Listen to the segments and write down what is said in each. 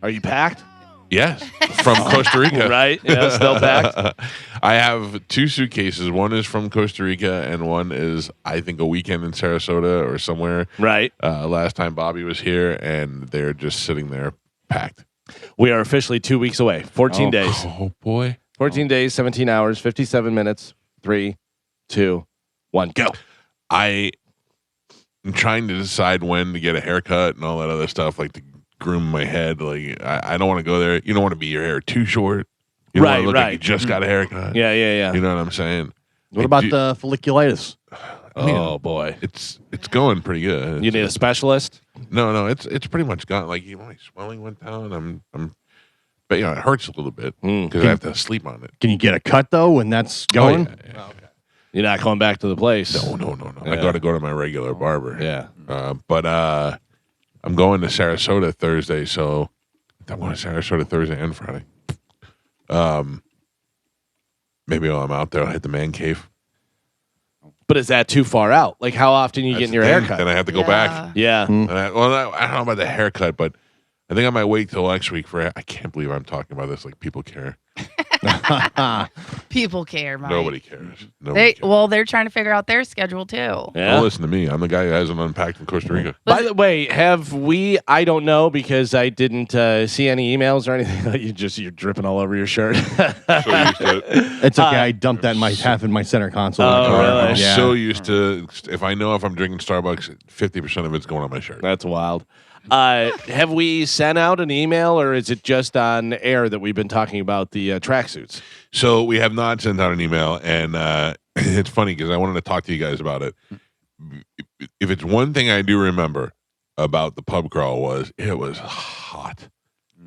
Are you packed? Yes, from Costa Rica. Right? Yeah, still packed. I have 2 suitcases. One is from Costa Rica, and one is, I think, a weekend in Sarasota or somewhere. Right. Last time Bobby was here, and they're just sitting there packed. We are officially 2 weeks away. 14 days. Oh, boy. 14 days, 17 hours, 57 minutes. 3, 2, 1, go. I am trying to decide when to get a haircut and all that other stuff, like to groom my head. Like I don't want to go there. You don't want to be your hair too short. You don't want to look like you just got a haircut. Yeah. You know what I'm saying? What about the folliculitis? Oh boy, it's going pretty good. You need a specialist? No, it's pretty much gone. Like my swelling went down. But it hurts a little bit because I have to sleep on it. Can you get a cut though when that's going? Yeah. You're not going back to the place. No. Yeah. I got to go to my regular barber. Yeah. But I'm going to Sarasota Thursday, so I'm going to Sarasota Thursday and Friday. Maybe while I'm out there, I'll hit the man cave. But is that too far out? Like, how often are you getting your haircut? Then I have to go back. Yeah. And I don't know about the haircut, but I think I might wait till next week for. I can't believe I'm talking about this. Like, people care. People care, Mike. Nobody cares. Nobody cares. Well, they're trying to figure out their schedule too. Yeah. Don't listen to me. I'm the guy who hasn't unpacked from Costa Rica. By the way, have we? I don't know because I didn't see any emails or anything. You're dripping all over your shirt. So used to it. It's okay. I dumped that in half in my center console. Oh, in the car. really? I'm Yeah. so used to. If I know if I'm drinking Starbucks, 50% of it's going on my shirt. That's wild. Have we sent out an email, or is it just on air that we've been talking about the tracksuits? So we have not sent out an email, and it's funny because I wanted to talk to you guys about it. If it's one thing I do remember about the pub crawl was it was hot,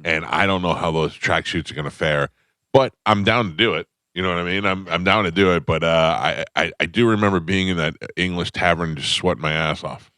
and I don't know how those tracksuits are going to fare, but I'm down to do it. You know what I mean? I'm down to do it, but I do remember being in that English tavern just sweating my ass off.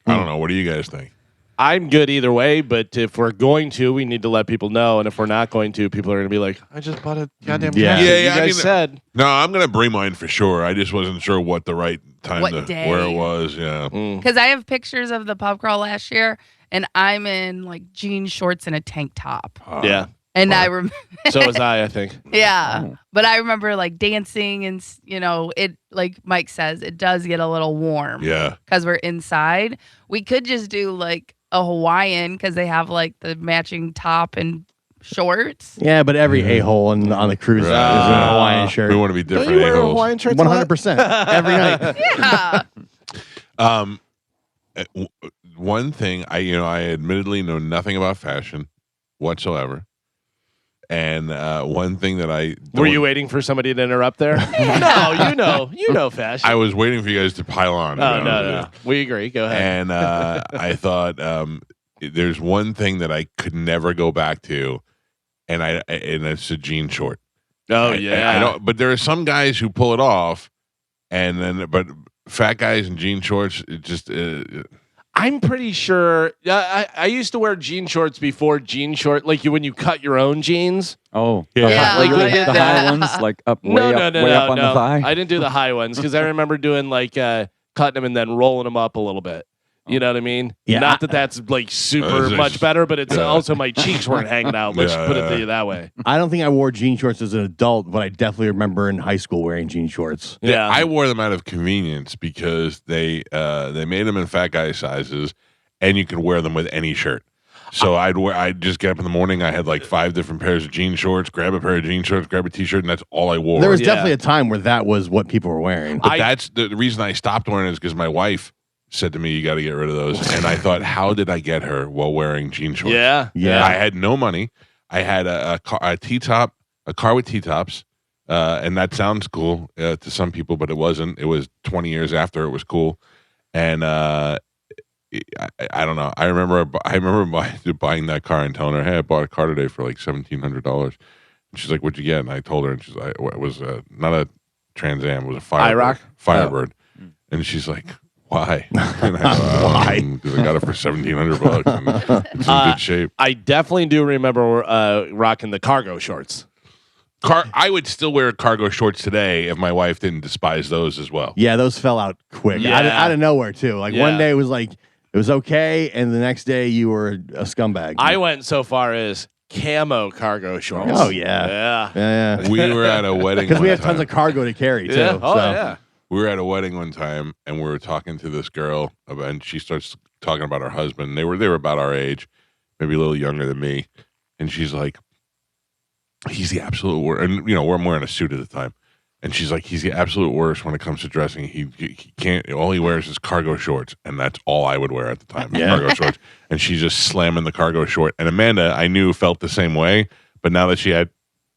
I don't know. What do you guys think? I'm good either way, but if we're going to, we need to let people know. And if we're not going to, people are going to be like, I just bought a goddamn Yeah. tracksuit. Yeah, You guys said. No, I'm going to bring mine for sure. I just wasn't sure what the right time What day? where it was. Yeah. Because I have pictures of the pub crawl last year, and I'm in like jean shorts and a tank top. Yeah. And I remember, So was I think. yeah. But I remember like dancing, and it like Mike says, it does get a little warm. Yeah. Because we're inside. We could just do like a Hawaiian because they have like the matching top and shorts. Yeah, but every a-hole on the cruise is in a Hawaiian shirt. We want to be Do different. you wear a-holes. Hawaiian shirts? a lot? 100% every night. Yeah. One thing I admittedly know nothing about fashion whatsoever, and one thing that I Were you waiting for somebody to interrupt there? No, you know fashion. I was waiting for you guys to pile on. Oh, no. We agree. Go ahead. And I thought there's one thing that I could never go back to, and it's a jean short. Oh, I don't. But there are some guys who pull it off, but fat guys in jean shorts, it just. I'm pretty sure. I used to wear jean shorts before jean short, like when you cut your own jeans. Oh, Yeah. Like we Yeah. did the that. high ones, like up way No, up on the thigh. I didn't do the high ones because I remember doing like cutting them and then rolling them up a little bit. You know what I mean? Yeah. Not that that's like super much better, but it's also my cheeks weren't hanging out. Let's Yeah. put it to you that way. I don't think I wore jean shorts as an adult, but I definitely remember in high school wearing jean shorts. Yeah. I wore them out of convenience because they made them in fat guy sizes, and you could wear them with any shirt. So I'd just get up in the morning. I had like 5 different pairs of jean shorts. Grab a pair of jean shorts, grab a t-shirt, and that's all I wore. There was Yeah. definitely a time where that was what people were wearing. But that's the reason I stopped wearing it is because my wife said to me, "You got to get rid of those." And I thought, how did I get her while wearing jean shorts? Yeah. Yeah. I had no money. I had a T-top, a car with T-tops, and that sounds cool to some people, but it wasn't. It was 20 years after it was cool, and I don't know. I remember buying that car and telling her, "Hey, I bought a car today for like $1,700." And she's like, "What'd you get?" And I told her, and she's like, "It was not a Trans Am, it was a Firebird." Firebird, and she's like, "Why?" And I said, "Why?" Because I got it for $1,700 and it's in good shape. I definitely do remember rocking the cargo shorts. I would still wear cargo shorts today if my wife didn't despise those as well. Yeah, those fell out quick. Yeah. Out of nowhere, too. Like Yeah. one day it was like It was okay, and the next day you were a scumbag. I went so far as camo cargo shorts. Oh yeah, Yeah. yeah. We were at a wedding Because we one have tons time. of cargo to carry too. Yeah. Oh, so. yeah. We were at a wedding one time, and we were talking to this girl, and she starts talking about her husband. They were about our age, maybe a little younger than me, and she's like, "He's the absolute worst." And I'm wearing a suit at the time, and she's like, "He's the absolute worst when it comes to dressing. He can't. All he wears is cargo shorts, and that's all I would wear at the time, cargo shorts." And she's just slamming the cargo short. And Amanda, I knew, felt the same way, but now that she had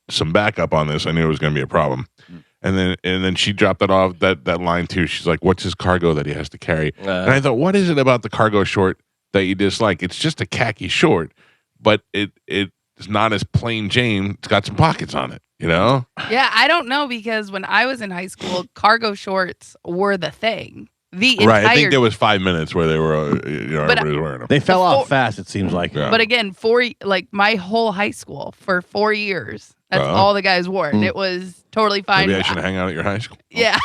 some backup on this, I knew it was going to be a problem. And then she dropped that off that line too. She's like, "What's his cargo that he has to carry?" And I thought, what is it about the cargo short that you dislike? It's just a khaki short, but it's not as plain Jane. It's got some pockets on it, Yeah, I don't know because when I was in high school, cargo shorts were the thing. The entire, right? I think there was 5 minutes where they were, everybody was wearing them. They fell off fast. It seems like. Yeah. But again, my whole high school for 4 years, that's all the guys wore, and it was totally fine. Maybe I should hang out at your high school. Yeah,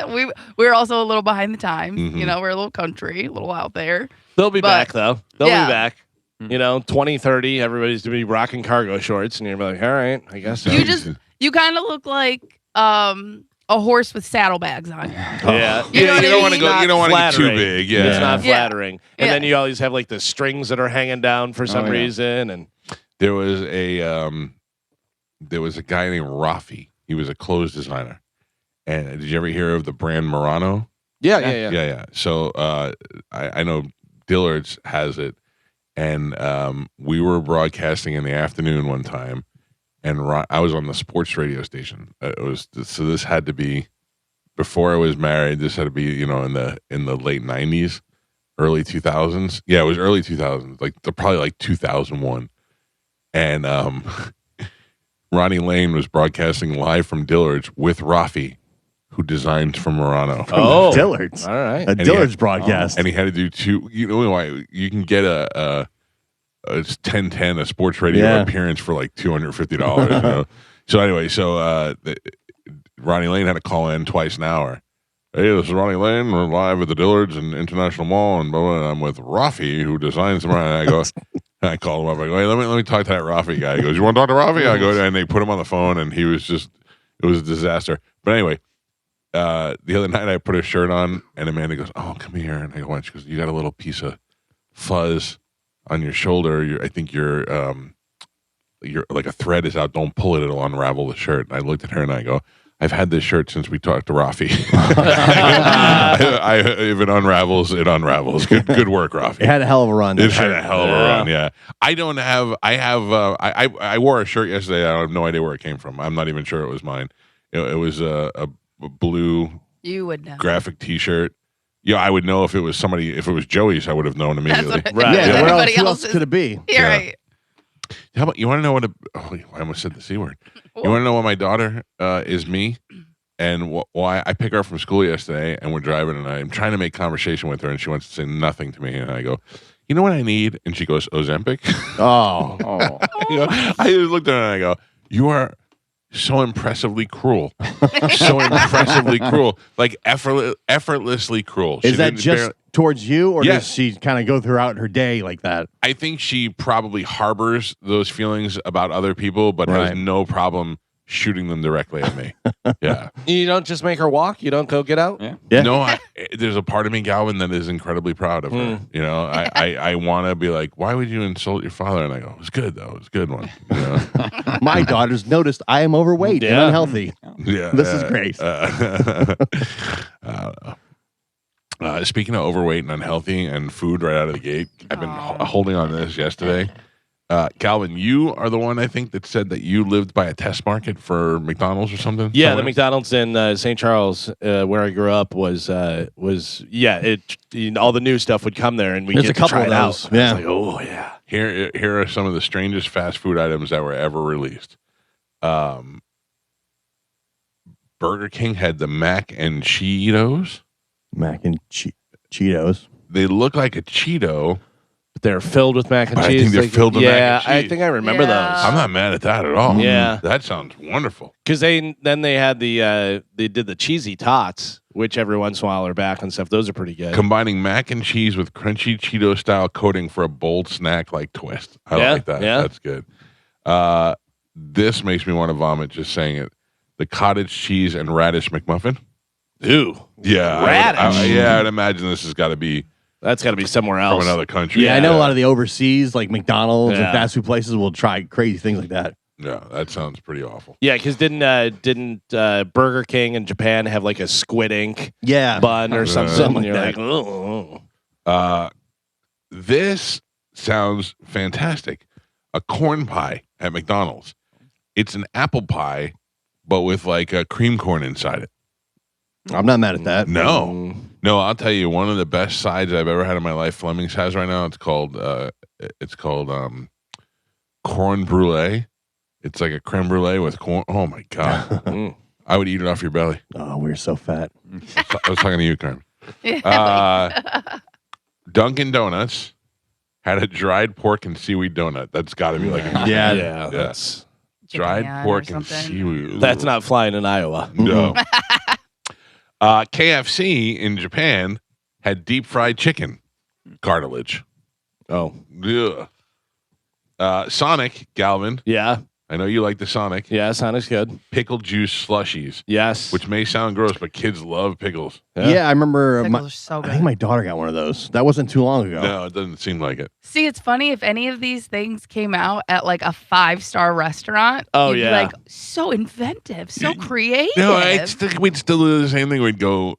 we were also a little behind the times. Mhm. We're a little country, a little out there. They'll be back, though. They'll Yeah. be back. 2030, everybody's going to be rocking cargo shorts, and you're like, all right, I guess so. You kind of look like a horse with saddlebags on. Yeah. You know what I don't want to mean? go. You don't want to get too Flattering. big. It's Yeah. not Yeah. flattering. And Yeah. then you always have like the strings that are hanging down for some yeah. reason. And There was a guy named Rafi. He was a clothes designer. And did you ever hear of the brand Murano? Yeah. So I know Dillard's has it, and we were broadcasting in the afternoon one time, and I was on the sports radio station. This had to be before I was married. This had to be in the late 90s, early 2000s. Yeah, it was early 2000s, probably like 2001, and Ronnie Lane was broadcasting live from Dillard's with Rafi, who designed for Murano. Oh. Dillard's. all right. A Dillard's broadcast. And he had to do two. You know why? You can get it's 1010 a sports radio appearance for like $250. So anyway, Ronnie Lane had to call in twice an hour. Hey, this is Ronnie Lane. We're live at the Dillard's in International Mall, and I'm with Rafi, who designs them. And I call him up. I go, hey, let me talk to that Rafi guy. He goes, you want to talk to Rafi? I go, and they put him on the phone, and it was a disaster. But anyway, the other night I put a shirt on, and Amanda goes, oh, come here. And I go, what? She goes, you got a little piece of fuzz on your shoulder. I think you're like a thread is out. Don't pull it; it'll unravel the shirt. And I looked at her and I go, I've had this shirt since we talked to Rafi. If it unravels, it unravels. Good work, Rafi. It had a hell of a run. It had a hell of a run. Yeah, I wore a shirt yesterday. I have no idea where it came from. I'm not even sure it was mine. It was a blue You would know. graphic T-shirt. Yeah, I would know if it was somebody. If it was Joey's, I would have known immediately. Right. Yeah, Yeah. where Everybody else could it be? You're Yeah. right. How about you want to know what? I almost said the C word. You want to know what my daughter is me, and why I pick her up from school yesterday, and we're driving, and I'm trying to make conversation with her, and she wants to say nothing to me, and I go, you know what I need? And she goes, Ozempic. Oh. I just looked at her and I go, you are so impressively cruel. So impressively cruel. Like effortlessly cruel. Is She that didn't just barely- towards you, or Yes. does she kind of go throughout her day like that? I think she probably harbors those feelings about other people, but has Right. no problem shooting them directly at me. Yeah. You don't just make her walk? You don't go get out? Yeah. Yeah. No, there's a part of me, Galvin, that is incredibly proud of her. You know, I want to be like, why would you insult your father? And I go, it's good, though. It's a good one. You know? My daughter's noticed I am overweight and Yeah. unhealthy. Yeah. This is great. Speaking of overweight and unhealthy and food right out of the gate, I've been holding on to this yesterday. Calvin, you are the one I think that said that you lived by a test market for McDonald's or something. Yeah, the somewhere? McDonald's in St. Charles, where I grew up, was all the new stuff would come there, and we There's get a couple to try of it those. out. And Yeah. it's like, oh yeah. Here are some of the strangest fast food items that were ever released. Burger King had the mac and Cheetos. Mac and Cheetos. They look like a Cheeto, They're filled with mac and I cheese. think they're filled with mac and Yeah, I cheese. think I remember Yeah. those. I'm not mad at that at all. Yeah. That sounds wonderful. Because they had they did the cheesy tots, which every once in a while are back and stuff. Those are pretty good. Combining mac and cheese with crunchy Cheeto style coating for a bold snack like twist. I Yeah, like that. yeah. That's good. This makes me want to vomit just saying it. The cottage cheese and radish McMuffin. Ooh, Yeah, radish. I'd imagine this has got to be that's got to be somewhere from else. another country. Yeah, I know a lot of the overseas, like McDonald's Yeah. and fast food places, will try crazy things like that. Yeah, that sounds pretty awful. Yeah, because didn't Burger King in Japan have like a squid ink Yeah. bun or something? Something And you're like like, oh. This sounds fantastic. A corn pie at McDonald's. It's an apple pie, but with like a cream corn inside it. I'm not mad at that. No, I'll tell you, one of the best sides I've ever had in my life. Fleming's has right now. It's called corn brulee. It's like a creme brulee with corn. Oh my god, I would eat it off your belly. Oh, we're so fat. I was talking to you, Karen. Dunkin' Donuts had a dried pork and seaweed donut. That's got to be like a Yeah. yeah, that's dried Japan pork or and something. seaweed. that's not flying in Iowa. No. KFC in Japan had deep fried chicken cartilage. Oh, Ugh. Sonic, Galvin, yeah, I know you like the Sonic. yeah, Sonic's good. Pickle juice slushies, Yes, which may sound gross, but kids love pickles. Yeah, I remember. Pickles are so I good. think my daughter got one of those. That wasn't too long ago. No, it doesn't seem like it. See, it's funny if any of these things came out at like a 5-star restaurant. Oh, you'd yeah. be like, so inventive, so creative. No, we'd still do the same thing. We'd go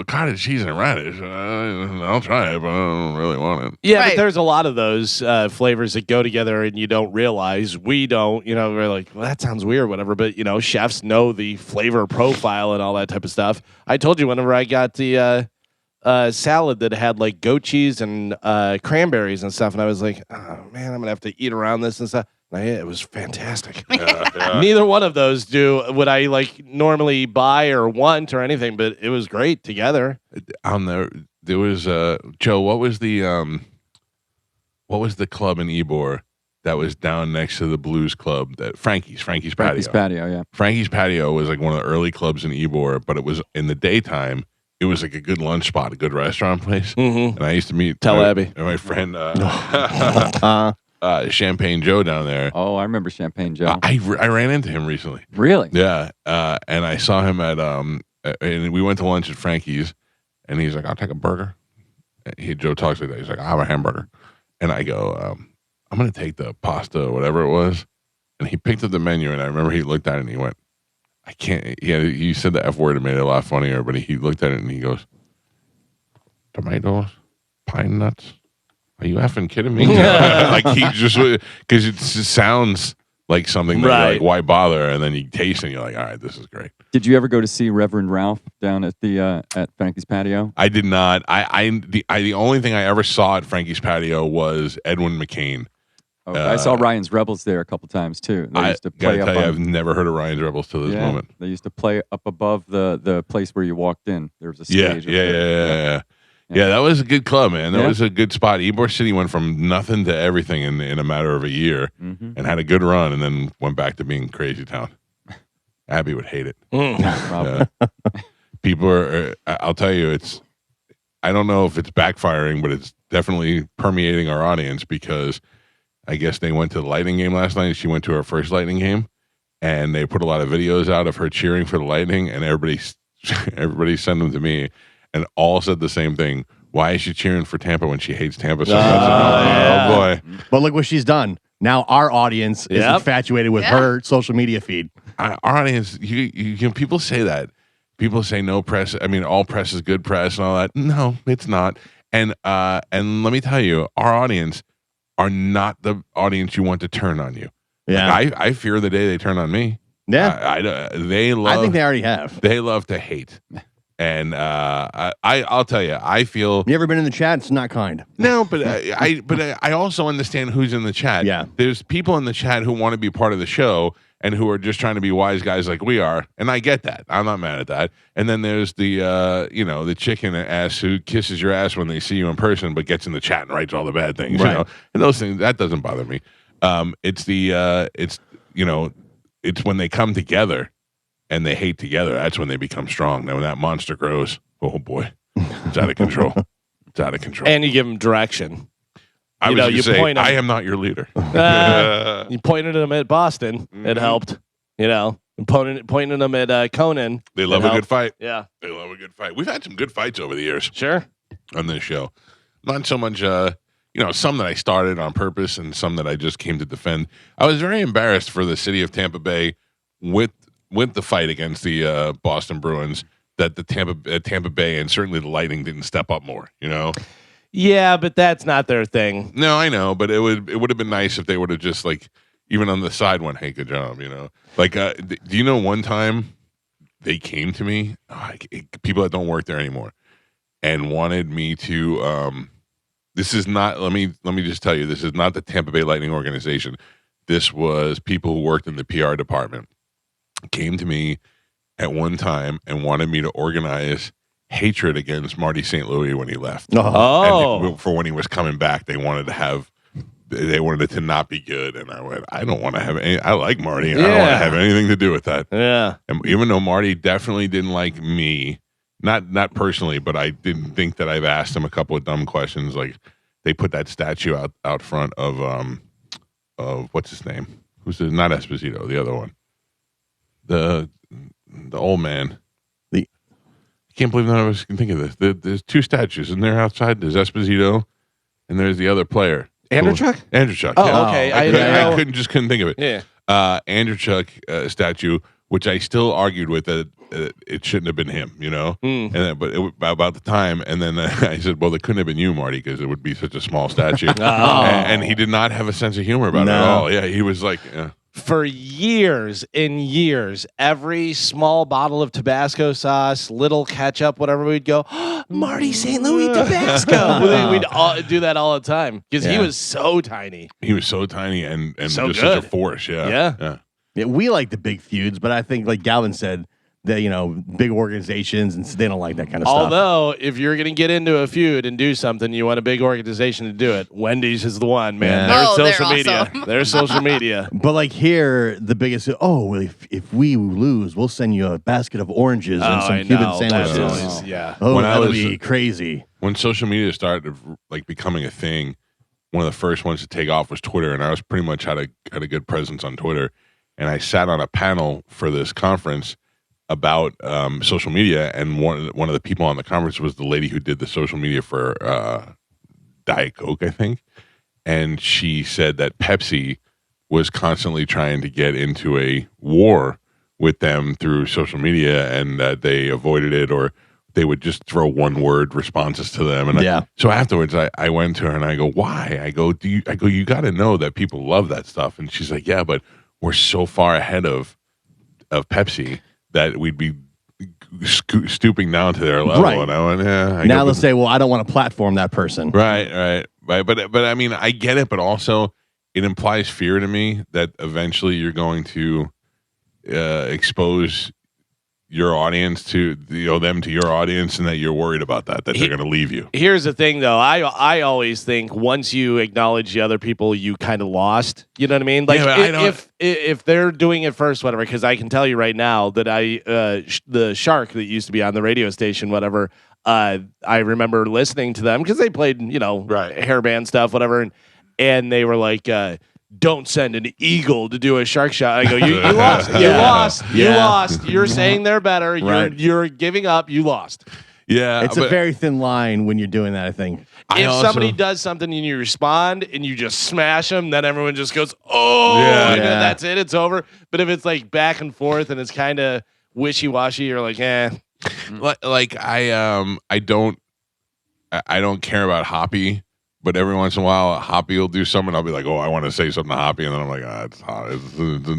cottage cheese and radish. I'll try it, but I don't really want it. yeah, but Right. there's a lot of those flavors that go together, and you don't realize. We don't, we're like, well, that sounds weird, whatever. But chefs know the flavor profile and all that type of stuff. I told you whenever I got the salad that had like goat cheese and cranberries and stuff, and I was like, oh man, I'm gonna have to eat around this and stuff. And it was fantastic. Yeah. Neither one of those would I like normally buy or want or anything, but it was great together. There was Joe. What was the club in Ybor that was down next to the Blues Club? That Frankie's Patio. Frankie's Patio, yeah. Frankie's Patio was like one of the early clubs in Ybor, but it was in the daytime. It was like a good lunch spot, a good restaurant place. Mm-hmm. And I used to meet Tell Abby. my friend Uh, Champagne Joe down there. Oh, I remember Champagne Joe. I ran into him recently. Really? Yeah, and I saw him at and we went to lunch at Frankie's, and he's like, "I'll take a burger." Joe talks like that. He's like, "I'll have a hamburger," and I go, "I'm gonna take the pasta, or whatever it was," and he picked up the menu, and I remember he looked at it and he went, "I can't." Yeah, he said the F word and made it a lot funnier, but he looked at it and he goes, "Tomatoes, pine nuts." Are you effing kidding me? Like he just because it just sounds like something that you're Right. like, why bother? And then you taste it and you're like, all right, this is great. Did you ever go to see Reverend Ralph down at the at Frankie's Patio? I did not. The only thing I ever saw at Frankie's Patio was Edwin McCain. Oh, I saw Ryan's Rebels there a couple times too. They I used to gotta play up tell you, on, I've never heard of Ryan's Rebels to this moment. They used to play up above the place where you walked in. There was a Yeah, stage. up there. yeah. Yeah, that was a good club, man. That Yeah. was a good spot. Ybor City went from nothing to everything in a matter of a year Mhm. and had a good run and then went back to being crazy town. Abby would hate it. Probably. People are, I'll tell you, I don't know if it's backfiring, but it's definitely permeating our audience because I guess they went to the Lightning game last night. She went to her first Lightning game and they put a lot of videos out of her cheering for the Lightning and everybody sent them to me and all said the same thing. Why is she cheering for Tampa when she hates Tampa so much? yeah. Oh boy. but look what she's done. Now our audience is Yep. infatuated with Yeah. her social media feed. Our audience, people say that. People say no press. I mean, all press is good press and all that. No, it's not. And let me tell you, our audience are not the audience you want to turn on you. Yeah, Like, I fear the day they turn on me. yeah. They love. I think they already have. They love to hate. And I'll tell you, I feel You ever been in the chat? It's not kind. no, but I also understand who's in the chat. Yeah. There's people in the chat who want to be part of the show, and who are just trying to be wise guys like we are, and I get that. I'm not mad at that. And then there's the the chicken ass who kisses your ass when they see you in person, but gets in the chat and writes all the bad things. Right. You know, and those things that doesn't bother me. It's when they come together and they hate together. That's when they become strong. Now when that monster grows, oh boy, it's out of control. It's out of control. And you give them direction. I you was know, going you to say, point 'em. I am not your leader. You pointed them at Boston. It helped. You know, and pointing them at Conan. They love a good fight. Yeah. They love a good fight. We've had some good fights over the years Sure. on this show. Not so much, some that I started on purpose and some that I just came to defend. I was very embarrassed for the city of Tampa Bay with the fight against the Boston Bruins that the Tampa Bay and certainly the Lightning didn't step up more, you know? Yeah, but that's not their thing. No, I know, but it would have been nice if they would have just like even on the side went, hey, good job, you know. Like, do you know one time they came to me, people that don't work there anymore, and wanted me to. This is not. Let me just tell you, this is not the Tampa Bay Lightning organization. This was people who worked in the PR department came to me at one time and wanted me to organize hatred against Marty St. Louis when he left. Oh. And for when he was coming back, they wanted it to not be good. And I went, I don't want to have any, I like Marty. I don't want to have anything to do with that. Yeah. And even though Marty definitely didn't like me, not personally, but I didn't think that I've asked him a couple of dumb questions. Like they put that statue out front of what's his name? Not Esposito, the other one. The old man. I can't believe none of us can think of this. There's two statues, and they're outside. There's Esposito, and there's the other player. Andrewchuk? Andrewchuk. Oh, yeah. okay. I couldn't think of it. Yeah. Andrewchuk statue, which I still argued with that it shouldn't have been him, you know. And then, but about the time, and then I said, "Well, it couldn't have been you, Marty, because it would be such a small statue." And he did not have a sense of humor about it at all. Yeah, he was like. For years and years, every small bottle of Tabasco sauce, little ketchup, whatever, we'd go, Marty St. Louis Tabasco. We'd all do that all the time because he was so tiny. He was so tiny and So just good. such a force. Yeah. Yeah, we like the big feuds, but I think, like Galvin said, that big organizations and they don't like that kind of stuff. Although, if you're going to get into a feud and do something, you want a big organization to do it. Wendy's is the one, man. Yeah. There's They're social media. awesome. There's social media. But like here, the biggest. Oh, well, if we lose, we'll send you a basket of oranges and some I Cuban know. sandwiches. That's always- yeah. Oh, When I that'll was- be crazy. When social media started like becoming a thing, one of the first ones to take off was Twitter, and I was pretty much had a good presence on Twitter. And I sat on a panel for this conference about social media, and one of the people on the conference was the lady who did the social media for Diet Coke, I think. And she said that Pepsi was constantly trying to get into a war with them through social media, and that they avoided it, or they would just throw one-word responses to them. And so afterwards, I went to her and I go, "Why?" I go, you got to know that people love that stuff. And she's like, "Yeah, but we're so far ahead of Pepsi that we'd be stooping down to their level." Right. And I went, "Yeah." Now they'll say, "Well, I don't want to platform that person." Right. But I mean, I get it, but also it implies fear to me that eventually you're going to expose your audience to them to your audience, and that you're worried about that they're going to leave you. Here's the thing, though. I always think once you acknowledge the other people, you kind of lost. You know what I mean? Like if they're doing it first, whatever. Because I can tell you right now that the Shark that used to be on the radio station, whatever. I remember listening to them because they played hairband stuff, whatever, and they were like. Don't send an eagle to do a shark shot. I go, you lost. You lost. You lost. You're saying they're better. You're giving up. You lost. Yeah. It's a very thin line when you're doing that, I think. If somebody does something and you respond and you just smash them, then everyone just goes, oh, and then that's it. It's over. But if it's like back and forth and it's kind of wishy-washy, you're like, eh. Like I don't care about Hoppy. But every once in a while, Hoppy will do something. I'll be like, "Oh, I want to say something to Hoppy," and then I'm like, "It's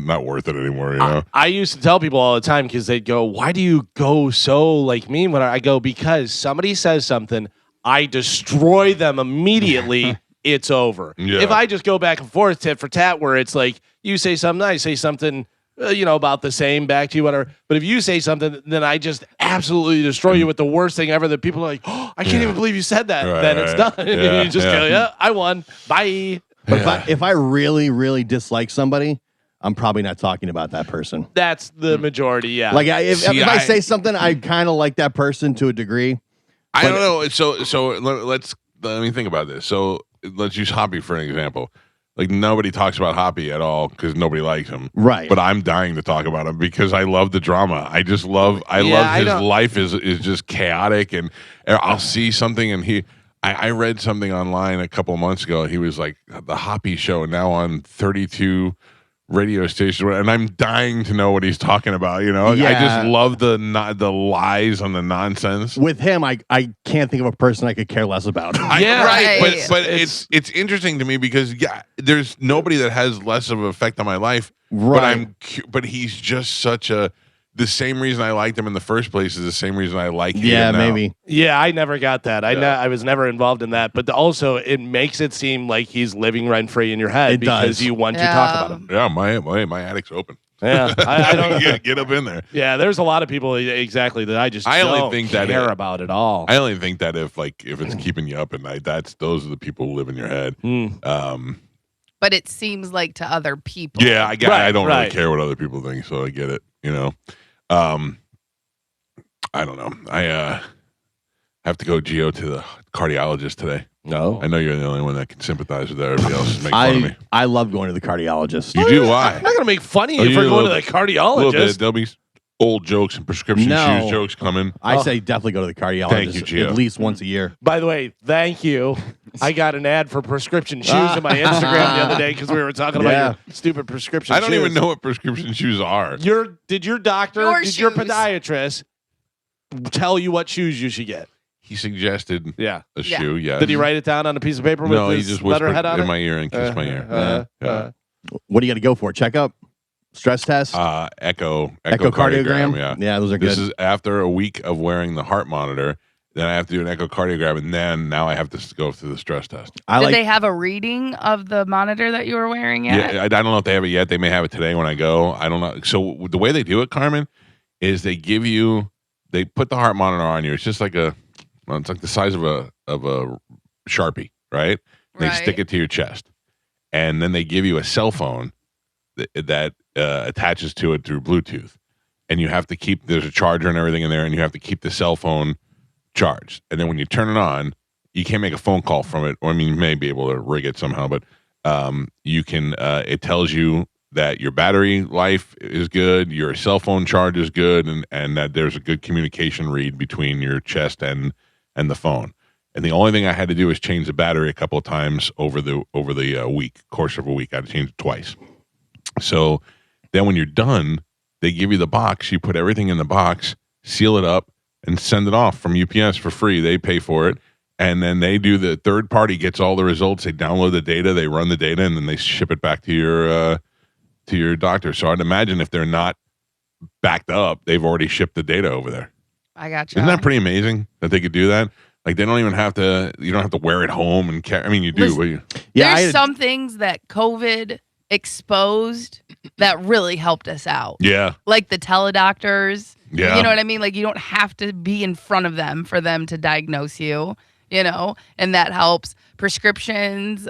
not worth it anymore." You know. I used to tell people all the time because they'd go, "Why do you go so like mean?" When I go, because somebody says something, I destroy them immediately. It's over. Yeah. If I just go back and forth tit for tat, where it's like you say something, I say something about the same back to you, whatever. But if you say something, then I just absolutely destroy you with the worst thing ever that people are like, oh, I can't even believe you said that. Right, then it's done. Yeah, And you just go, yeah, I won. Bye. But if I really, really dislike somebody, I'm probably not talking about that person. That's the majority, yeah. Like if See, I say something, I kind of like that person to a degree. I don't know. So let me think about this. So let's use Hoppy for an example. Like nobody talks about Hoppy at all because nobody likes him. Right. But I'm dying to talk about him because I love the drama. I just love. I love his life is just chaotic, and I'll see something, and I read something online a couple of months ago. He was like the Hoppy Show now on 32 radio stations, and I'm dying to know what he's talking about. I just love the lies and the nonsense. With him, I can't think of a person I could care less about. Right. But it's interesting to me because there's nobody that has less of an effect on my life. Right. But he's just such the same reason I liked him in the first place is the same reason I like him now. Maybe. Yeah, I never got that. I was never involved in that. But also, it makes it seem like he's living rent free in your head because you want to talk about him. Yeah, my attic's open. Yeah, I don't get up in there. Yeah, there's a lot of people exactly that I just don't care about at all. I only think that if it's keeping you up at night, those are the people who live in your head. But it seems like to other people. Yeah, I don't really care what other people think, so I get it. I don't know. I have to go, Gio, to the cardiologist today. No, I know you're the only one that can sympathize with that. Everybody else is making fun of me. I love going to the cardiologist. You do? Why? I'm not gonna make fun of you for going to the cardiologist. A little bit. There'll be old jokes and prescription shoes jokes coming. I say definitely go to the cardiologist. Thank you, Gio. At least once a year. By the way, thank you. I got an ad for prescription shoes in my Instagram the other day because we were talking about your stupid prescription shoes. I don't even know what prescription shoes are. Did your doctor, your podiatrist tell you what shoes you should get? He suggested a shoe, yes. Did he write it down on a piece of paper with his he just whispered letterhead on in it? my ear and kissed my ear. What do you got to go for? Checkup? Stress test? Echocardiogram. Yeah, those are good. This is after a week of wearing the heart monitor. Then I have to do an echocardiogram, and then now I have to go through the stress test. Did they have a reading of the monitor that you were wearing yet? Yeah, I don't know if they have it yet. They may have it today when I go. I don't know. So the way they do it, Carmen, is they put the heart monitor on you. It's just like it's like the size of a Sharpie, right? They stick it to your chest, and then they give you a cell phone that attaches to it through Bluetooth, and you have to keep. There's a charger and everything in there, and you have to keep the cell phone charged. And then when you turn it on, you can't make a phone call from it, or you may be able to rig it somehow, but you can. It tells you that your battery life is good, your cell phone charge is good, and that there's a good communication read between your chest and the phone. And the only thing I had to do is change the battery a couple of times over the course of a week. I had to change it twice. So then when you're done, they give you the box. You put everything in the box, seal it up, and send it off from UPS for free. They pay for it. And then they do the third party gets all the results. They download the data, they run the data, and then they ship it back to your doctor. So I'd imagine if they're not backed up, they've already shipped the data over there. I got you. Isn't that pretty amazing that they could do that? Like they don't even have to. You don't have to wear it home and carry. I mean, you do. But there's some things that COVID exposed that really helped us out. Yeah, like the teledoctors. Yeah, you know what I mean. Like you don't have to be in front of them for them to diagnose you. And that helps. Prescriptions,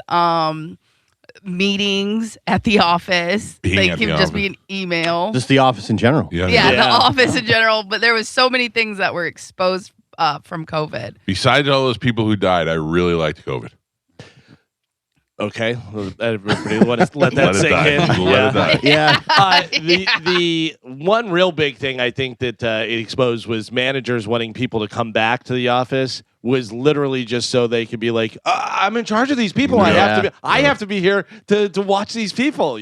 meetings at the office. They can just be an email. Just the office in general. Yeah, the office in general. But there was so many things that were exposed from COVID. Besides all those people who died, I really liked COVID. Okay, everybody let that sink in. Let it die. Yeah. The one real big thing I think that it exposed was managers wanting people to come back to the office was literally just so they could be like, I'm in charge of these people. Yeah. I have to be here to watch these people.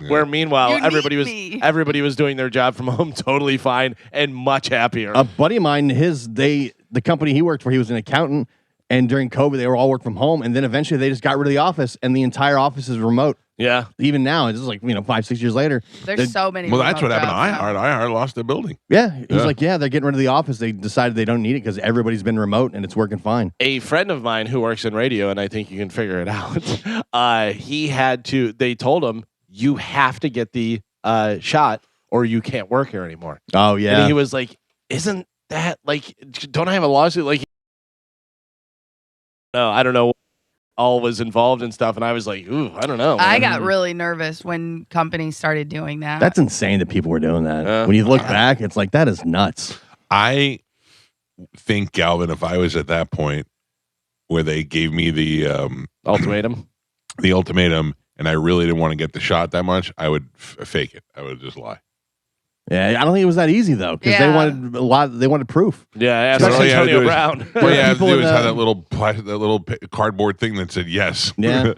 Where meanwhile everybody was doing their job from home totally fine and much happier. A buddy of mine, the company he worked for, he was an accountant. And during COVID, they were all work from home. And then eventually they just got rid of the office and the entire office is remote. Yeah. Even now, it's just like, 5-6 years later. There's so many. Well, that's what happened to iHeart. iHeart lost their building. Yeah. He's like, they're getting rid of the office. They decided they don't need it because everybody's been remote and it's working fine. A friend of mine who works in radio, and I think you can figure it out, they told him, you have to get the shot or you can't work here anymore. Oh yeah. And he was like, isn't that like, don't I have a lawsuit? Like, no, I don't know. All was involved and stuff. And I was like, ooh, I don't know. I man. got really nervous when companies started doing that. That's insane that people were doing that. Yeah. When you look back, it's like that is nuts. I think, Galvin, if I was at that point where they gave me the ultimatum. And I really didn't want to get the shot that much, I would fake it. I would just lie. Yeah, I don't think it was that easy though, because they wanted a lot. They wanted proof. Yeah, Especially ask Antonio all you Brown. What you have to People do in is the- have that little cardboard thing that said yes. Yeah.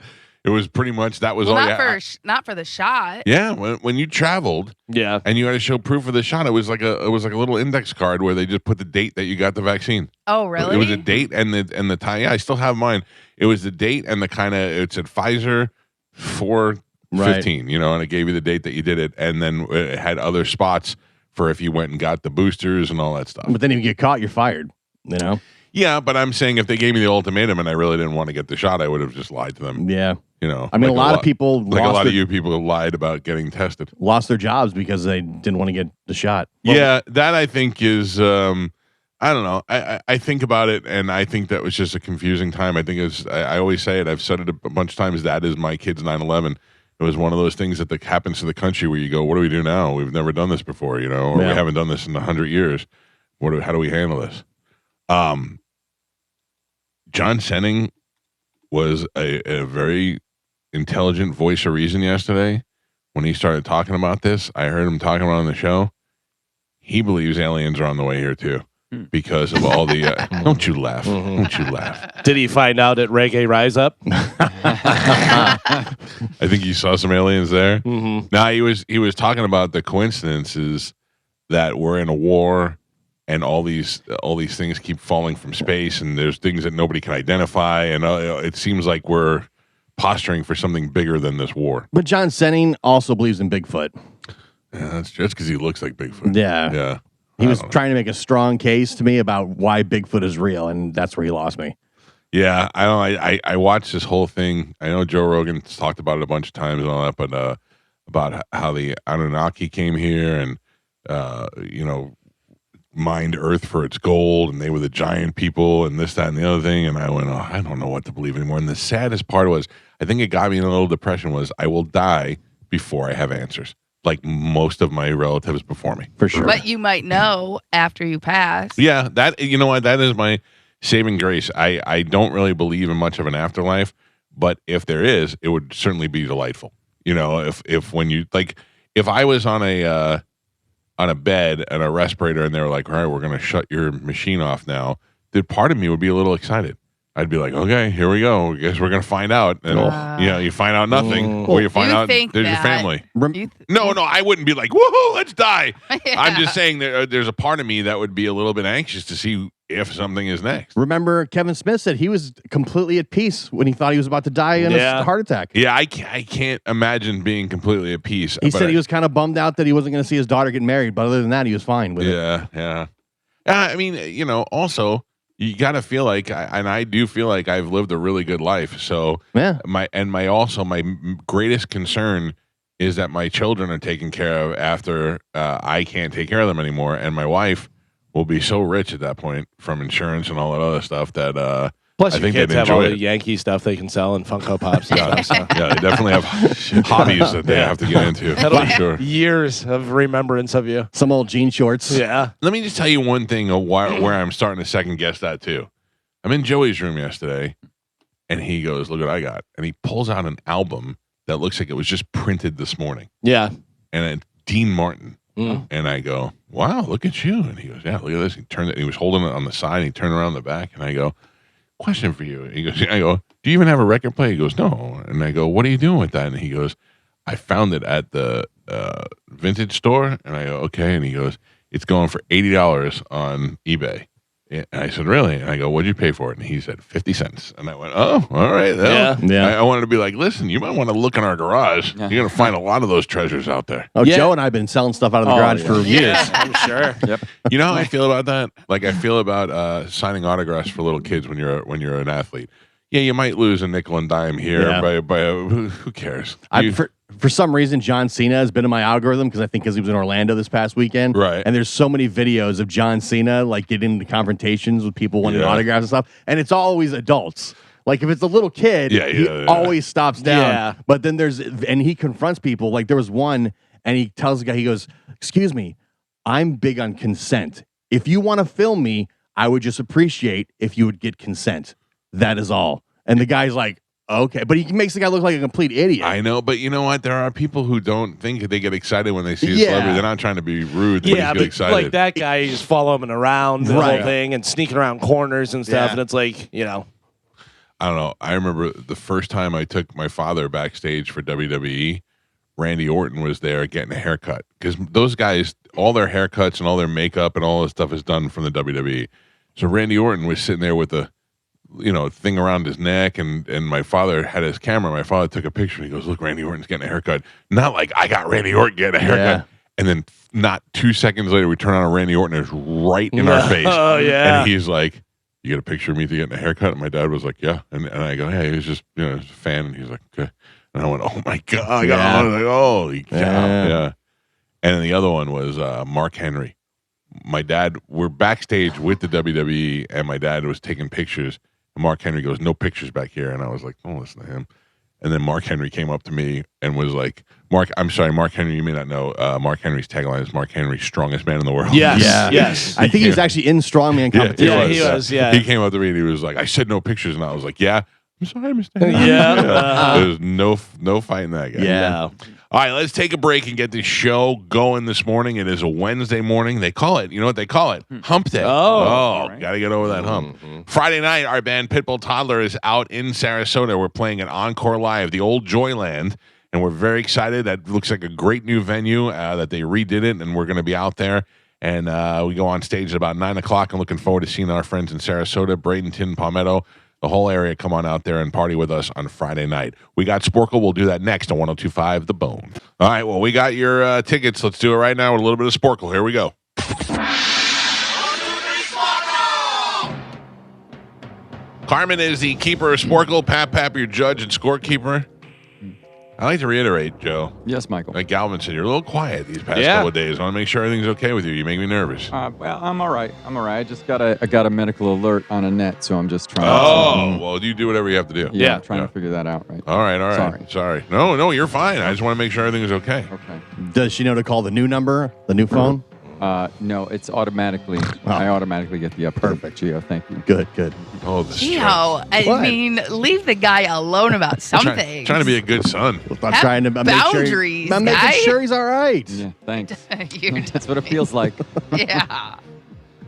It was pretty much that was well, all. not for the shot. Yeah, when you traveled, Yeah. and you had to show proof of the shot, it was like a little index card where they just put the date that you got the vaccine. Oh, really? It was a date and the time. Yeah, I still have mine. It was the date and the kind of it said Pfizer 4/15, you know, and it gave you the date that you did it, and then it had other spots for if you went and got the boosters and all that stuff. But then if you get caught, you're fired. You know. Yeah, but I'm saying if they gave me the ultimatum and I really didn't want to get the shot, I would have just lied to them. Yeah. You know, I mean, like a lot of people like a lost lot their, of you people lied about getting tested. lost their jobs because they didn't want to get the shot. Yeah, that I think is I don't know. I think about it and I think that was just a confusing time. I think it's I always say it, I've said it a bunch of times, that is my kid's 9/11. It was one of those things that happens to the country where you go, what do we do now? We've never done this before, you know, or we haven't done this in 100 years. How do we handle this? John Senning was a very intelligent voice of reason yesterday when he started talking about this. I heard him talking about it on the show. He believes aliens are on the way here too because of all the don't you laugh. Don't you laugh. Did he find out at Reggae Rise Up? I think you saw some aliens there. Mm-hmm. Now he was talking about the coincidences that we're in a war and all these things keep falling from space and there's things that nobody can identify and it seems like we're posturing for something bigger than this war. But John Senning also believes in Bigfoot. Yeah, that's just because he looks like Bigfoot. Yeah. Yeah. He was trying to make a strong case to me about why Bigfoot is real, and that's where he lost me. Yeah, I watched this whole thing. I know Joe Rogan's talked about it a bunch of times and all that, but about how the Anunnaki came here and you know, mined Earth for its gold, and they were the giant people, and this, that, and the other thing. And I went, oh, I don't know what to believe anymore. And the saddest part was, I think it got me in a little depression. Was I will die before I have answers, like most of my relatives before me. For sure. But you might know after you pass. Yeah, that, you know what, that is my saving grace. I don't really believe in much of an afterlife, but if there is, it would certainly be delightful. You know, if when you like, if I was on a bed and a respirator and they were like, all right, we're going to shut your machine off now, then part of me would be a little excited. I'd be like, okay, here we go. I guess we're going to find out. And, you know, you find out nothing or you find You out there's think your that- family. You No, I wouldn't be like, woohoo, let's die. Yeah. I'm just saying there's a part of me that would be a little bit anxious to see if something is next. Remember, Kevin Smith said he was completely at peace when he thought he was about to die in a heart attack. Yeah, I can't imagine being completely at peace. He but said he was kind of bummed out that he wasn't going to see his daughter get married, but other than that, he was fine with it. Yeah. I mean, you know, also you got to feel like, and I do feel like I've lived a really good life. So Yeah. my greatest concern is that my children are taken care of after I can't take care of them anymore, and my wife will be so rich at that point from insurance and all that other stuff that Plus, I your think kids they'd have all enjoy the it. Yankee stuff they can sell and Funko Pops and stuff. So. Yeah, they definitely have hobbies that they have to get into. That'll For sure. years of remembrance of you. Some old jean shorts. Yeah. Let me just tell you one thing of where I'm starting to second guess that too. I'm in Joey's room yesterday, and he goes, "Look what I got," and he pulls out an album that looks like it was just printed this morning, Yeah. and it's Dean Martin. Mm. And I go, "Wow, look at you!" And he goes, "Yeah, look at this." He turned it. He was holding it on the side. And he turned around the back, and I go, "Question for you." He goes, "I go, do you even have a record player?" He goes, "No." And I go, "What are you doing with that?" And he goes, "I found it at the vintage store." And I go, "Okay." And he goes, "It's going for $80 on eBay." And I said, "Really?" And I go, "What'd you pay for it?" And he said, 50 cents. And I went, "Oh, all right." Well, Yeah. I wanted to be like, "Listen, you might want to look in our garage. You're going to find a lot of those treasures out there." Oh, Yeah. Joe and I have been selling stuff out of the garage for years. I'm sure. You know how I feel about that? Like I feel about signing autographs for little kids when you're an athlete. Yeah, you might lose a nickel and dime here Yeah. by who cares? For for some reason, John Cena has been in my algorithm because he was in Orlando this past weekend. Right. And there's so many videos of John Cena like getting into confrontations with people wanting autographs and stuff. And it's always adults. Like if it's a little kid, he always stops down. Yeah. But then he confronts people. Like there was one, and he tells the guy, he goes, "Excuse me, I'm big on consent. If you want to film me, I would just appreciate if you would get consent. That is all." And the guy's like, okay, but he makes the guy look like a complete idiot. I know, but you know what? There are people who don't think they get excited when they see a celebrity. They're not trying to be rude. They just get excited. Like that guy, he's following him around the whole thing and sneaking around corners and stuff. And it's like, I don't know. I remember the first time I took my father backstage for WWE, Randy Orton was there getting a haircut. Because those guys, all their haircuts and all their makeup and all this stuff is done from the WWE. So Randy Orton was sitting there with the thing around his neck, and my father had his camera. My father took a picture. And he goes, "Look, Randy Orton's getting a haircut." Not like I got Randy Orton getting a haircut. Yeah. And then not 2 seconds later, we turn on and Randy Orton is right in our face. Oh yeah. And he's like, "You get a picture of me to getting a haircut?" And my dad was like, "Yeah." And I go, "Hey, he was just a fan." And he's like, "Okay." And I went, "Oh my god!" I was like, "Holy cow!" Yeah. And then the other one was Mark Henry. My dad, we're backstage with the WWE, and my dad was taking pictures. And Mark Henry goes, "No pictures back here." And I was like, "Oh, listen to him." And then Mark Henry came up to me and was like, Mark Henry, you may not know, Mark Henry's tagline is Mark Henry, strongest man in the world. Yes. I think he was actually in strongman competition. Yeah, he was. Yeah. He came up to me and he was like, "I said no pictures." And I was like, "Yeah, I'm sorry, Mr. There's no fighting that guy. Yeah. No. All right, let's take a break and get this show going this morning. It is a Wednesday morning. They call it, you know what they call it? Hump Day. Oh. Got to get over that hump. Friday night, our band Pitbull Toddler is out in Sarasota. We're playing an encore live, the old Joyland, and we're very excited. That looks like a great new venue that they redid it, and we're going to be out there. And we go on stage at about 9 o'clock. I'm looking forward to seeing our friends in Sarasota, Bradenton, Palmetto, the whole area. Come on out there and party with us on Friday night. We got Sporkle. We'll do that next on 102.5 The Bone. All right, well, we got your tickets. Let's do it right now with a little bit of Sporkle. Here we go. Carmen is the keeper of Sporkle. Pap, your judge and scorekeeper. I like to reiterate, Joe. Yes, Michael. Like Galvin said, you're a little quiet these past couple of days. I want to make sure everything's okay with you. You make me nervous. Well, I'm all right. I just got a medical alert on a net, so I'm just trying. Well, you do whatever you have to do. Yeah, I'm trying to figure that out. Right. All right. Sorry. No, you're fine. I just want to make sure everything is okay. Okay. Does she know to call the new number, the new phone? No, it's automatically. I automatically get the Perfect. Gio, thank you. Good. Oh, the Gio, I mean, leave the guy alone about something. Trying to be a good son. I'm trying to boundaries, I'm making sure he's all right. Yeah, thanks. You're That's what it feels like. yeah.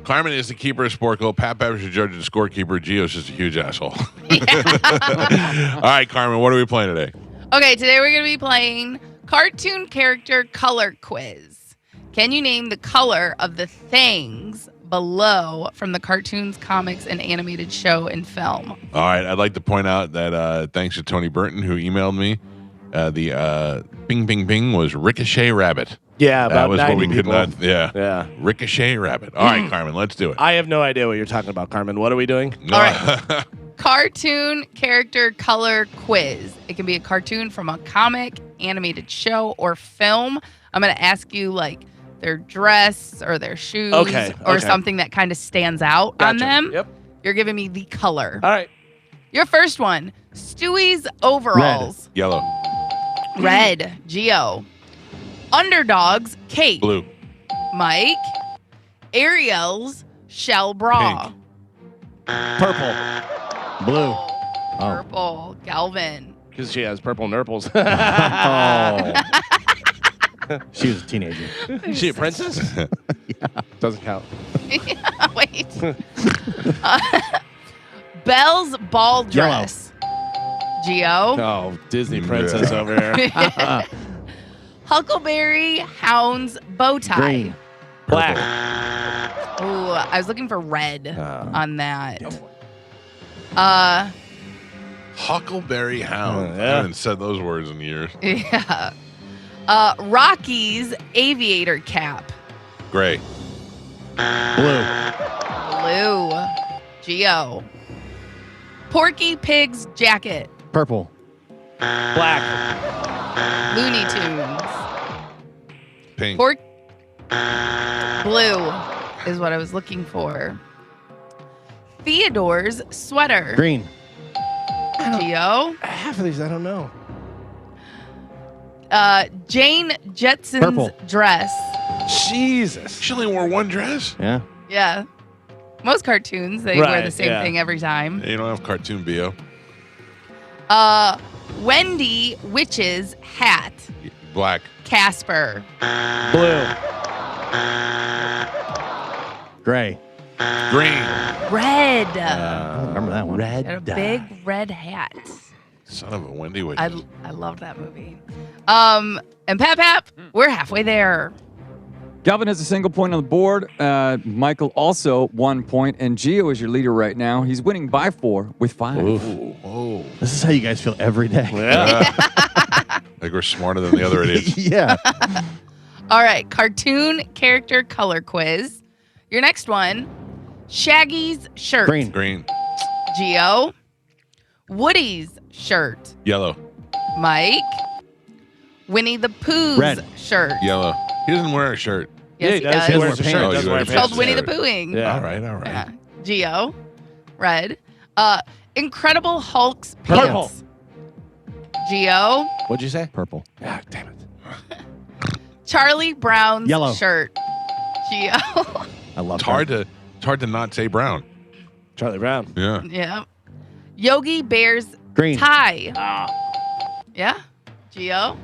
Carmen is the keeper of Sporkle. Pap is your judge and scorekeeper. Gio's just a huge asshole. All right, Carmen, what are we playing today? Okay, today we're going to be playing Cartoon Character Color Quiz. Can you name the color of the things below from the cartoons, comics, and animated show and film? All right, I'd like to point out that thanks to Tony Burton, who emailed me, the Bing Bing Bing was Ricochet Rabbit. Yeah, that about was 90 what we could people. not. Yeah. Yeah. Ricochet Rabbit. All right, Carmen, let's do it. I have no idea what you're talking about, Carmen. What are we doing? No. All right. Cartoon Character Color Quiz. It can be a cartoon from a comic, animated show, or film. I'm going to ask you, like, their dress or their shoes or something that kind of stands out on them. Yep. You're giving me the color. All right. Your first one, Stewie's overalls. Yellow. Red. Geo. Underdogs, Kate. Blue. Mike. Ariel's shell bra. Pink. Purple. Blue. Purple. Galvin. Because she has purple nurples. She was a teenager. Is she a princess? Doesn't count. Wait. Belle's ball dress. Geo. Oh, Disney princess over here. Huckleberry Hound's bow tie. Green. Black. Ooh, I was looking for red on that. Huckleberry Hound. Yeah. I haven't said those words in years. Yeah. Rocky's aviator cap. Gray. Blue. Blue. Geo. Porky Pig's jacket. Purple. Black. Looney Tunes. Pink. Blue is what I was looking for. Theodore's sweater. Green. Geo. Half of these I don't know. Jane Jetson's Purple. dress. Jesus. She only wore one dress. Yeah. Yeah. Most cartoons, they wear the Right, same yeah. thing every time. You don't have cartoon BO. Wendy Witch's hat. Black. Casper. Blue. Gray. Green. Red. I don't remember that one. Had a big red hat. Son of a Wendy Witch. I loved that movie. And Pap, we're halfway there. Galvin has a single point on the board. Michael also 1 point, and Gio is your leader right now. He's winning by 4 with 5. Oh. This is how you guys feel every day. Like we're smarter than the other idiots. Yeah. All right, cartoon character color quiz. Your next one, Shaggy's shirt. Green. Green. Geo. Woody's shirt. Yellow. Mike. Winnie the Pooh's Red. shirt. Yellow. He doesn't wear a shirt. Yes, he does. he He does. wears a Pants. shirt. Oh, Does you wear wear a It's pants. called pants. Winnie the Poohing. Yeah. All right. Yeah. Geo. Red. Incredible Hulk's Purple. pants. Geo. What'd you say? Purple. Ah, damn it. Charlie Brown's Yellow. shirt. Geo. I love It's hard to not say brown. Charlie Brown. Yeah. Yeah. Yogi Bear's Green. tie. Yeah. Geo.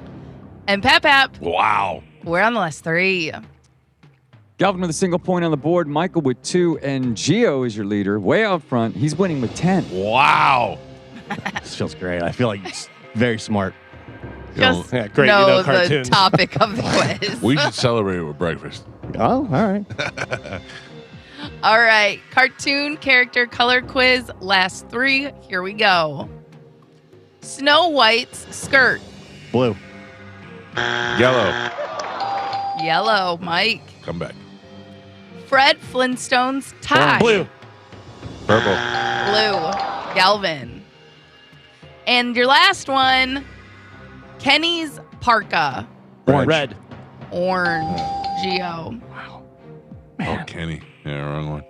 And Pap, Wow. we're on the last 3. Galvin with a single point on the board. Michael with 2, and Gio is your leader. Way out front. He's winning with 10. Wow. This feels great. I feel like it's very smart. Just Yeah, great, know, you know the cartoons. topic of the quiz. We should celebrate it with breakfast. Oh, all right. All right. Cartoon character color quiz. Last 3. Here we go. Snow White's skirt. Blue. Yellow. Yellow. Mike. Come back. Fred Flintstone's tie. Blue. Purple. Blue. Galvin. And your last one, Kenny's parka. Orange. Red. Orange. Geo. Oh, Kenny. Yeah, wrong one.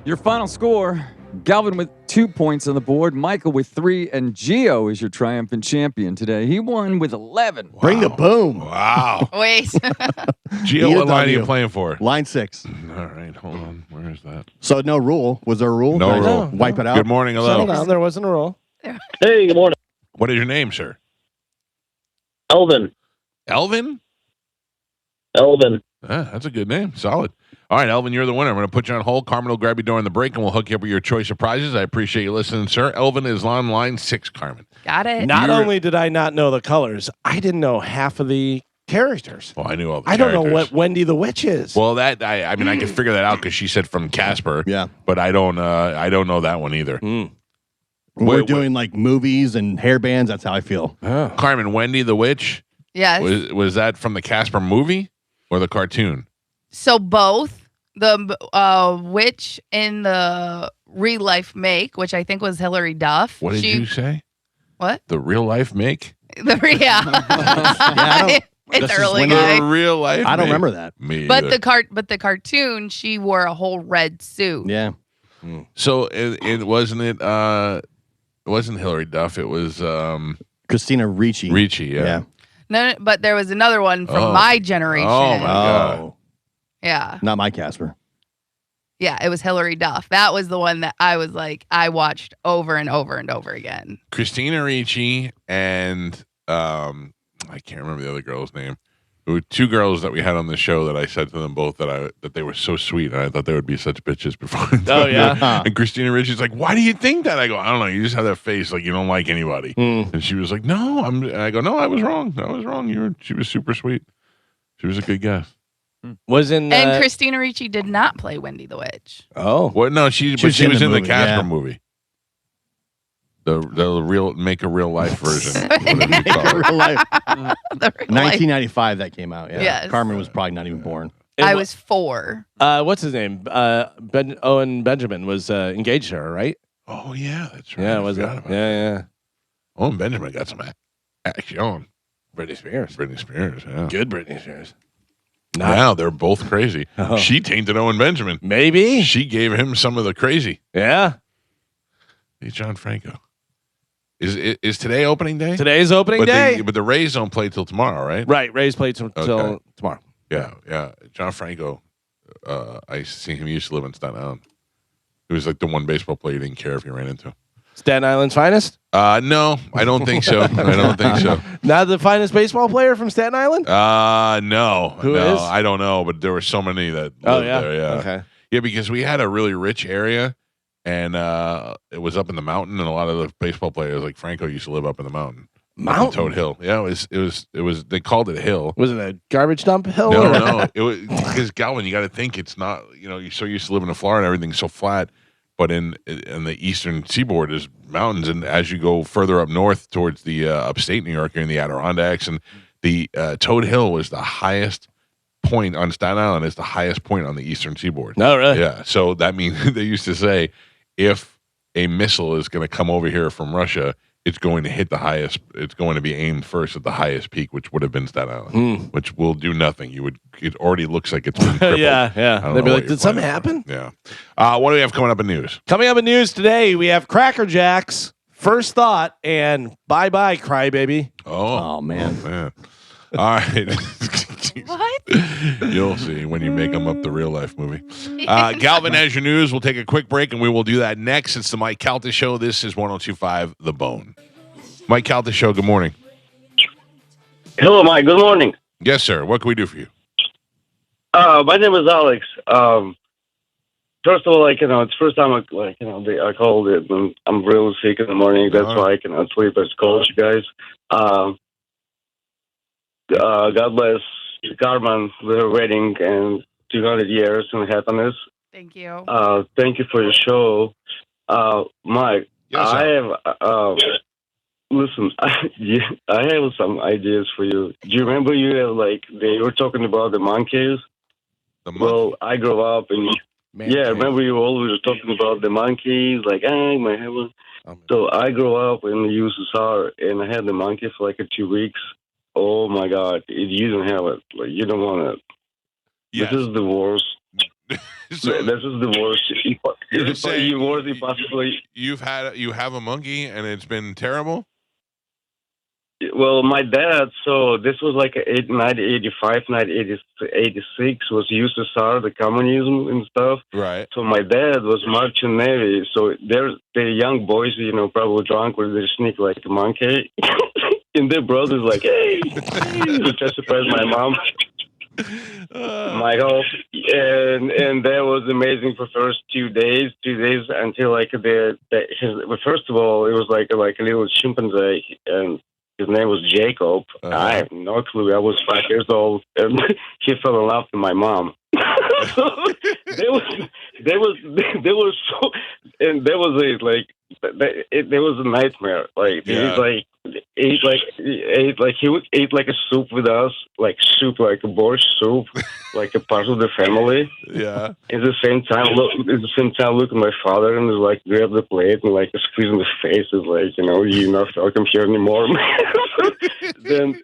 Your final score, Galvin with 2 points on the board, Michael with 3, and Gio is your triumphant champion today. He won with 11. Bring the boom. Wow. Wait. Gio, what line are you EW. playing for? Line 6. All right, hold on. Where is that? So no rule. Was there a rule? No Can I just rule. Wipe it out. Good morning. Settle Hello. down. There wasn't a roll. Hey, good morning. What is your name, sir? Elvin. Elvin? Elvin. Ah, that's a good name. Solid. All right, Elvin, you're the winner. I'm going to put you on hold. Carmen will grab you during the break, and we'll hook you up with your choice of prizes. I appreciate you listening, sir. Elvin is on line 6, Carmen. Got it. Not You're- only did I not know the colors, I didn't know half of the characters. Well, I knew all the I don't know characters. what Wendy the Witch is. Well, that I mean, I could figure that out because she said from Casper. Yeah. But I don't know that one either. Mm. We're Wait, doing like movies and hair bands. That's how I feel. Oh. Carmen, Wendy the Witch, Yes. was that from the Casper movie or the cartoon? So both the witch in the real life make, which I think was Hilary Duff. What did you say? What? The real life make? Yeah. I It's This is early, when guy. The real life. I don't make? remember that. Me But either. the cartoon, she wore a whole red suit. Yeah. So it wasn't it wasn't Hilary Duff. It was Christina Ricci. Ricci. Yeah. No, but there was another one from Oh. my generation. Oh, my God. Oh, Yeah. not my Casper. Yeah, it was Hilary Duff. That was the one that I was like, I watched over and over and over again. Christina Ricci and I can't remember the other girl's name. There were 2 girls that we had on the show that I said to them both that they were so sweet and I thought they would be such bitches before. Oh, yeah? And Christina Ricci's like, "Why do you think that?" I go, "I don't know. You just have that face like you don't like anybody." Mm. And she was like, "No, I'm." And I go, "No, I was wrong. I was wrong. She was super sweet. She was a good guess." Was in. And Christina Ricci did not play Wendy the Witch. Oh. What? No, she was was in the movie, Casper yeah. movie. The real make a real life version. Whatever you call it. Real life. The real life. 1995 that came out. Yeah. Yes. Carmen was probably not even born. I was 4. What's his name? Owen Benjamin was engaged to her, right? Oh yeah, that's right. Yeah, I was it? forgot about that. Yeah, Oh, and Benjamin got some action. Britney Spears. Britney Spears, yeah. Good Britney Spears. Now they're both crazy. Oh. She tainted Owen Benjamin. Maybe. She gave him some of the crazy. Yeah. Hey, John Franco. Is today opening day? Today's opening day. But the Rays don't play till tomorrow, right? Right. Rays play till Okay. tomorrow. Yeah. John Franco, I see him. He used to live in Staten Island. He was like the one baseball player you didn't care if you ran into. Staten Island's finest? No, I don't think so. I don't think so. Not the finest baseball player from Staten Island? No. Who no, is? I don't know, but there were so many that Oh, lived yeah. there. Yeah. Okay. Yeah, because we had a really rich area, and it was up in the mountain, and a lot of the baseball players, like Franco, used to live up in the mountain. Mountain? Toad Hill. Yeah, it was. They called it a hill. Was it a garbage dump hill? No, or- no. It was because Galvin. You got to think it's not. You're so used to living in Florida, and everything's so flat. But in the eastern seaboard is mountains, and as you go further up north towards the upstate New York, you're in the Adirondacks, and the Toad Hill was the highest point on Staten Island. Is the highest point on the eastern seaboard. No, really? Yeah, so that means they used to say if a missile is going to come over here from Russia, it's going to hit the highest. It's going to be aimed first at the highest peak, which would have been Staten Island, which will do nothing. It already looks like it's been crippled. Yeah. I don't They'd be know like, what did something happen? Yeah. What do we have coming up in news? Coming up in news today, we have Cracker Jacks, First Thought, and Bye Bye Crybaby. Oh, man. All right. What? You'll see when you make them up the real life movie. Galvin has your news. We'll take a quick break, and we will do that next. It's the Mike Calta Show. This is 102.5 The Bone. Mike Calta Show, good morning. Hello, Mike. Good morning. Yes, sir. What can we do for you? My name is Alex. First of all, it's the first time I called it, and I'm real sick in the morning. That's why I cannot sleep. I just called you guys. God bless Carmen with her wedding and 200 years in happiness. Thank you. Thank you for your show. Mike, Yes, I sir. have, listen, I have some ideas for you. Do you remember they were talking about the monkeys? The monkey. Well, I grew up and remember you always were talking about the monkeys, my heaven. So I grew up in the USSR and I had the monkey for 2 weeks. Oh my God, you don't have it. You don't want it. Yes. This is the worst. So This is the worst. You're saying You worst possibly. you have a monkey and it's been terrible? Well, my dad, so this was 1985, 1986 was USSR, the communism and stuff. Right. So my dad was marching Navy. So the young boys, probably drunk, where they sneak like a monkey. And their brother's like, hey, to try to surprise my mom. My hope, and that was amazing for first 2 days until first of all it was like a little chimpanzee and his name was Jacob. I have no clue. I was 5 years old and he fell in love with my mom. So there was so, and there was there was a nightmare. He would eat like a soup with us, like a borscht soup, like a part of the family. Yeah. At the same time, look at my father and grab the plate and squeeze in his face. Is you're not welcome here anymore. Then,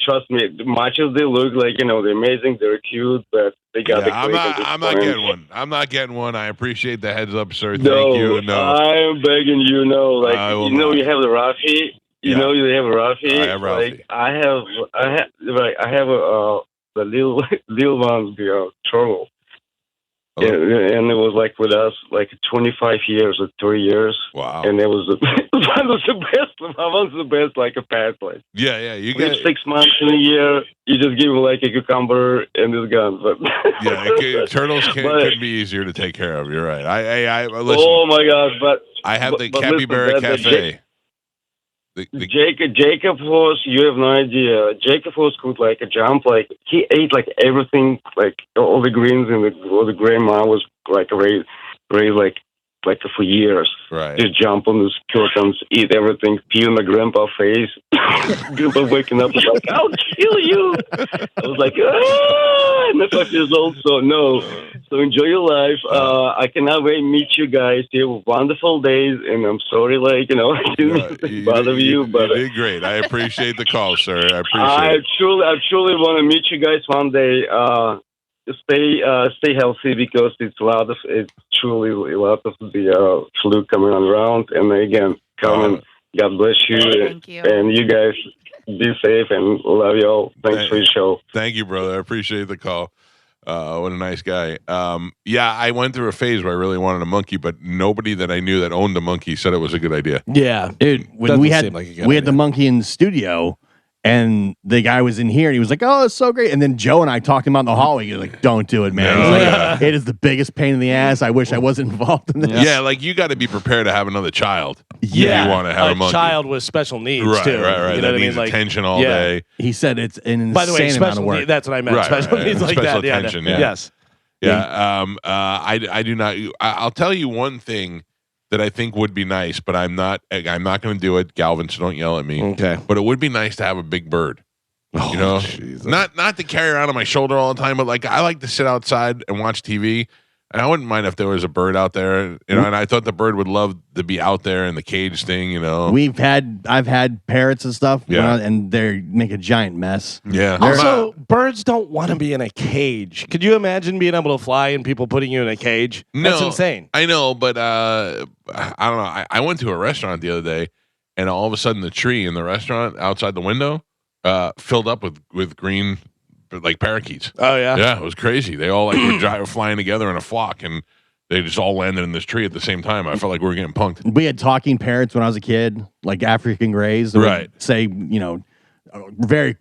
trust me, much as they look they're amazing, they're cute, but they got the I'm click at this not point. getting one. I'm not getting one. I appreciate the heads up, sir. No, Thank you. No. I'm begging you. No, I will not. you have the Rafi. You know you have a Rafi. I have Ralphie. I have the little ones, turtle. Oh. And it was with us 25 years or 3 years. Wow. And it was one was the best. One's the best, a pet. Yeah. You Live get 6 months in a year. You just give him a cucumber and it's gone. But turtles could be easier to take care of. You're right. I listen. Oh my gosh! But I have the but Capybara listen, Cafe. Jacob was, you have no idea. Jacob was could jump, he ate everything, all the greens and all the grandma was raised for years. Right. Just jump on the curtains, eat everything, pee on the grandpa face. Grandpa waking up was I'll kill you. I was I'm 5 years old, so no. So enjoy your life. I cannot wait to meet you guys. You have wonderful days, and I'm sorry, I didn't mean to bother you, but you did great. I appreciate the call, sir. I appreciate I it. truly want to meet you guys one day. Stay healthy because it's truly a lot of the flu coming around. And again, Carmen, God bless you. Thank you. And you guys be safe and love you all. Thanks for your show. Thank you, brother. I appreciate the call. What a nice guy. Yeah, I went through a phase where I really wanted a monkey, but nobody that I knew that owned a monkey said it was a good idea. Yeah, Dude, when Doesn't we had seem like a good we had the idea. monkey in the studio, and the guy was in here, and he was like, "Oh, it's so great." And then Joe and I talked him out in the hallway. He was like, "Don't do it, man." No, He's like, yeah. It is the biggest pain in the ass. I wish I wasn't involved in this. Yeah, like you got to be prepared to have another child. Yeah, you want to have a monkey. child with special needs Right, too. right. You know That what I needs mean? Like, attention all yeah. day. He said it's an by the way, insane amount of special work. needs. That's what I meant. Right, special right. needs like Special that. Yeah, attention, no. yeah. Yes. Yeah. I do not. I'll tell you one thing that I think would be nice, but I'm not going to do it, Galvin. So don't yell at me. Okay. But it would be nice to have a big bird. Oh, You know, Jesus. not to carry around on my shoulder all the time, but like I like to sit outside and watch TV. And I wouldn't mind if there was a bird out there, you know. And I thought the bird would love to be out there in the cage thing, you know. I've had parrots and stuff, Yeah. and they make a giant mess. Yeah. Also, birds don't want to be in a cage. Could you imagine being able to fly and people putting you in a cage? That's No. insane. I know, but I don't know. I went to a restaurant the other day, and all of a sudden, the tree in the restaurant outside the window filled up with green, like parakeets. Oh yeah. Yeah, it was crazy. They all were flying together in a flock, and they just all landed in this tree at the same time. I felt like we were getting punked. We had talking parrots when I was a kid, like African grays. That would Right. say,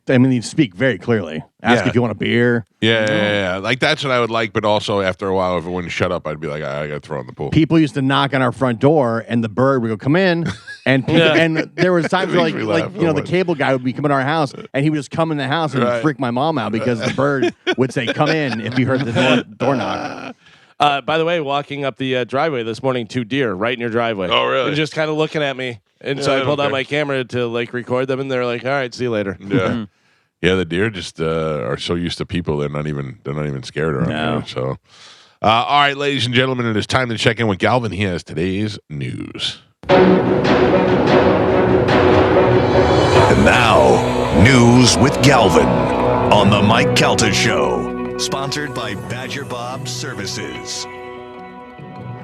they speak very clearly. Ask Yeah. if you want a beer. Yeah. Like that's what I would like, but also after a while, if it wouldn't shut up, I'd be like, I got to throw it in the pool. People used to knock on our front door, and the bird would go, "Come in." And people, Yeah. and there was times where, Makes me laugh so the much. cable guy would be coming to our house, and he would just come in the house and Right. freak my mom out because the bird would say, "Come in," if he heard the door knock. By the way, walking up the driveway this morning, 2 deer right in your driveway. Oh, really? And just kind of looking at me. And Yeah, so they I don't pulled out care. my camera to record them, and they're like, "All right, see you later." Yeah. Yeah, the deer just are so used to people they're not even scared around No. here. So, all right, ladies and gentlemen, it is time to check in with Galvin. He has today's news. And now, news with Galvin on the Mike Calta Show. Sponsored by Badger Bob Services.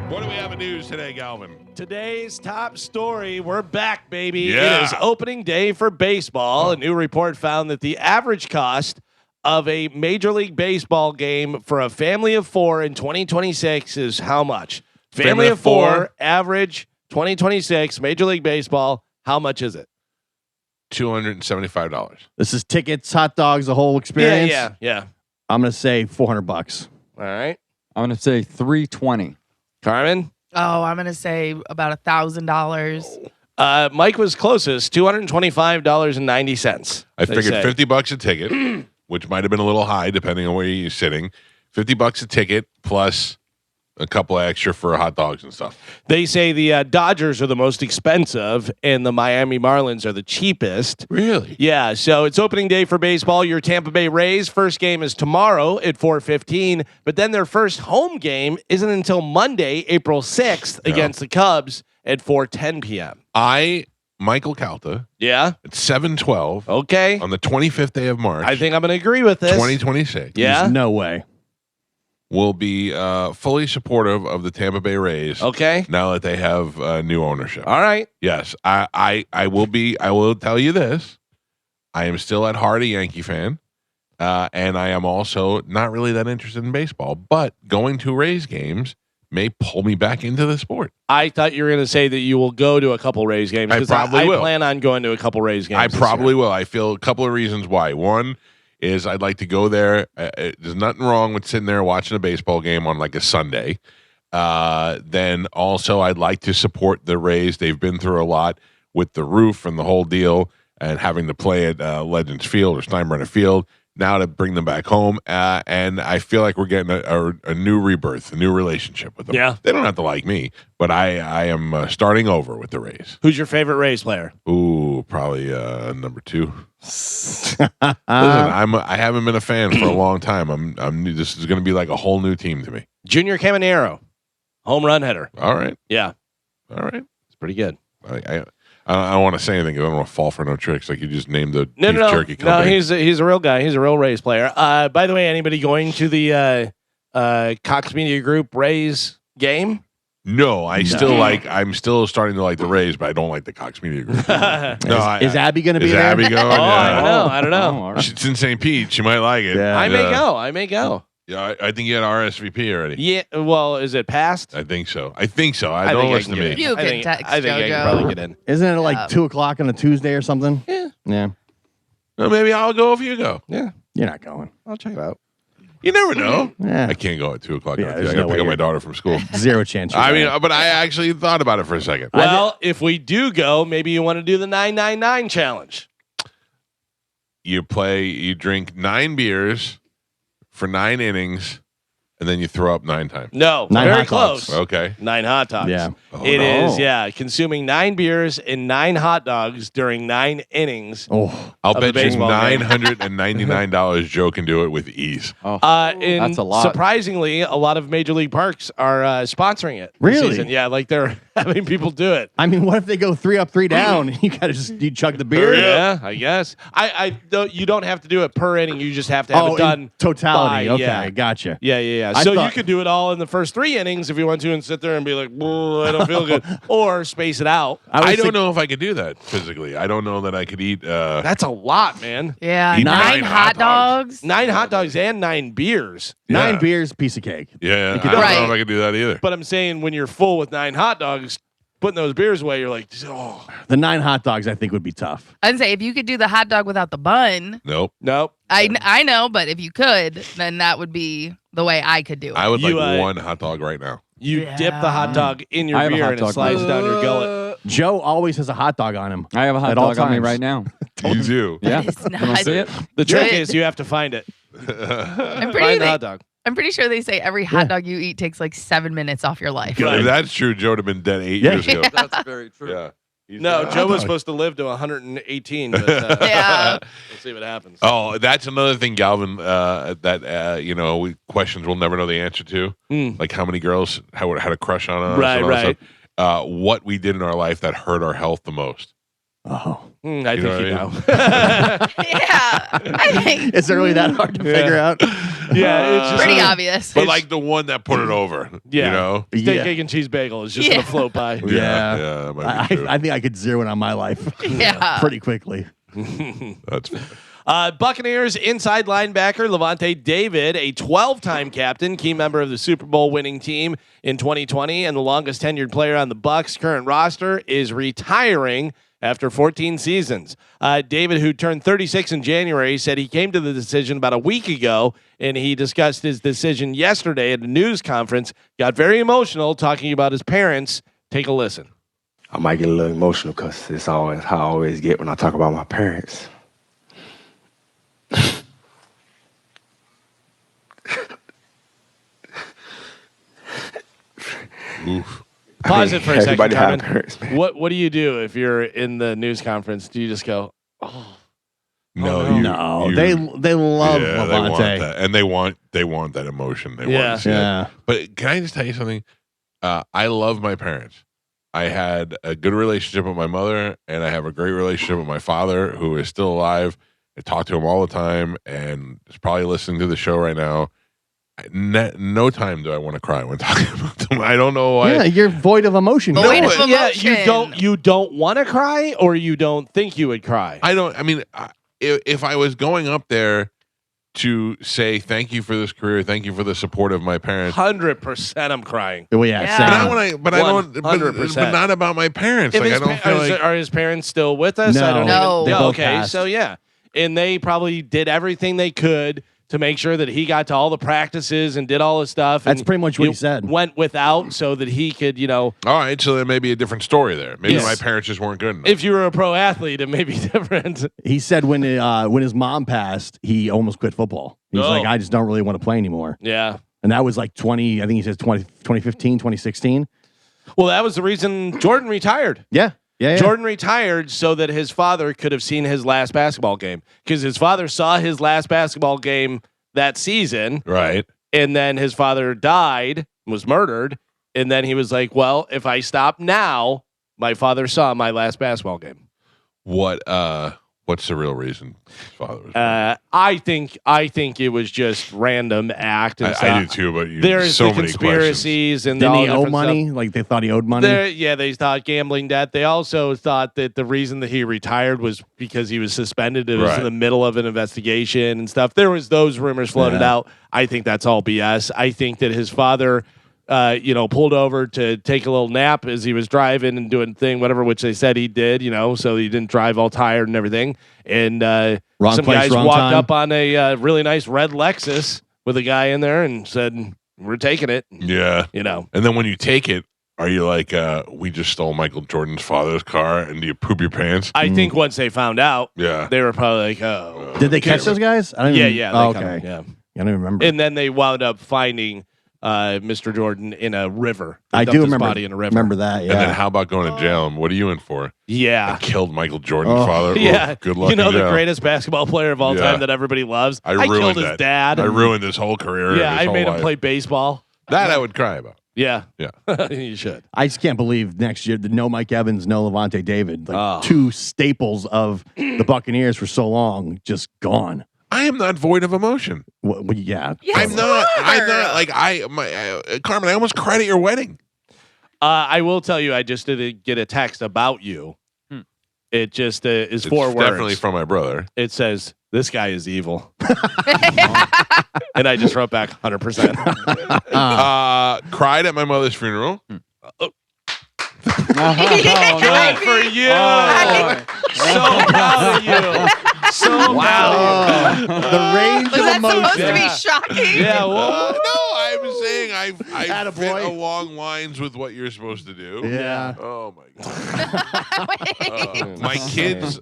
What do we have in news today, Galvin? Today's top story, we're back, baby. Yeah. It is opening day for baseball. A new report found that the average cost of a Major League Baseball game for a family of 4 in 2026 is how much? Family of 4, average 2026, Major League Baseball, how much is it? $275. This is tickets, hot dogs, the whole experience. Yeah. I'm gonna say $400. All right. I'm going to say 320. Carmen? Oh, I'm gonna say about $1,000. Mike was closest, $225.90. I they figured say. $50 a ticket, which might have been a little high depending on where you're sitting. $50 a ticket plus a couple of extra for hot dogs and stuff. They say the Dodgers are the most expensive and the Miami Marlins are the cheapest. Really? Yeah, so it's opening day for baseball. Your Tampa Bay Rays first game is tomorrow at 4:15, but then their first home game isn't until Monday, April 6th against the Cubs at 4:10 p.m. Michael Calta, Yeah? at 7/12 Okay. on the 25th day of March, I think I'm going to agree with this. 2026. Yeah? There's no way. Will be fully supportive of the Tampa Bay Rays. Okay. Now that they have new ownership. All right. Yes, I will be. I will tell you this. I am still at heart a Yankee fan, and I am also not really that interested in baseball. But going to Rays games may pull me back into the sport. I thought you were going to say that you will go to a couple Rays games. I 'cause probably will. plan on going to a couple Rays games. I this probably year. will. I feel a couple of reasons why. One is I'd like to go there. There's nothing wrong with sitting there watching a baseball game on like a Sunday. Then also I'd like to support the Rays. They've been through a lot with the roof and the whole deal, and having to play at Legends Field or Steinbrenner Field. now to bring them back home. And I feel like we're getting a new rebirth, a new relationship with them. Yeah. They don't have to like me, but I am starting over with the Rays. Who's your favorite Rays player? Ooh, probably number 2. Listen, I haven't been a fan for a long time. I'm new. This is going to be like a whole new team to me. Junior Caminero, home run hitter. All right. Yeah, All right. it's pretty good. I don't want to say anything because I don't want to fall for no tricks. Like you just named the beef jerky No, company. he's a real guy. He's a real Rays player. By the way, anybody going to the Cox Media Group Rays game? No, I'm still starting to like the Rays, but I don't like the Cox Media Group. No, Is Abby going to be is there? Abby going? Oh, Yeah. I don't know. Oh, all right. It's in St. Pete. She might like it. Yeah. I may go. Yeah, I think you had RSVP already. Yeah. Well, is it passed? I think so. I don't think listen to get me. in. You I can think, text I think I JoJo. can probably get in. Isn't it like 2 o'clock on a Tuesday or something? Yeah. Yeah. Well, maybe I'll go if you go. Yeah, You're not going. I'll check it out. You never know. Yeah. I can't go at 2 o'clock. Yeah, I there's got no to pick way up my you're- daughter from school. Zero chance. you're I going. mean, but I actually thought about it for a second. Well, if we do go, maybe you want to do the 999 challenge. You drink 9 beers for 9 innings, and then you throw up 9 times. No, 9 very hot dogs. close. Okay. 9 hot dogs. Yeah. It is, no. consuming 9 beers and 9 hot dogs during 9 innings. Oh, I'll Of the bet you baseball game. $999 Joe can do it with ease. Oh, And that's a lot. surprisingly, a lot of Major League Parks are sponsoring it. this Really? season. Yeah, like they're having people do it. I mean, what if they go 3 up, 3 down? You gotta you chug the beer. Yeah, I guess. You don't have to do it per inning. You just have to have Oh, it done in totality. by- Okay, yeah. gotcha. Yeah. I So you thought- could do it all in the first 3 innings if you want to, and sit there and be like, "I don't feel good," or space it out. I don't know if I could do that physically. I don't know that I could eat. That's a lot, man. Yeah, Eat 9 9 hot hot dogs. 9 hot dogs and 9 beers. 9 Yeah. beers, piece of cake. Yeah, I could don't do know it. if I could do that either. But I'm saying when you're full with 9 hot dogs, putting those beers away, you're like, oh, The 9 hot dogs, I think, would be tough. I'd say if you could do the hot dog without the bun, Nope. nope. I know, but if you could, then that would be the way I could do it. I would You, like 1 hot dog right now. You dip the hot dog in I your have a beer hot and it dog. slides down your gullet. Joe always has a hot dog on him. I have a hot At all dog on me times. right now. You do. Yeah. It's Can I not- see it? The trick Good. is you have to find it. I'm Find the hot dog. pretty sure they say every hot dog you eat takes like 7 minutes off your life. Right. If that's true, Joe would have been dead 8 Yeah. years ago. That's very true. Yeah. He's No, got a Joe hot was dog. supposed to live to 118, but Yeah. we'll see what happens. Oh, that's another thing, Galvin. Questions we'll never know the answer to. Mm. Like how many girls had a crush on us. Right, and all that right. stuff. What we did in our life that hurt our health the most. Oh. I You think know you what know. Yeah, I think Is it really that hard to figure out? Yeah, it's just pretty a- obvious. But like the one that put it over. Yeah. You know? Steak, Yeah. egg, and cheese bagel is just Yeah. gonna float by. Yeah. Yeah, that might be true. I think I could zero in on my life Yeah. pretty quickly. That's Buccaneers inside linebacker Levante David, a 12-time captain, key member of the Super Bowl winning team in 2020, and the longest tenured player on the Bucs' current roster, is retiring after 14 seasons. David, who turned 36 in January, said he came to the decision about a week ago, and he discussed his decision yesterday at a news conference. Got very emotional talking about his parents. Take a listen. I might get a little emotional because it's always how I always get when I talk about my parents. oof. Pause it for a second, Everybody have Carmen. parents, man. What do you do if you're in the news conference? Do you just go, oh, No, No, they love yeah, Levante. they want that, and they want that emotion. They Yeah. want to see it. Yeah. But can I just tell you something? I love my parents. I had a good relationship with my mother, and I have a great relationship with my father, who is still alive. I talk to him all the time, and is probably listening to the show right now. No time do I want to cry when talking about them. I don't know why. Yeah, you're void of emotion. Void No, of yeah, emotion. you don't want to cry, or you don't think you would cry. I don't. I mean, if I was going up there to say thank you for this career, thank you for the support of my parents, 100%, I'm crying. Well, yeah, Yeah. same. but I don't. But 100%. not about my parents. If Like I his don't feel like. are his parents still with us? I No. don't No. even, They yeah, both okay, passed. so yeah, and they probably did everything they could to make sure that he got to all the practices and did all his stuff. That's and pretty much what he said. Went without so that he could, All right, so there may be a different story there. Maybe Yes. my parents just weren't good enough. if you were a pro athlete, it may be different. He said when his mom passed, he almost quit football. He's Oh. like, I just don't really want to play anymore. Yeah. And that was like 2015, 2016. Well, that was the reason Jordan retired. Yeah. Yeah. Jordan retired so that his father could have seen his last basketball game because his father saw his last basketball game that season. Right. And then his father died, was murdered. And then he was like, well, if I stop now, my father saw my last basketball game. What's the real reason his father was I think it was just random act. And I do too, but there's so the many conspiracies and Didn't all he owe different money? stuff. Like they thought he owed money? They thought gambling debt. They also thought that the reason that he retired was because he was suspended. It was Right. in the middle of an investigation and stuff. There was those rumors floated Yeah. out. I think that's all BS. I think that his father, pulled over to take a little nap as he was driving and doing thing, whatever, which they said he did, so he didn't drive all tired and everything. And Wrong some place, guys wrong walked time. up on a really nice red Lexus with a guy in there and said, "We're taking it." Yeah. And then when you take it, are you like, we just stole Michael Jordan's father's car, and do you poop your pants? I think once they found out, Yeah. they were probably like, "Oh." Did they catch those guys? I don't Yeah, even, yeah. Oh, they okay. come, yeah. I don't even remember. And then they wound up finding Mr. Jordan in a river. They I dumped do his remember. body in a river. Remember that? Yeah. And then how about going to jail? And what are you in for? Yeah. I killed Michael Jordan's Oh. father. Yeah. Oof, good luck You know, in the jail. greatest basketball player of all Yeah. time that everybody loves. I killed ruined his that. dad. I ruined his whole career. Yeah, and his I whole made him life. play baseball. That I would cry about. Yeah. Yeah. You should. I just can't believe next year the no Mike Evans, no Levante David, like Oh. two staples of the Buccaneers for so long, just gone. I am not void of emotion. Yeah. Yes, I'm not. you I'm are. not like Carmen. I almost cried at your wedding. I will tell you, I just did get a text about you. It just is It's 4 words. definitely from my brother. It says, "This guy is evil." And I just wrote back 100%. Cried at my mother's funeral. Good for you. So proud of you. So proud of you. The range Was of that supposed emotion. to be Yeah. shocking? Yeah, well, No, I'm saying I Attaboy. fit along lines with what you're supposed to do. Yeah. Oh my god. My kids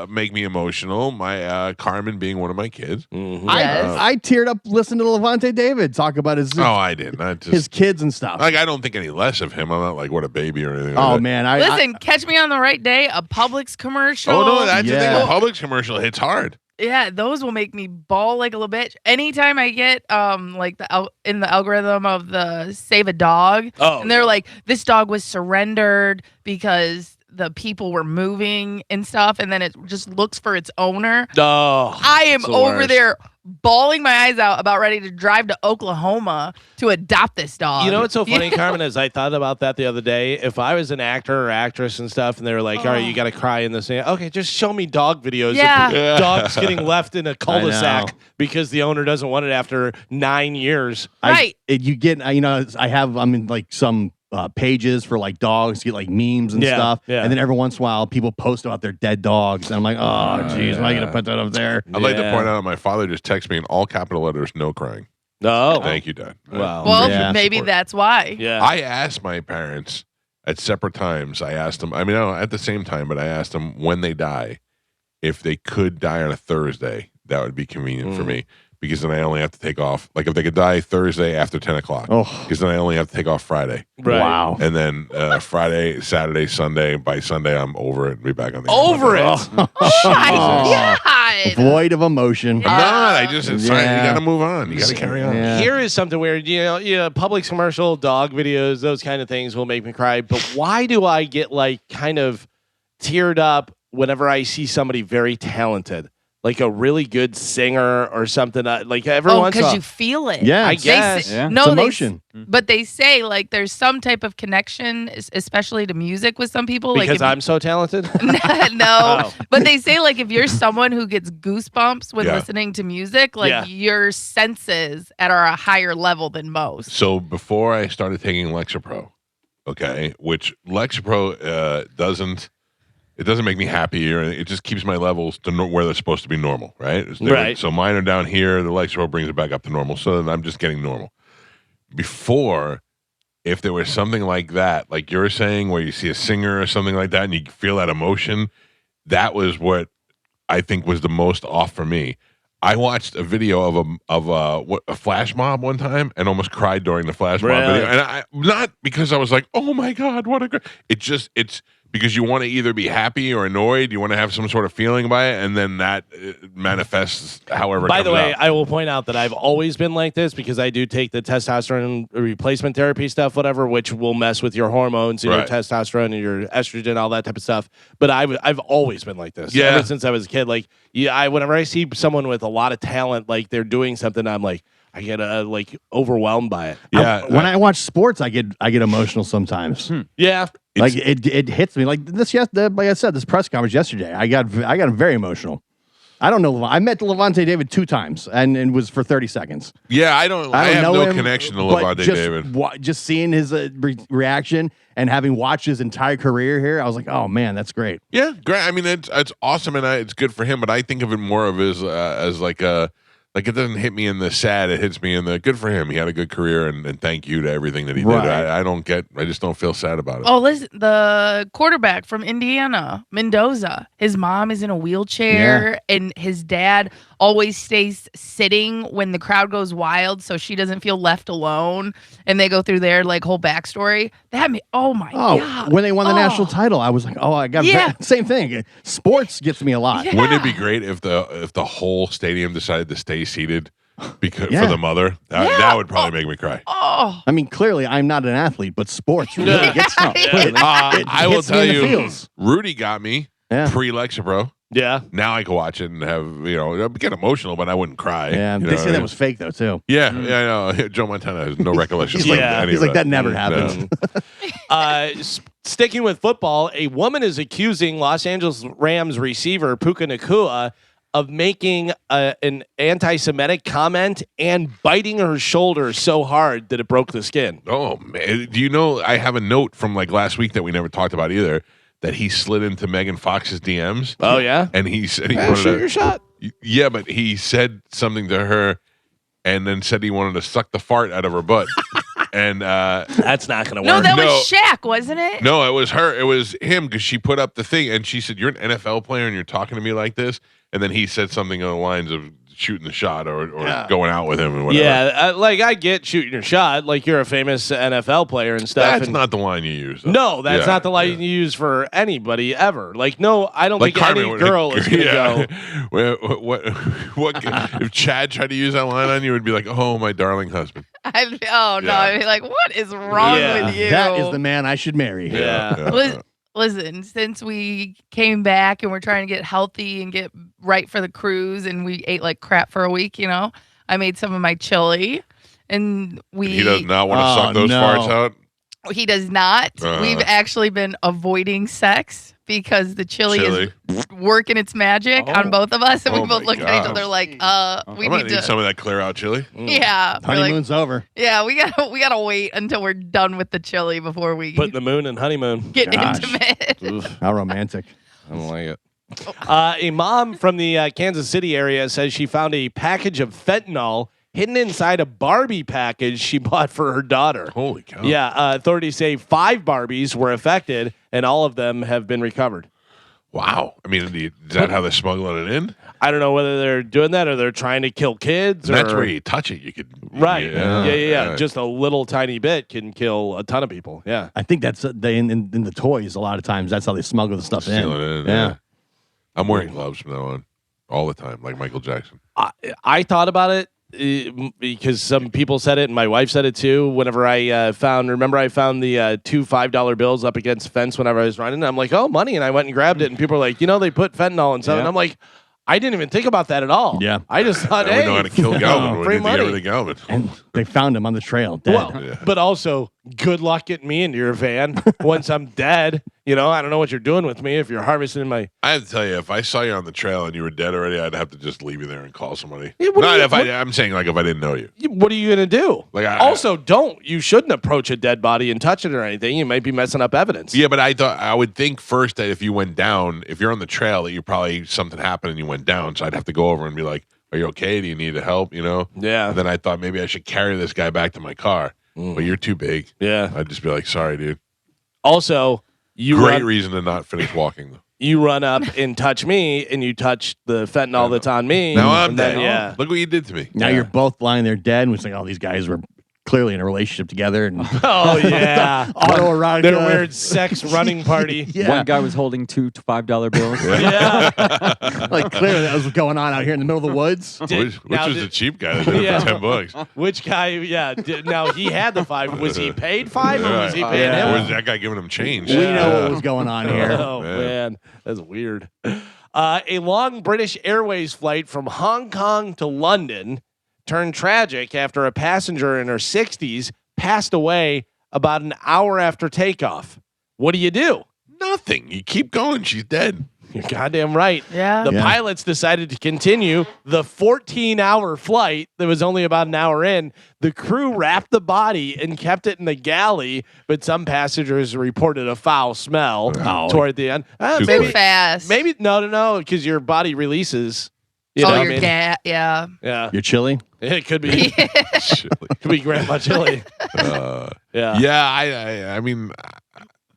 make me emotional. My Carmen being one of my kids. Yes. I teared up listening to Levante David talk about his Oh, I didn't. I just his kids and stuff. like I don't think any less of him. I'm not like what a baby or anything. Oh like man, Listen, catch me on the right day. A Publix commercial. that. Oh no, that's the thing. Yeah. The Publix commercial hits hard. Yeah, those will make me bawl like a little bitch. Anytime I get like in the algorithm of the Save a Dog, Oh, and they're like, this dog was surrendered because the people were moving and stuff, and then it just looks for its owner. oh, I am it's the over worst. there bawling my eyes out about ready to drive to Oklahoma to adopt this dog. You know what's so funny, Carmen, is I thought about that the other day. If I was an actor or actress and stuff, and they were like, "All right, you got to cry in this," okay, just show me dog videos. Yeah. Of dogs getting left in a know. cul-de-sac because the owner doesn't want it after 9 years. Right. You get, I'm in like some pages for like dogs, get like memes and Yeah, stuff. yeah. And then every once in a while, people post about their dead dogs. And I'm like, oh, geez, am I going to put that up there? I'd like to Yeah. point out my father just texted me in all capital letters, no crying. No. Thank you, Dad. Wow. Well, Yeah. maybe Support. that's why. Yeah. I asked my parents at separate times. I asked them, no, at the same time, but I asked them when they die, if they could die on a Thursday, that would be convenient for me because then I only have to take off. Like if they could die Thursday after 10 o'clock, Oh, because then I only have to take off Friday. Right. wow. And then Friday, Saturday, Sunday. By Sunday, I'm over it and be back on the Over it. Oh my God. Void of emotion. Yeah. I'm not. I just, it's fine. You Yeah. got to move on. You got to carry on. Yeah. Here is something weird. Publix commercial, dog videos, those kind of things will make me cry. But why do I get like kind of teared up whenever I see somebody very talented, like a really good singer or something? Like every Oh, once in a because while. you feel it. Yeah. I it's- guess. Yeah. No, it's they emotion. but they say like there's some type of connection, especially to music with some people. Because like if I'm so talented. no, Oh. but they say like if you're someone who gets goosebumps when Yeah. listening to music, like Yeah. your senses are a higher level than most. So before I started taking Lexapro, okay, which Lexapro doesn't It doesn't make me happy, or it just keeps my levels to where they're supposed to be normal, right? Right. So mine are down here. The Lexapro brings it back up to normal. So then I'm just getting normal. Before, if there was something like that, like you're saying, where you see a singer or something like that, and you feel that emotion, that was what I think was the most off for me. I watched a video of a flash mob one time and almost cried during the flash mob Really? video, and not because I was like, oh my god, what a great. It's because you want to either be happy or annoyed. You want to have some sort of feeling by it, and then that manifests however. It By the comes way, out. I will point out that I've always been like this because I do take the testosterone replacement therapy stuff, whatever, which will mess with your hormones and your Right. testosterone and your estrogen, all that type of stuff. But I've always been like this. Yeah. Ever since I was a kid. Like, whenever I see someone with a lot of talent, like they're doing something, I'm like, I get like overwhelmed by it. Yeah, When I watch sports, I get emotional sometimes. Yeah. Like it hits me. Like this, like I said, this press conference yesterday, I got very emotional. I don't know. I met Levante David 2 times, and it was for 30 seconds. yeah, I don't have know no him, connection to but Levante just David. Just seeing his reaction and having watched his entire career here, I was like, oh man, that's great. Yeah, great. I mean, it's awesome, and it's good for him. But I think of it more of as like a. Like, it doesn't hit me in the sad, it hits me in the good for him. He had a good career, and thank you to everything that he did. Right. I just don't feel sad about it. Oh, listen, the quarterback from Indiana, Mendoza, his mom is in a wheelchair, and his dad always stays sitting when the crowd goes wild so she doesn't feel left alone. And they go through their like whole backstory. Oh my God. When they won the national title, I was like, oh, I got same thing. Sports gets me a lot. Yeah. Wouldn't it be great if the whole stadium decided to stay seated because for the mother? That would probably make me cry. Oh, I mean, clearly, I'm not an athlete, but sports really gets me. Clearly. I will hits me tell in the you, feels. Rudy got me Yeah. pre-Lexapro. Yeah. Now I can watch it and have get emotional, but I wouldn't cry. Yeah, You know they what say I that mean? was fake though too. Yeah, I know. Joe Montana has no recollection. He's of like, any he's of like that never No. happened. Sticking with football, a woman is accusing Los Angeles Rams receiver Puka Nacua of making an anti-Semitic comment and biting her shoulder so hard that it broke the skin. Oh man, do you know? I have a note from like last week that we never talked about either. That he slid into Megan Fox's DMs. Oh yeah, and he said he Yeah, wanted shoot your shot. Yeah, but he said something to her, and then said he wanted to suck the fart out of her butt. And that's not going to no, work. that was Shaq, wasn't it? No, it was her. It was him because she put up the thing, and she said, "You're an NFL player, and you're talking to me like this." And then he said something on the lines of shooting the shot or going out with him and whatever. Yeah, like I get shooting your shot, like you're a famous NFL player and stuff. That's and not the line you use. Though. No, that's Yeah, not the line you use for anybody ever. Like, no, I don't Like think any Carmen, girl is going to go. What if Chad tried to use that line on you, it would be like, "Oh, my darling husband." I'd be like, what is wrong with you? That is the man I should marry. Yeah. Listen, since we came back and we're trying to get healthy and get right for the cruise, and we ate like crap for a week, I made some of my chili, and He does not want to suck those farts out. He does not. We've actually been avoiding sex because the chili is working its magic on both of us, and we both look at each other like, we I might need need to. some of that clear out chili. Yeah, we're like, Honeymoon's over. yeah, we gotta wait until we're done with the chili before we Put the moon in honeymoon. get Gosh. intimate. How romantic. I don't like it. A mom from the Kansas City area says she found a package of fentanyl hidden inside a Barbie package she bought for her daughter. Holy cow. Yeah, authorities say 5 Barbies were affected, and all of them have been recovered. Wow. I mean, is that how they're smuggling it in? I don't know whether they're doing that or they're trying to kill kids. And that's or, where you touch it. You could. right. Yeah. Right. Just a little tiny bit can kill a ton of people. Yeah. I think that's in the toys. A lot of times, that's how they smuggle the stuff Steal it in. Yeah. I'm wearing gloves from now on all the time, like Michael Jackson. I thought about it because some people said it and my wife said it too. Whenever I found the 2 $5 bills up against the fence whenever I was running, I'm like, oh, money. And I went and grabbed it and people were like, they put fentanyl in something. Yeah. I'm like, I didn't even think about that at all. Yeah. I just thought, Now we know how to kill Galvin. We free need to get money. rid of Galvin. And they found him on the trail, dead. Well, but also good luck getting me into your van once I'm dead. You know, I don't know what you're doing with me if you're harvesting my. I have to tell you, if I saw you on the trail and you were dead already, I'd have to just leave you there and call somebody. Yeah, what Not do you- if I'm saying like if I didn't know you. What are you gonna do? Like Also, you shouldn't approach a dead body and touch it or anything. You might be messing up evidence. Yeah, but I would think first that if you went down, if you're on the trail, that you probably something happened and you went down. So I'd have to go over and be like, "Are you okay? Do you need help?" You know? Yeah. And then I thought maybe I should carry this guy back to my car, but you're too big. Yeah. I'd just be like, "Sorry, dude." Also, Great reason to not finish walking though. you run up and touch me, and you touch the fentanyl that's on me. Now I'm and then, dead. Yeah. Look what you did to me. Now you're both lying there dead, and it's like, oh, these guys were clearly in a relationship together. And Oh yeah. autoerotic. Their weird sex running party. Yeah. One guy was holding two $5 bills. Yeah. Like clearly that was what's going on out here in the middle of the woods. Which now was did- the cheap guy that did it Yeah. for $10? Which guy? Yeah. Now he had the 5. Was he paid 5 or was he Right. paying Or him? was that guy giving him change? We know what was going on here. Oh man, that's weird. A long British Airways flight from Hong Kong to London turned tragic after a passenger in her 60s passed away about an hour after takeoff. What do you do? Nothing. You keep going. She's dead. You're goddamn right. Yeah. The Yeah. pilots decided to continue the 14-hour flight that was only about an hour in. The crew wrapped the body and kept it in the galley, but some passengers reported a foul smell Oh. toward the end. Too Too quick. fast. Maybe no, because your body releases. You know oh, what I your mean? cat. Yeah. Yeah, You're chilly. it could be. Could be Grandma Chili. Yeah. Yeah, I mean,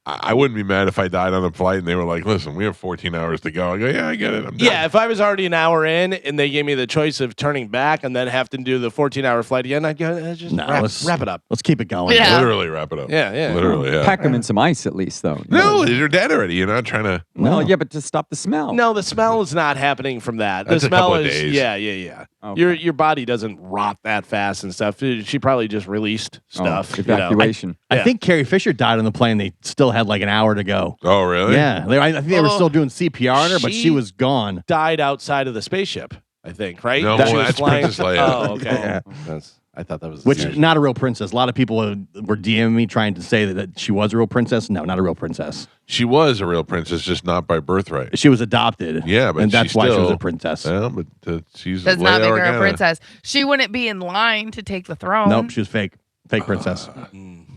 I wouldn't be mad if I died on the flight and they were like, "Listen, we have 14 hours to go." I go, "Yeah, I get it. I'm done." Yeah, if I was already an hour in and they gave me the choice of turning back and then have to do the 14-hour flight again, I'd go, just No, wrap it up. Let's keep it going. Yeah. Literally wrap it up. Yeah. Literally, yeah. Pack them in some ice at least, though. No, you're dead already. You're not trying to. Well, yeah, but to stop the smell. No, the smell is not happening from that. That's the a smell couple of is days. yeah. Okay. Your body doesn't rot that fast and stuff. She probably just released stuff. you know. Evacuation. I Yeah. think Carrie Fisher died on the plane. They still had like an hour to go. Oh, really? Yeah, I think they were Oh. still doing CPR on her, but She- she was gone. Died outside of the spaceship, I think, right? No, She was that's flying- Princess Leia. Oh, okay. Yeah. I thought that was Which not a real princess. A lot of people were DMing me trying to say that she was a real princess. No, not a real princess. She was a real princess, just not by birthright. She was adopted. Yeah, but and that's she why she was still- a princess. Yeah, but she's Does Leia not make her Organa. a princess. She wouldn't be in line to take the throne. Nope, she was fake princess.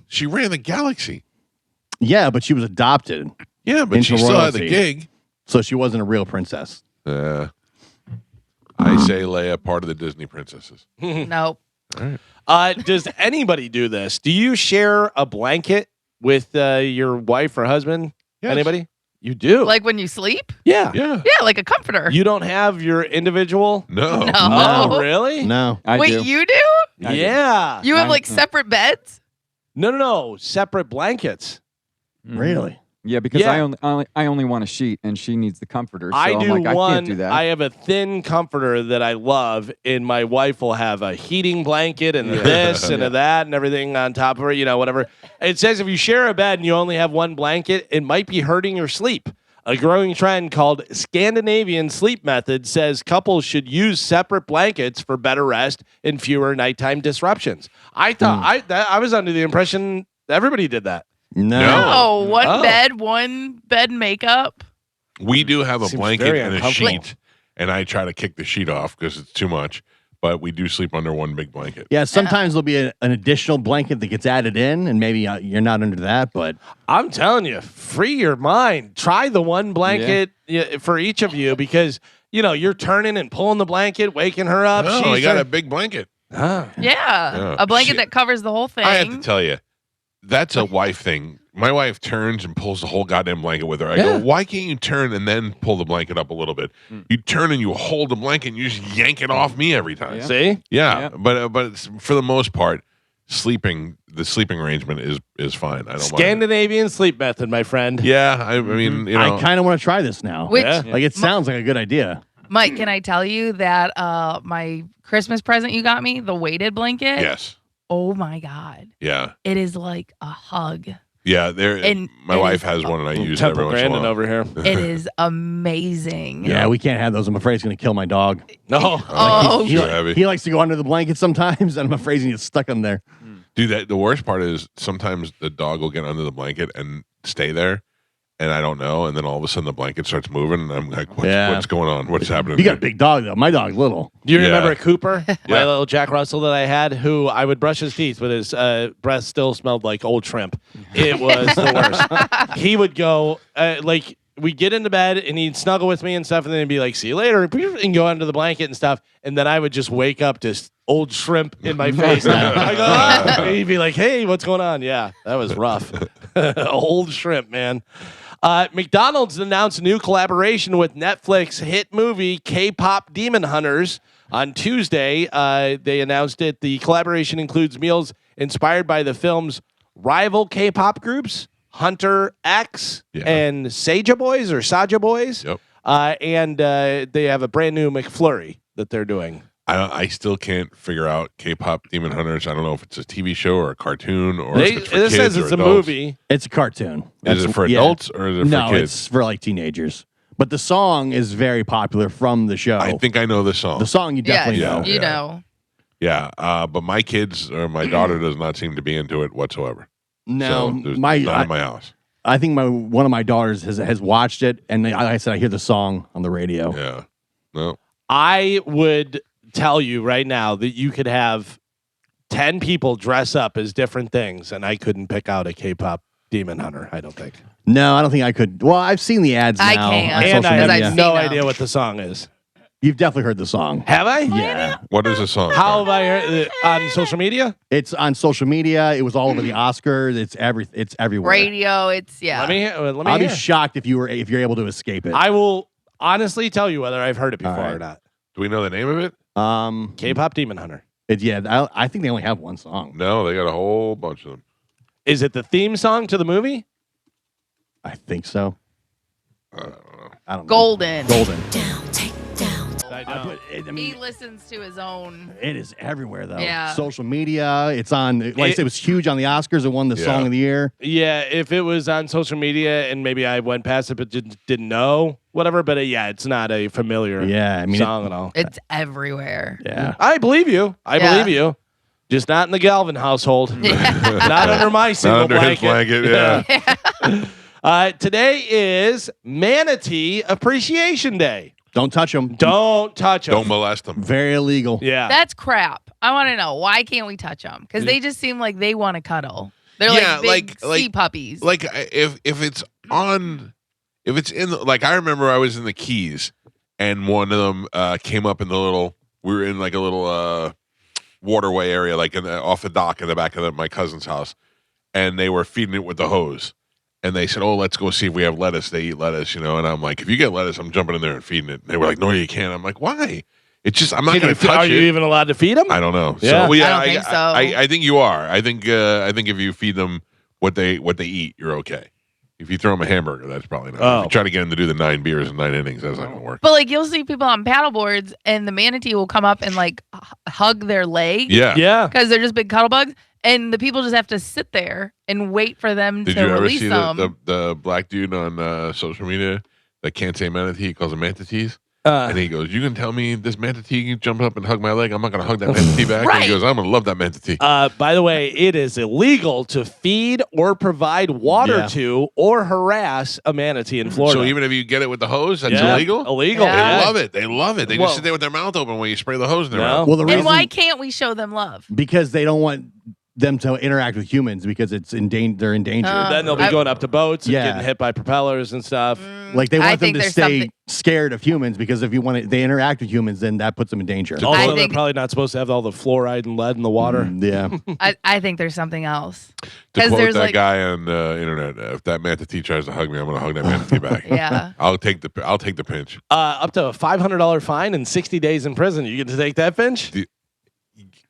She ran the galaxy. Yeah, but she was adopted, Yeah, but she Into still had the royalty. gig. so she wasn't a real princess. I say Leia, part of the Disney princesses. Nope. Does anybody do this? Do you share a blanket with your wife or husband? Yes. Anybody? You do. Like when you sleep? yeah. Yeah. Yeah, like a comforter. You don't have your individual. No. No. Oh, really? No, I Wait, do. you do? I do. Yeah. You have I- like separate beds? No. Separate blankets. Mhm. really. Yeah, because Yeah. I only want a sheet, and she needs the comforter. So I I'm do like, I one. can't do that. I have a thin comforter that I love, and my wife will have a heating blanket and this and a that and everything on top of her. You know, whatever. It says if you share a bed and you only have one blanket, it might be hurting your sleep. A growing trend called Scandinavian sleep method says couples should use separate blankets for better rest and fewer nighttime disruptions. I thought I was under the impression everybody did that. No. Oh, one Oh. bed, one bed makeup. We do have a Seems blanket very and a uncomfortable. sheet, and I try to kick the sheet off because it's too much. But we do sleep under one big blanket. Yeah, sometimes there'll be an additional blanket that gets added in, and maybe you're not under that, but I'm telling you, free your mind. Try the one blanket for each of you because you're turning and pulling the blanket, waking her up. Oh, She's I got a turning- blanket blanket. Ah. Yeah. A blanket Shit. that covers the whole thing. I have to tell you, that's a wife thing. My wife turns and pulls the whole goddamn blanket with her. I go, why can't you turn and then pull the blanket up a little bit? You turn and you hold the blanket and you just yank it off me every time. Yeah. See? Yeah, but it's, for the most part, the sleeping arrangement is fine. I don't mind. Scandinavian sleep method, my friend. It. Yeah, I mean, you know, I kind of want to try this now. Which, Yeah. Like it sounds like a good idea. Mike, can I tell you that my Christmas present you got me, the weighted blanket? yes, Oh my God. yeah, It is like a hug. yeah. There, And my it wife is- has one, and I use it every Temple once in a Grandin while. over here. It is amazing. Yeah, we can't have those. I'm afraid it's going to kill my dog. No. Oh, Too heavy. He likes to go under the blanket sometimes, and I'm afraid he gets stuck in there. Dude, the worst part is sometimes the dog will get under the blanket and stay there, and I don't know, and then all of a sudden the blanket starts moving, and I'm like, Yeah. what's going on? What's happening? You got a here? big dog though. My dog's little. Do you Yeah. remember Cooper, my Yeah. little Jack Russell that I had, who I would brush his teeth, but his breath still smelled like old shrimp. It was the worst. He would go, like, we'd get into bed and he'd snuggle with me and stuff, and then he'd be like, see you later, and go under the blanket and stuff. And then I would just wake up to old shrimp in my face. I go, "Ah." And he'd be like, hey, what's going on? Yeah, that was rough. Old shrimp, man. McDonald's announced a new collaboration with Netflix hit movie K-pop Demon Hunters. On Tuesday, they announced it. The collaboration includes meals inspired by the film's rival K-pop groups, Hunter X and Saja Boys or Saja Boys. Yep. And they have a brand new McFlurry that they're doing. I still can't figure out K-pop Demon Hunters. I don't know if it's a TV show or a cartoon or It if it's for kids says or it's a adults. movie. It's a cartoon. Is it for adults or is it no, for kids? it's for like teenagers. But the song is very popular from the show. I think I know the song. the song you definitely yeah, know. you know. Yeah, but my kids or my daughter does not seem to be into it whatsoever. No, so there's my none in my house. I think one of my daughters has watched it, and like I said, I hear the song on the radio. Yeah, no. I would tell you right now that you could have 10 people dress up as different things, and I couldn't pick out a K-pop Demon Hunter, I don't think. No, I don't think I could. Well, I've seen the ads I now can. on And social I media. have I've no seen them. idea what the song is. You've definitely heard the song. Have I? Yeah, What is the song? How have I heard it on social media? it's on social media. It was all over the Oscars. It's everywhere. Radio, it's Let me hear. Let me I'll be hear. shocked if you're able to escape it. I will honestly tell you whether I've heard it before All right. or not. Do we know the name of it? K-pop Demon Hunter. I think they only have one song. No, they got a whole bunch of them. Is it the theme song to the movie? I think so. I don't know. I don't know. Golden. Golden. I I put- I He mean, listens to his own. it is everywhere though. Yeah. Social media. It's on. Like I said, it was huge on the Oscars. It won the Yeah. Song of the Year. Yeah, if it was on social media and maybe I went past it but didn't know, whatever. But yeah, it's not a familiar Yeah, I mean, song at all. It's everywhere. Yeah. I believe you. I Yeah. believe you. Just not in the Galvin household. Not under my single Not under his blanket. Yeah. Today is Manatee Appreciation Day. Don't touch them. Don't touch them. Don't molest them. Very illegal. Yeah. That's crap. I want to know, why can't we touch them? Because they just seem like they want to cuddle. They're Yeah, like big like- sea puppies. Like if it's on, if it's in the, like I remember I was in the Keys and one of them came up in the little. We were in like a little waterway area, like off the dock in the back of my cousin's house, and they were feeding it with the hose. And they said, "Oh, let's go see if we have lettuce." They eat lettuce, And I'm like, "If you get lettuce, I'm jumping in there and feeding it." And they were like, "No, you can't." I'm like, "Why?" It's just I'm not going to touch Are it. you even allowed to feed them? I don't know. Yeah. So, well, yeah, I don't think so. I think you are. I think if you feed them what they eat, you're okay. If you throw them a hamburger, that's probably not. Oh. If you try to get them to do the 9 beers in 9 innings, that's not going to work. But like you'll see people on paddle boards and the manatee will come up and like hug their leg. Yeah. Yeah. Because they're just big cuddle bugs. And the people just have to sit there and wait for them Did to you ever release see them. the black dude on social media that can't say manatee? He calls them manatees. Uh, And he goes, "You can tell me this manatee jumped up and hugged my leg. I'm not going to hug that manatee back." And Right. he goes, "I'm going to love that manatee." by the way, it is illegal to feed or provide water Yeah. to or harass a manatee in Florida. So even if you get it with the hose, that's Yeah. illegal? Illegal. Yeah. They Yeah. love it. They love it. They Well- just sit there with their mouth open when you spray the hose in their No. mouth. Well, the And reason why can't we show them love? because they don't want them to interact with humans because it's they're endangered. Then they'll be I- going up to boats and Yeah. getting hit by propellers and stuff. Like they I want them think to there's stay something- scared of humans because if you want they interact with humans, then that puts them in danger. Oh, Also, I they're think- probably not supposed to have all the fluoride and lead in the water. Yeah. I think there's something else. To 'Cause quote there's that like- guy on the internet, if that manatee tries to hug me, I'm going to hug that manatee back. Yeah. I'll take the pinch. Up to a $500 fine and 60 days in prison. You get to take that, Finch?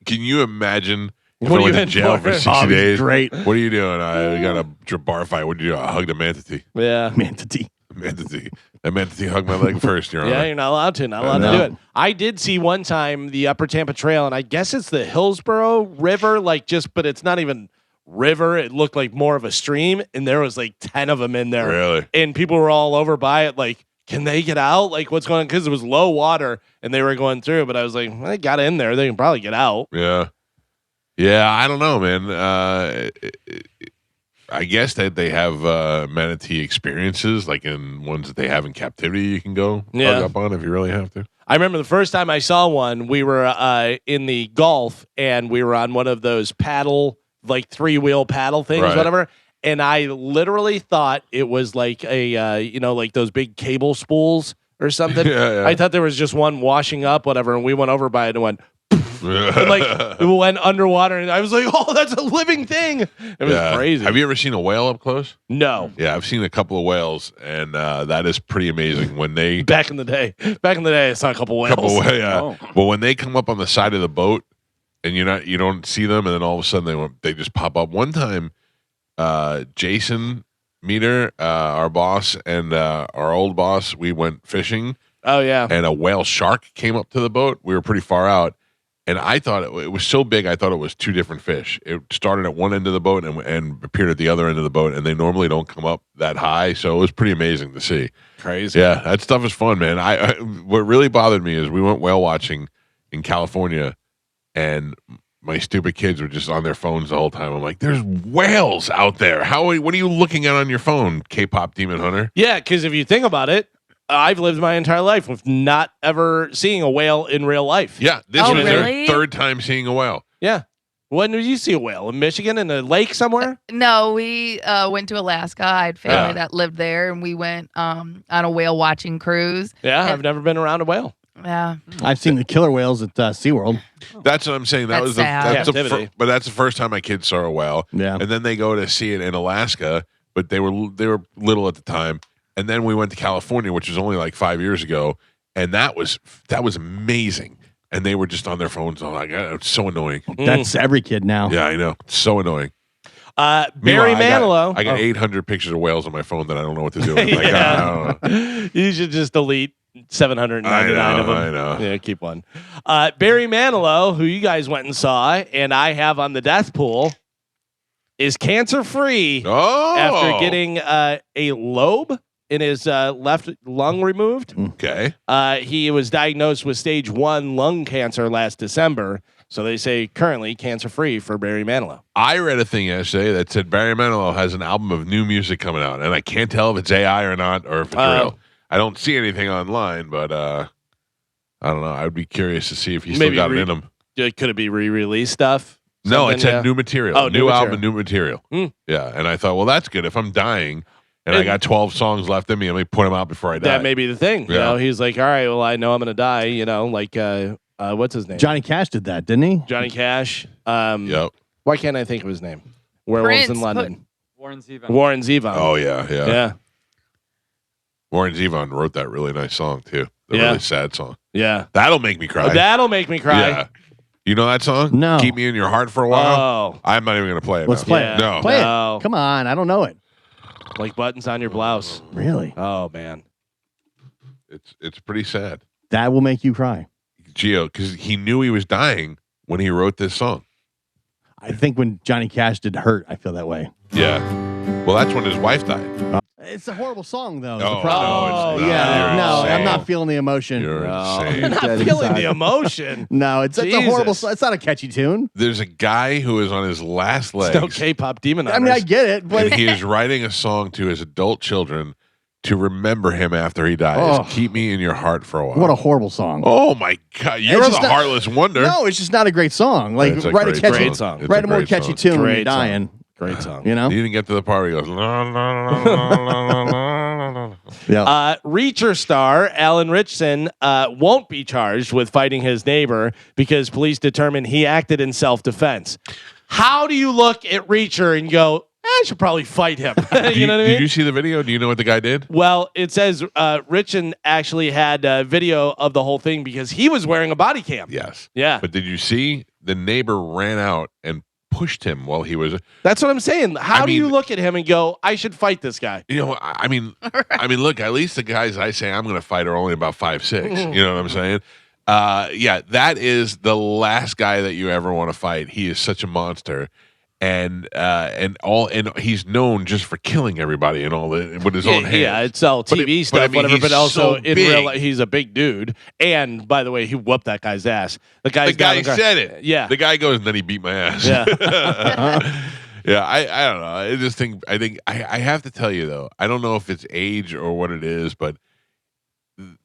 Can you imagine if What I are went you to in jail for? for 60 Oh, days? great. What are you doing? I got a bar fight. What did you do? I hugged a manatee. Yeah. Manatee. Manatee. That manatee hugged my leg first, Your Honor. Yeah, you're not allowed to. Not allowed No. to do it. I did see one time the Upper Tampa Trail, and I guess it's the Hillsborough River, but it's not even river. It looked like more of a stream, and there was like 10 of them in there. Really? And people were all over by it, like, can they get out? Like, what's going on? Because it was low water, and they were going through. But I was like, well, they got in there. They can probably get out. Yeah. Yeah, I don't know, man. I guess that they have manatee experiences, like in ones that they have in captivity. You can go Yeah. hug up on if you really have to. I remember the first time I saw one, we were in the Gulf, and we were on one of those paddle, like 3-wheel paddle things, Right. whatever. And I literally thought it was like a, like those big cable spools or something. Yeah. I thought there was just one washing up, whatever. And we went over by it and went, and like it went underwater. And I was like, oh, that's a living thing. It was crazy. Have you ever seen a whale up close? No. Yeah, I've seen a couple of whales, and that is pretty amazing. When they Back in the day, I saw a couple whales. Oh. But when they come up on the side of the boat, and you don't see them, and then all of a sudden they just pop up. One time, Jason Meter, our boss, and our old boss, we went fishing, Oh, yeah. and a whale shark came up to the boat. We were pretty far out, and I thought it was so big. I thought it was two different fish. It started at one end of the boat and appeared at the other end of the boat, and they normally don't come up that high. So it was pretty amazing to see. Crazy. Yeah, that stuff is fun, man. What really bothered me is we went whale watching in California, and my stupid kids were just on their phones the whole time. I'm like, "There's whales out there. What are you looking at on your phone, K-pop demon hunter?" Yeah, because if you think about it, I've lived my entire life with not ever seeing a whale in real life. Yeah, this Oh, was really? their third time seeing a whale. Yeah. When did you see a whale? In Michigan? In a lake somewhere? No, we went to Alaska. I had family Yeah. that lived there, and we went on a whale watching cruise. Yeah, I've never been around a whale. Yeah. I've seen the killer whales at SeaWorld. That's what I'm saying. That That's was sad. Captivity. but that's the first time my kids saw a whale. Yeah. And then they go to see it in Alaska, but they were little at the time. And then we went to California, which was only like 5 years ago, and that was amazing. And they were just on their phones. Oh my god, it's so annoying. That's every kid now. Yeah, I know. It's so annoing. Barry Meanwhile, Manilow. I got 800 pictures of whales on my phone that I don't know what to do with. Like, I don't know. You should just delete 799 of them. I know. Yeah, keep one. Barry Manilow, who you guys went and saw, and I have on the death pool, is cancer free Oh, after getting a lobe in his left lung removed. okay. He was diagnosed with stage 1 lung cancer last December. So they say currently cancer free for Barry Manilow. I read a thing yesterday that said Barry Manilow has an album of new music coming out, and I can't tell if it's AI or not, or if it's real. I don't see anything online, but I don't know. I would be curious to see if he still Maybe got it in him. Could it be re-released stuff? No, it Something, said yeah. new material. Oh, new new album, material. new material. Hmm. Yeah, and I thought, well, that's good. If I'm dying and I got 12 songs left in me, let me put them out before I die. That may be the thing. You Yeah. know, he's like, all right, well, I know I'm going to die. You know, like, what's his name? Johnny Cash did that, didn't he? Johnny Cash. Yep. Why can't I think of his name? Werewolves Prince in London. Warren Zevon. Warren Zevon. Oh yeah. yeah. Warren Zevon wrote that really nice song too. The Yeah. really sad song. Yeah. That'll make me cry. That'll make me cry. Yeah. You know that song? No. Keep Me in Your Heart for a while. Oh. I'm not even gonna play it. Let's now. play Yeah. it. No. Play No. it. Come on. I don't know it. Like buttons on your blouse. Really? Oh, man. It's pretty sad. That will make you cry. Gio, because he knew he was dying when he wrote this song. I think when Johnny Cash did Hurt, I feel that way. Yeah. Well, that's when his wife died. It's a horrible song, though. is Oh, the problem. no, it's not. Yeah. You're No, I'm insane. not feeling the emotion. You're No. insane. I'm not Dead feeling inside. the emotion. No, it's a horrible Jesus. song. It's not a catchy tune. There's a guy who is on his last legs. Still K-pop demon I mean, I get it, but And he is writing a song to his adult children to remember him after he dies. Oh. Keep me in your heart for a while. what a horrible song. Oh my God! You're It's the just not- heartless wonder. No, it's just not a great song. Like, It's a write a great catchy Great song. It's write a a more great catchy song. tune when you're Great song. dying. Great song. You know? He didn't get to the part where he goes. La, la, la, la, la, la, la. Yeah. Reacher star Alan Ritchson won't be charged with fighting his neighbor because police determined he acted in self-defense. How do you look at Reacher and go, I should probably fight him? You know what I mean? Did you see the video? Do you know what the guy did? Well, it says Ritchson actually had a video of the whole thing because he was wearing a body cam. Yes. Yeah. But did you see the neighbor ran out and pushed him while he was? That's what I'm saying. How I do you mean- look at him and go, I should fight this guy? You know, I mean, look. At least the guys I say I'm going to fight are only about 5'6". You know what I'm saying? Yeah, that is the last guy that you ever want to fight. He is such a monster, and he's known just for killing everybody and all that with his own hands. Yeah, it's all But TV it- stuff, but I mean, whatever. he's But also so in big. real life, he's a big dude. And by the way, he whooped that guy's ass. The The guy said it. Yeah. The guy goes, and then he beat my ass. Yeah. Yeah, I don't know. I have to tell you though. I don't know if it's age or what it is, but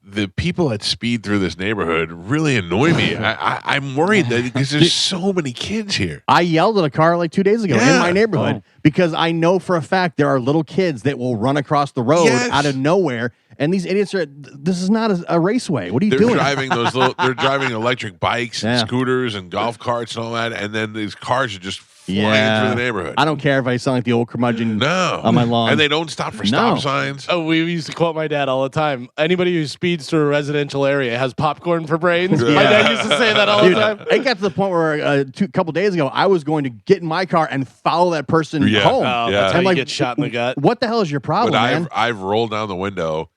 the people that speed through this neighborhood really annoy me. I'm worried that because there's so many kids here. I yelled at a car like 2 days ago in my neighborhood because I know for a fact there are little kids that will run across the road out of nowhere. And these idiots are. This is not a raceway. What are you doing? They're driving electric bikes and scooters and golf carts and all that, and then these cars are just flying through the neighborhood. I don't care if I sound like the old curmudgeon on my lawn. And they don't stop for stop signs. Oh, we used to quote my dad all the time. Anybody who speeds through a residential area has popcorn for brains. My dad used to say that all the time. It got to the point where a couple days ago, I was going to get in my car and follow that person home. Oh, that's how you get shot in the gut. What the hell is your problem, man? I've rolled down the window.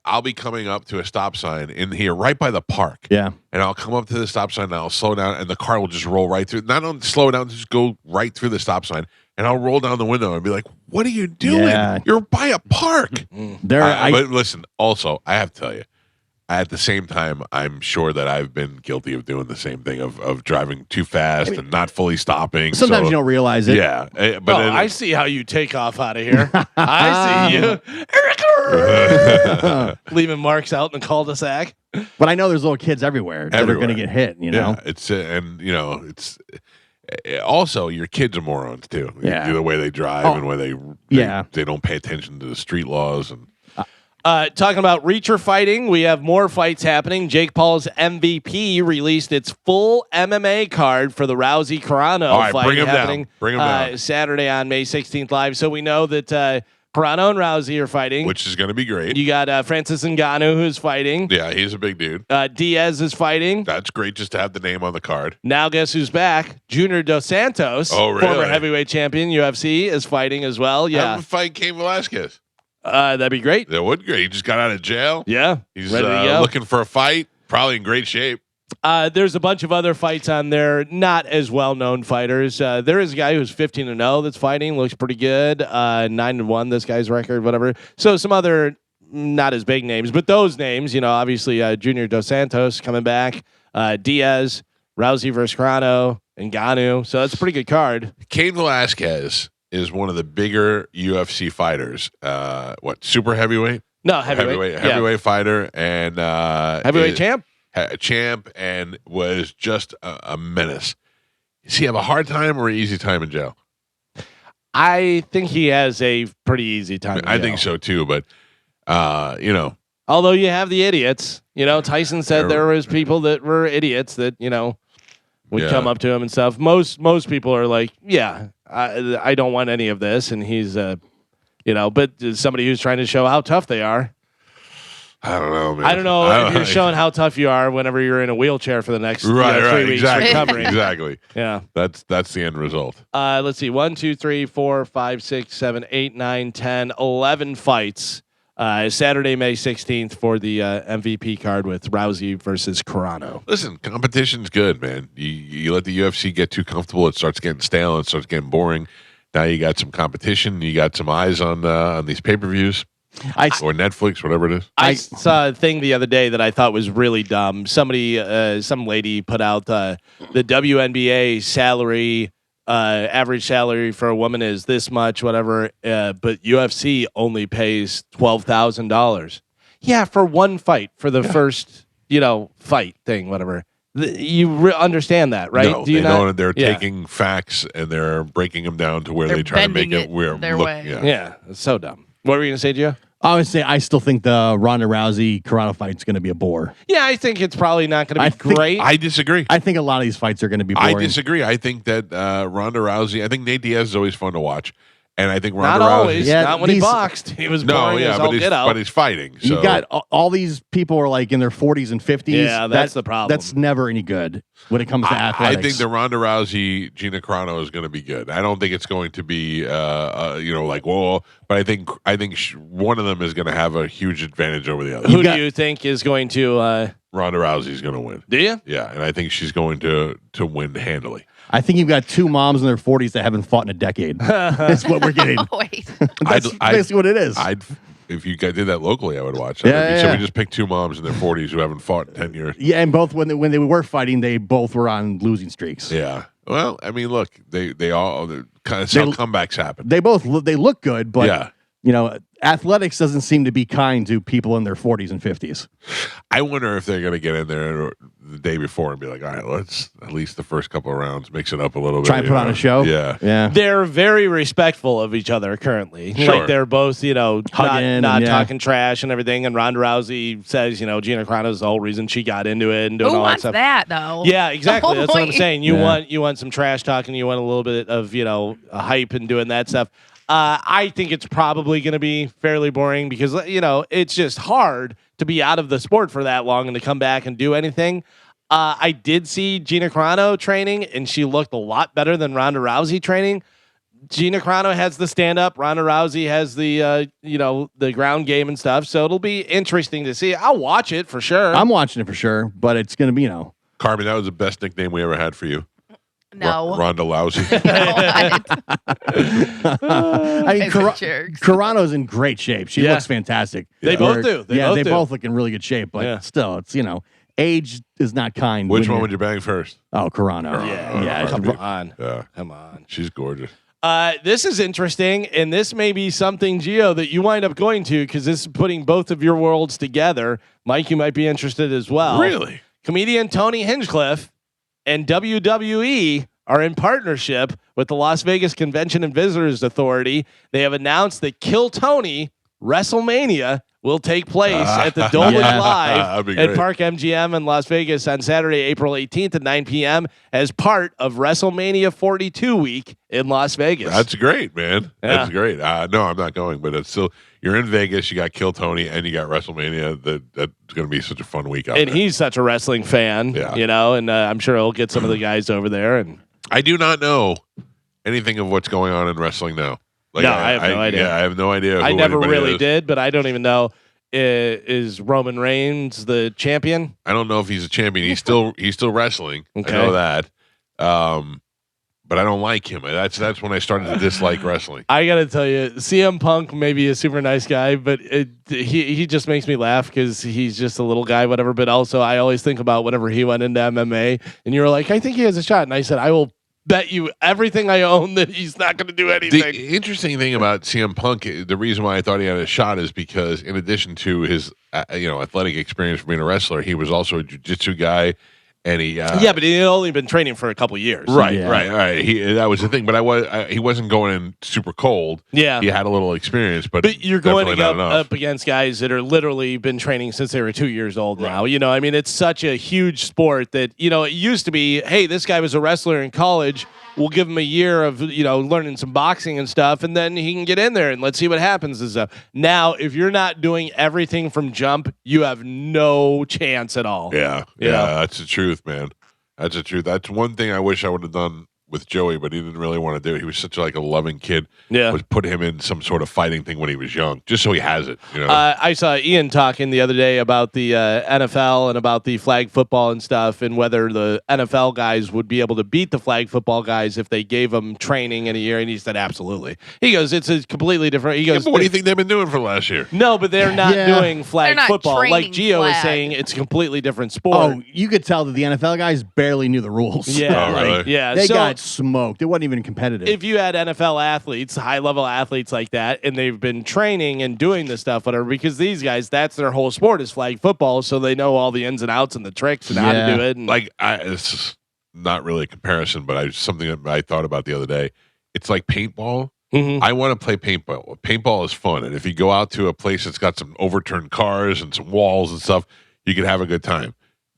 I'll be coming up to a stop sign in here right by the park. Yeah. And I'll come up to the stop sign and I'll slow down and the car will just roll right through. Not only slow down, just go right through the stop sign. And I'll roll down the window and be like, what are you doing? Yeah. You're by a park. But listen, also, I have to tell you, at the same time, I'm sure that I've been guilty of doing the same thing of driving too fast and not fully stopping. Sometimes you don't realize it. Yeah. But I see how you take off out of here. I see you. Leaving marks out in the cul-de-sac. But I know there's little kids everywhere that are going to get hit, you know? It's also your kids are morons too. Yeah. The way they drive and where they don't pay attention to the street laws. And talking about reacher fighting, we have more fights happening. Jake Paul's MVP released its full MMA card for the Rousey Carano fight happening down. Saturday on May 16th live. So we know that Carano and Rousey are fighting, which is going to be great. You got Francis Ngannou who's fighting. Yeah, he's a big dude. Diaz is fighting. That's great just to have the name on the card. Now guess who's back? Junior Dos Santos, former heavyweight champion, UFC, is fighting as well. Yeah, have him fight Cain Velasquez. That'd be great. That would be great. He just got out of jail. Yeah, he's ready to go. Looking for a fight. Probably in great shape. There's a bunch of other fights on there, not as well-known fighters. There is a guy who's 15-0 that's fighting, looks pretty good. 9-1, this guy's record, whatever. So some other not as big names, but those names, obviously Junior Dos Santos coming back, Diaz, Rousey versus Carano, and Ngannou. So that's a pretty good card. Cain Velasquez is one of the bigger UFC fighters. Super heavyweight? No, heavyweight fighter and heavyweight champ. Champ and was just a menace. Does he have a hard time or an easy time in jail? I think he has a pretty easy time. I think so too, but although you have the idiots, Tyson said there was people that were idiots that would come up to him and stuff. Most people are like, I don't want any of this, and he's but somebody who's trying to show how tough they are. I don't know, man. I don't know if you're showing how tough you are whenever you're in a wheelchair for the next 3 weeks recovering. Exactly. Yeah. That's the end result. Let's see. 1, 2, 3, 4, 5, 6, 7, 8, 9, 10, 11 fights. Saturday, May 16th for the MVP card with Rousey versus Carano. Listen, competition's good, man. You let the UFC get too comfortable, it starts getting stale, it starts getting boring. Now you got some competition, you got some eyes on these pay-per-views. Or Netflix, whatever it is. I saw a thing the other day that I thought was really dumb. Somebody, some lady put out the WNBA salary, average salary for a woman is this much, whatever. But UFC only pays $12,000. Yeah, for one fight, for the first, fight thing, whatever. You understand that, right? No, they know that they're taking facts and they're breaking them down to where they try to make it their way. Yeah, it's so dumb. What were you going to say, Gio? I would say I still think the Ronda Rousey Carano fight is going to be a bore. Yeah, I think it's probably not going to be great. I disagree. I think a lot of these fights are going to be boring. I disagree. I think that Ronda Rousey, I think Nate Diaz is always fun to watch. And I think Ronda not Rousey. always. Not when he boxed. He was boring as all get out. But he's fighting. So. You got all these people are like in their 40s and 50s. Yeah, that's the problem. That's never any good when it comes to athletics. I think the Ronda Rousey Gina Carano is going to be good. I don't think it's going to be whoa. But I think one of them is going to have a huge advantage over the other. Who do you think is going to? Ronda Rousey is going to win. Do you? Yeah, and I think she's going to win handily. I think you've got two moms in their 40s that haven't fought in a decade. That's what we're getting. Oh, wait. That's basically what it is. If you guys did that locally, I would watch that. So we just picked two moms in their 40s who haven't fought in 10 years. Yeah, and both when they were fighting, they both were on losing streaks. Yeah. Well, I mean, look, they all kind of how comebacks happen. They both they look good, but Yeah. you know, athletics doesn't seem to be kind to people in their 40s and 50s. I wonder if they're going to get in there the day before and be like, all right, let's at least the first couple of rounds mix it up a little bit. Try and put on a show. Yeah. Yeah. They're very respectful of each other currently. Sure. Like they're both, Hugging not and, yeah. talking trash and everything. And Ronda Rousey says, Gina Carano's the whole reason she got into it and doing Who all that wants stuff. that though? Yeah, exactly. That's what I'm saying. You Yeah. want some trash talking. You want a little bit of a hype and doing that stuff. I think it's probably going to be fairly boring because it's just hard to be out of the sport for that long and to come back and do anything. I did see Gina Carano training, and she looked a lot better than Ronda Rousey training. Gina Carano has the stand up. Ronda Rousey has the the ground game and stuff. So it'll be interesting to see. I'll watch it for sure. I'm watching it for sure, but it's going to be, Carmen, that was the best nickname we ever had for you. No. Ronda Lousy. I mean, Guys are jerks. Carano's in great shape. She Yeah. looks fantastic. They both do. They They do. both look in really good shape, but Yeah. still, it's, age is not kind. Which when one you're- would you bang first? Oh, Carano. Yeah, come on. Yeah. Come on. She's gorgeous. This is interesting, and this may be something, Gio, that you wind up going to because this is putting both of your worlds together. Mike, you might be interested as well. Really? Comedian Tony Hinchcliffe and WWE are in partnership with the Las Vegas Convention and Visitors Authority. They have announced that Kill Tony WrestleMania will take place at the Dolby Yeah. Live That'd be at great. Park MGM in Las Vegas on Saturday, April 18th at 9 p.m. as part of WrestleMania 42 week in Las Vegas. That's great, man. Yeah. That's great. No, I'm not going, but it's still, you're in Vegas, you got Kill Tony, and you got WrestleMania. That's going to be such a fun week out and there. he's such a wrestling fan, Yeah. and I'm sure he'll get some of the guys over there. And I do not know anything of what's going on in wrestling now. No, I have no idea. Yeah, I have no idea. I who never anybody really is. did, but I don't even know. Is Roman Reigns the champion? I don't know if he's a champion. He's still wrestling. Okay. I know that. But I don't like him. That's when I started to dislike wrestling. I gotta tell you, CM Punk may be a super nice guy, but he just makes me laugh because he's just a little guy, whatever. But also, I always think about whenever he went into MMA, and you were like, I think he has a shot, and I said, I will bet you everything I own that he's not going to do anything. The interesting thing about CM Punk, the reason why I thought he had a shot is because in addition to his athletic experience for being a wrestler, he was also a jiu-jitsu guy, and he yeah, but he had only been training for a couple years. right. That was the thing. But he wasn't going in super cold. Yeah. He had a little experience, But you're going definitely not enough. up against guys that are literally been training since they were 2 years old now. I mean, it's such a huge sport that, it used to be, hey, this guy was a wrestler in college. We'll give him a year of, learning some boxing and stuff, and then he can get in there and let's see what happens and stuff. Now, if you're not doing everything from jump, you have no chance at all. Yeah, You know? that's the truth, man. That's the truth. That's one thing I wish I would have done with Joey, but he didn't really want to do. He was such a loving kid. Yeah. Was put him in some sort of fighting thing when he was young, just so he has it. I saw Ian talking the other day about the NFL and about the flag football and stuff, and whether the NFL guys would be able to beat the flag football guys if they gave them training in a year. And he said, absolutely. He goes, it's a completely different. He Yeah, goes, but what do you think they've been doing for last year? no, but they're not Yeah. doing flag They're not football. Like training Gio was flag. saying, it's a completely different sport. Oh, you could tell that the NFL guys barely knew the rules. yeah, Oh, really? yeah. They So got smoked. It wasn't even competitive. if you had NFL athletes, high level athletes like that, and they've been training and doing this stuff, whatever, because these guys, that's their whole sport is flag football, so they know all the ins and outs and the tricks and how to Yeah. do it. And It's not really a comparison, but something that I thought about the other day. It's like paintball. Mhm. I want to play paintball. Paintball is fun, and if you go out to a place that's got some overturned cars and some walls and stuff, you can have a good time.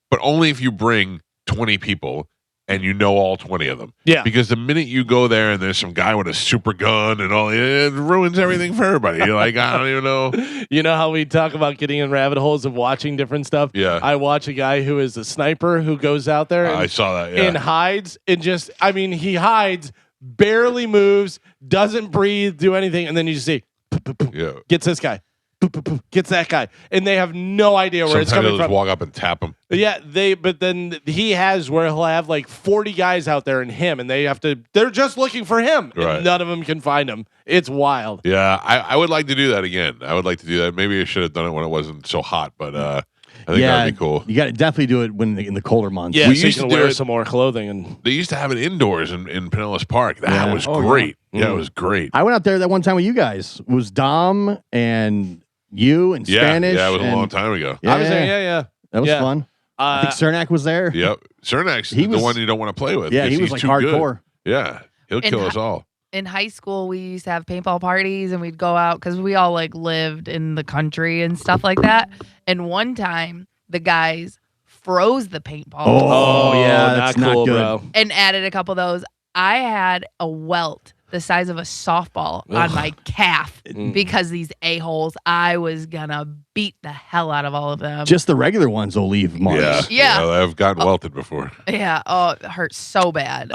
But only if you bring 20 people and you know all 20 of them. Yeah. Because the minute you go there and there's some guy with a super gun and all, it ruins everything for everybody. You're like, I don't even know. You know how we talk about getting in rabbit holes of watching different stuff? Yeah. I watch a guy who is a sniper who goes out there and, I saw that. Yeah. and hides and just, I mean, he hides, barely moves, doesn't breathe, do anything, and then you just see, poop, poop, poop, Yeah. gets this guy, poop, poop, poop, gets that guy, and they have no idea where it's Sometimes coming they'll just from. walk up and tap them. Yeah, but then he has where he'll have like 40 guys out there and him, and they're just looking for him, Right. and none of them can find him. It's wild. Yeah, I would like to do that again. I would like to do that. Maybe I should have done it when it wasn't so hot, but I think that'd be cool. You got to definitely do it when in the colder months. Yeah, We so you used can to do wear it- some more clothing. And They used to have it indoors in Pinellas Park. That Yeah. was Oh, yeah. great. Yeah, Mm. it was great. I went out there that one time with you guys. It was Dom and you and Yeah, Spanish. yeah, it was a and- long time ago. Yeah, I was there. Yeah. that was yeah. fun. I think Cernak was there. Yep. Cernak's He the was- one you don't want to play with. Yeah, 'cause he was he's like too hardcore. Good. Yeah, he'll And kill us all. In high school, we used to have paintball parties, and we'd go out because we all like lived in the country and stuff like that. And one time, the guys froze the paintballs Oh, yeah, that's not cool, good. bro. and added a couple of those. I had a welt the size of a softball on my calf Mm. because these a-holes, I was gonna beat the hell out of all of them. Just the regular ones will leave marks. Yeah. Yeah. I've gotten welted before. Yeah. Oh, it hurt so bad.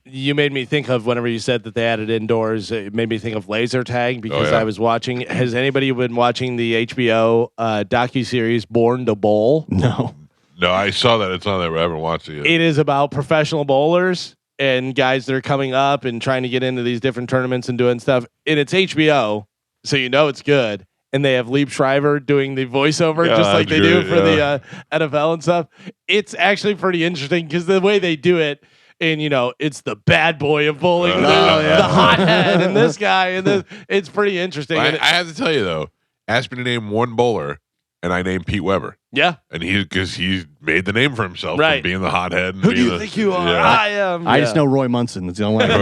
You made me think of whenever you said that they had it indoors. It made me think of laser tag because yeah. I was watching. Has anybody been watching the HBO docuseries Born to Bowl? No. No, I saw that. It's on there, but I haven't watched it yet. It is about professional bowlers and guys that are coming up and trying to get into these different tournaments and doing stuff. And it's HBO, so you know it's good. And they have Lieb Shriver doing the voiceover Yeah, just like they that's do great, for the NFL and stuff. It's actually pretty interesting because the way they do it, and it's the bad boy of bowling, the hothead, and this guy, and this. It's pretty interesting. I And have to tell you though, ask me to name one bowler, and I named Pete Weber, yeah, and because he made the name for himself, Right. from being the hothead. And who do being you the- think you are? Yeah. I am. I just know Roy Munson. That's the only one.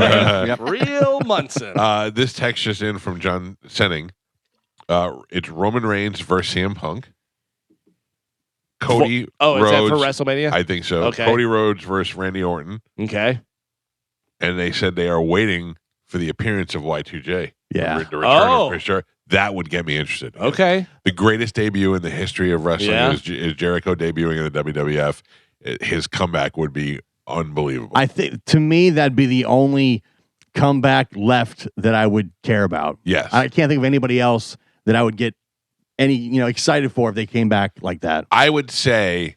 Yep. Real Munson. This text just in from John Senning. It's Roman Reigns versus CM Punk. Cody Oh, is Rhodes. that for WrestleMania? I think so. Okay. Cody Rhodes versus Randy Orton. Okay. And they said they are waiting for the appearance of Y2J. Yeah. The return Oh. of Chris Jericho. That would get me interested. Okay. The greatest debut in the history of wrestling Yeah. is Jericho debuting in the WWF. His comeback would be unbelievable. I think to me that'd be the only comeback left that I would care about. Yes. I can't think of anybody else that I would get any excited for if they came back like that. I would say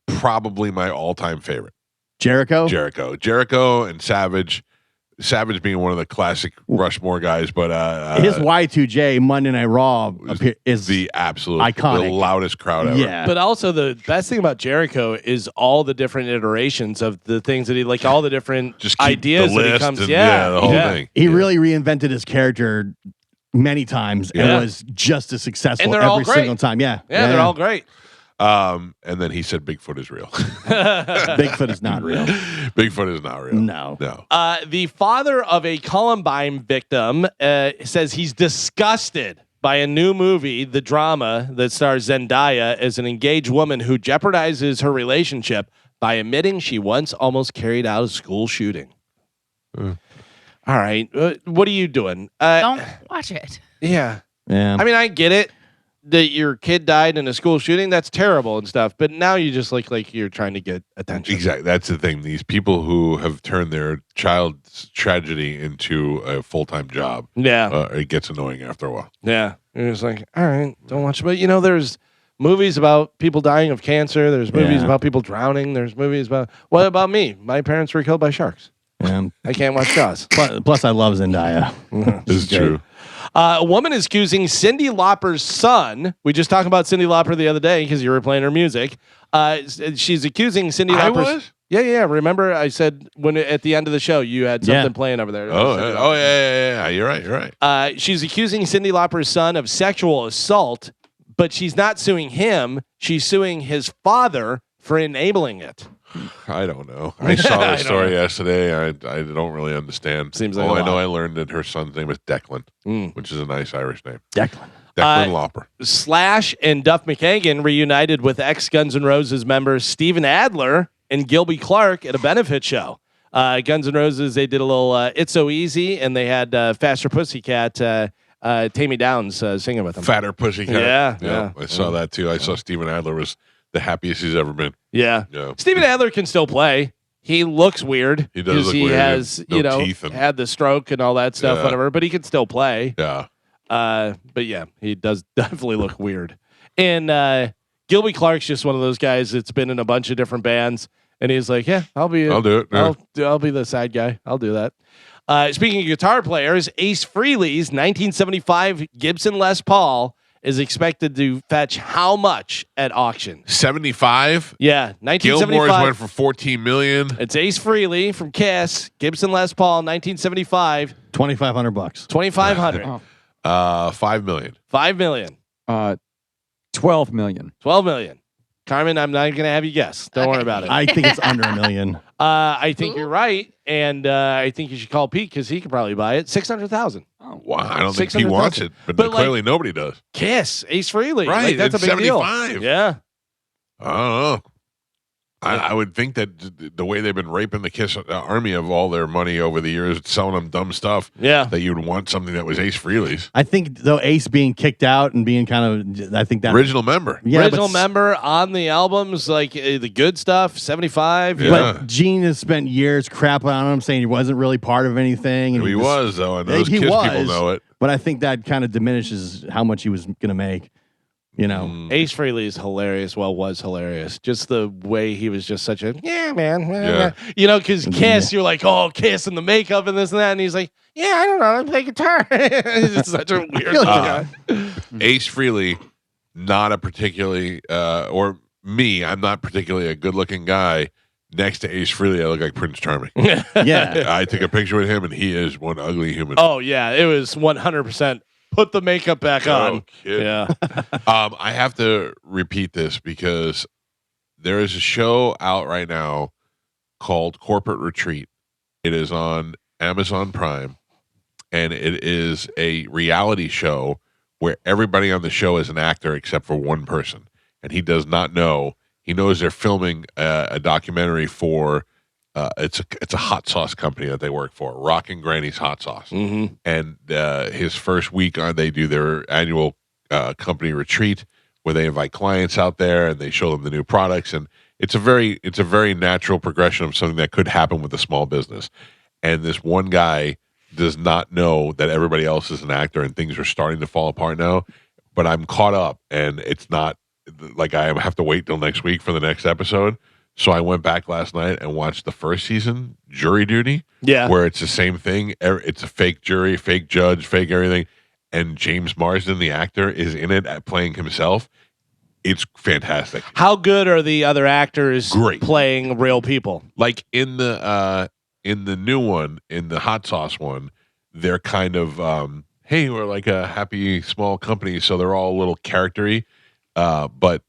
probably my all-time favorite. Jericho. Jericho and Savage. Savage being one of the classic Rushmore guys, but His Y2J Monday Night Raw is the absolute iconic. the loudest crowd ever. Yeah. But also the best thing about Jericho is all the different iterations of the things that he all the different Just keep ideas the that he list comes. and, Yeah, the whole thing. He Yeah. really reinvented his character many times Yeah. and was just as successful And they're all every great. single time. Yeah. Yeah, they're all great. And then he said Bigfoot is real. Bigfoot is not real. Bigfoot is not real. No. No. The father of a Columbine victim says he's disgusted by a new movie, the drama that stars Zendaya as an engaged woman who jeopardizes her relationship by admitting she once almost carried out a school shooting. All right. What are you doing? Don't watch it. Yeah. Yeah. I mean, I get it that your kid died in a school shooting. That's terrible and stuff. But now you just look like you're trying to get attention. Exactly. That's the thing. These people who have turned their child's tragedy into a full-time job, Yeah. it gets annoying after a while. Yeah. You're just like, all right, don't watch it. But, there's movies about people dying of cancer. There's movies Yeah. about people drowning. There's movies about, what about me? My parents were killed by sharks. I can't watch Jaws. Plus, I love Zendaya. This is true. A woman is accusing Cyndi Lauper's son. We just talked about Cyndi Lauper the other day because you were playing her music. She's accusing Cyndi I Lauper's. was? Yeah. Remember, I said when at the end of the show you had something playing over there. Oh, yeah. You're right. She's accusing Cyndi Lauper's son of sexual assault, but she's not suing him. She's suing his father for enabling it. I don't know. I saw I the don't story know. yesterday. I don't really understand. Seems like All a I know, lot. I learned that her son's name is Declan, Mm. which is a nice Irish name. Declan. Declan Lauper. Slash and Duff McKagan reunited with ex-Guns N' Roses members Steven Adler and Gilby Clarke at a benefit show. Guns N' Roses, they did a little It's So Easy, and they had Faster Pussycat, Tammy Downs singing with them. Fatter Pussycat. Yeah. I saw that too. I saw Steven Adler was the happiest he's ever been. Yeah. Yeah. Steven Adler can still play. He looks weird. He does 'cause look he weird. has, No teeth and- had the stroke and all that stuff, Yeah. whatever, but he can still play. Yeah. But yeah, he does definitely look weird. And Gilby Clarke's just one of those guys that's been in a bunch of different bands, and he's like, "Yeah, I'll do it. Yeah. I'll be the side guy. I'll do that." Speaking of guitar players, Ace Frehley's 1975 Gibson Les Paul is expected to fetch how much at auction? 75. Yeah, Gilmore's 1975. went for 14 million. It's Ace Frehley from Kiss, Gibson Les Paul, 1975, $2,500. 2,500, Oh. 5 million. 5 million, 12 million. 12 million. Carmen, I'm not going to have you guess. Don't worry about it. I think it's under $1 million. I think you're right, and I think you should call Pete because he could probably buy it. 600,000. Oh, Wow, I don't think he 600,000. wants it, but But, clearly nobody does. Kiss, Ace Frehley, Right, Like, that's a it's big deal. 75. Yeah, I don't know. I would think that the way they've been raping the Kiss army of all their money over the years, selling them dumb stuff, yeah. that you'd want something that was Ace Frehley's. I think, though, Ace being kicked out and being kind of, I think that. Original member. Yeah, Original but, member on the albums, like the good stuff, 75. Yeah. But Gene has spent years crapping on him, saying he wasn't really part of anything. And He just- was, though, and those He Kiss was. people know it. But I think that kind of diminishes how much he was going to make. You know, Ace Frehley is hilarious. Well, was hilarious. Just the way he was just such a, yeah, man. Yeah. You know, because Kiss, you're like, oh, Kiss and the makeup and this and that. And he's like, yeah, I don't know. I play guitar. He's just such a weird guy. Ace Frehley, not a particularly, or me, I'm not particularly a good-looking guy. Next to Ace Frehley, I look like Prince Charming. yeah. I took a picture with him, and he is one ugly human. Oh, yeah. It was 100%. Put the makeup back on. Oh, kid. Yeah. I have to repeat this because there is a show out right now called Corporate Retreat. It is on Amazon Prime, and it is a reality show where everybody on the show is an actor except for one person, and he does not know. He knows they're filming a documentary for it's a hot sauce company that they work for, Rockin' Granny's Hot Sauce. Mm-hmm. And his first week on, they do their annual company retreat where they invite clients out there and they show them the new products. And it's a very natural progression of something that could happen with a small business. And this one guy does not know that everybody else is an actor and things are starting to fall apart now. But I'm caught up, and it's not like I have to wait till next week for the next episode. So I went back last night and watched the first season, Jury Duty, Yeah. where it's the same thing. It's a fake jury, fake judge, fake everything. And James Marsden, the actor, is in it playing himself. It's fantastic. How good are the other actors Great. playing real people? Like in the new one, in the hot sauce one, they're kind of hey, we're like a happy small company, so they're all a little charactery. But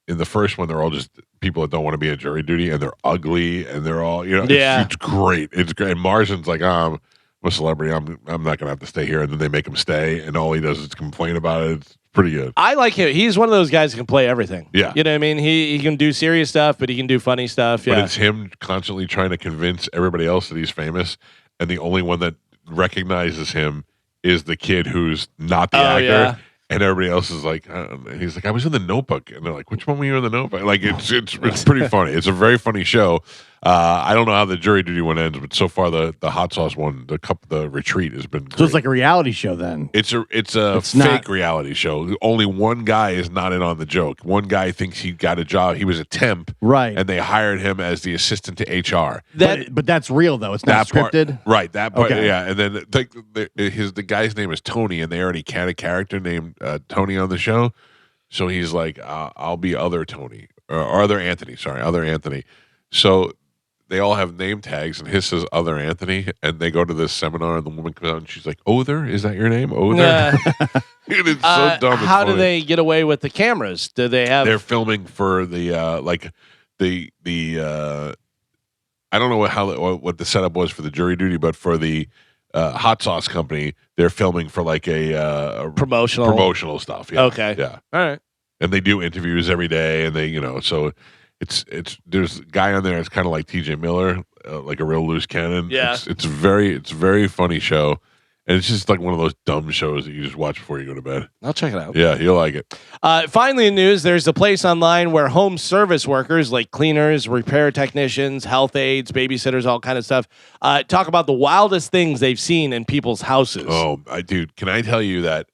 in the first one, they're all just people that don't want to be in jury duty, and they're ugly, and they're all, you know, Yeah. it's great. It's great. And Marsden's like, I'm a celebrity. I'm not gonna have to stay here, and then they make him stay, and all he does is complain about it. It's pretty good. I like him. He's one of those guys who can play everything. Yeah. You know what I mean? He can do serious stuff, but he can do funny stuff. But Yeah. it's him constantly trying to convince everybody else that he's famous, and the only one that recognizes him is the kid who's not the Oh, actor. yeah. And everybody else is like, he's like, I was in the Notebook, and they're like, which one were you in the Notebook? Like, it's pretty funny. It's a very funny show. I don't know how the Jury Duty one ends, but so far the hot sauce one, the retreat has been great. So it's like a reality show then. It's a It's fake not- reality show. Only one guy is not in on the joke. One guy thinks he got a job. He was a temp, Right. and they hired him as the assistant to HR. But that's real, though. It's not That part- scripted. right? That part, Okay. yeah. And then the guy's name is Tony, and they already had a character named Tony on the show. So he's like, I'll be other Tony or other Anthony. Sorry, other Anthony. So they all have name tags, and his says other Anthony. And they go to this seminar, and the woman comes out, and she's like, "Other, is that your name? Other?" It's so dumb. It's How do funny. they get away with the cameras? Do they have? They're filming for the I don't know what the setup was for the Jury Duty, but for the hot sauce company, they're filming for like a promotional stuff. Yeah. Okay. Yeah. All right. And they do interviews every day, and they, so it's there's a guy on there that's kind of like TJ Miller, like a real loose cannon. Yeah. It's very funny show, and it's just like one of those dumb shows that you just watch before you go to bed. I'll check it out. Yeah, you'll like it. Finally, in news, there's a place online where home service workers like cleaners, repair technicians, health aides, babysitters, all kind of stuff, talk about the wildest things they've seen in people's houses. Oh, dude, can I tell you that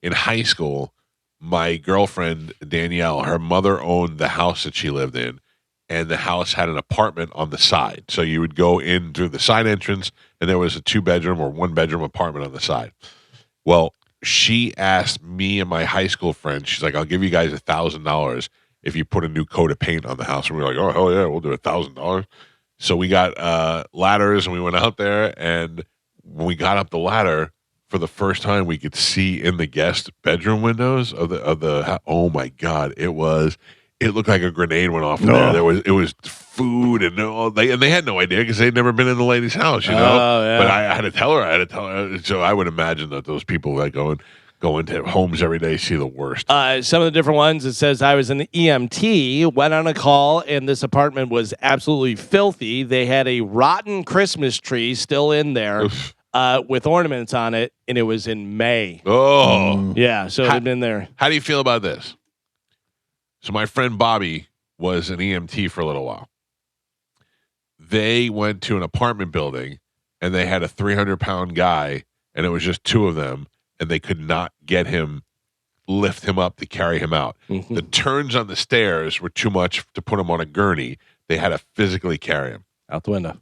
in high school, my girlfriend, Danielle, her mother owned the house that she lived in, and the house had an apartment on the side. So you would go in through the side entrance, and there was a 2-bedroom or 1-bedroom apartment on the side. Well, she asked me and my high school friend, she's like, I'll give you guys $1,000 if you put a new coat of paint on the house. And we were like, oh, hell yeah, we'll do $1,000. So we got ladders and we went out there. And when we got up the ladder, for the first time, we could see in the guest bedroom windows of the oh my God, it looked like a grenade went off in there. It was food and they had no idea because they'd never been in the lady's house, you know. Yeah. But I had to tell her. So I would imagine that those people that go into homes every day see the worst. Some of the different ones, it says I was an EMT, went on a call, and this apartment was absolutely filthy. They had a rotten Christmas tree still in there with ornaments on it, and it was in May. Oh. Yeah, so it had been there. How do you feel about this? So my friend Bobby was an EMT for a little while. They went to an apartment building, and they had a 300-pound guy, and it was just two of them, and they could not lift him up to carry him out. Mm-hmm. The turns on the stairs were too much to put him on a gurney. They had to physically carry him. Out the window.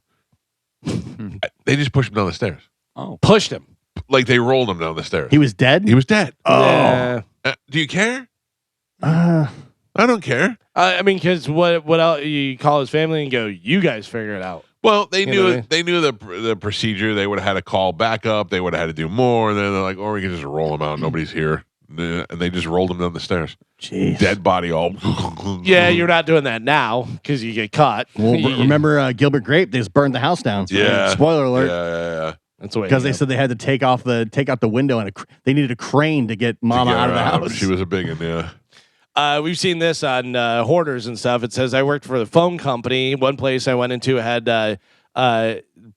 They just pushed him down the stairs. Oh, Pushed him. Like they rolled him down the stairs. He was dead? He was dead. Oh. Yeah. Do you care? Uh, I don't care. I mean, because what else? You call his family and go, you guys figure it out. Well, they You know knew what I mean? they knew the procedure. They would have had to call back up. They would have had to do more. And then they're like, or we can just roll him out. Nobody's here. And they just rolled him down the stairs. Jeez. Dead body all. Yeah, you're not doing that now because you get caught. Well, remember Gilbert Grape? They just burned the house down. Yeah. Spoiler alert. Yeah. That's the way. Because they said they had to take out the window and they needed a crane to get Mama To get out of the her house. She was a big one, yeah. We've seen this on Hoarders and stuff. It says I worked for the phone company. One place I went into had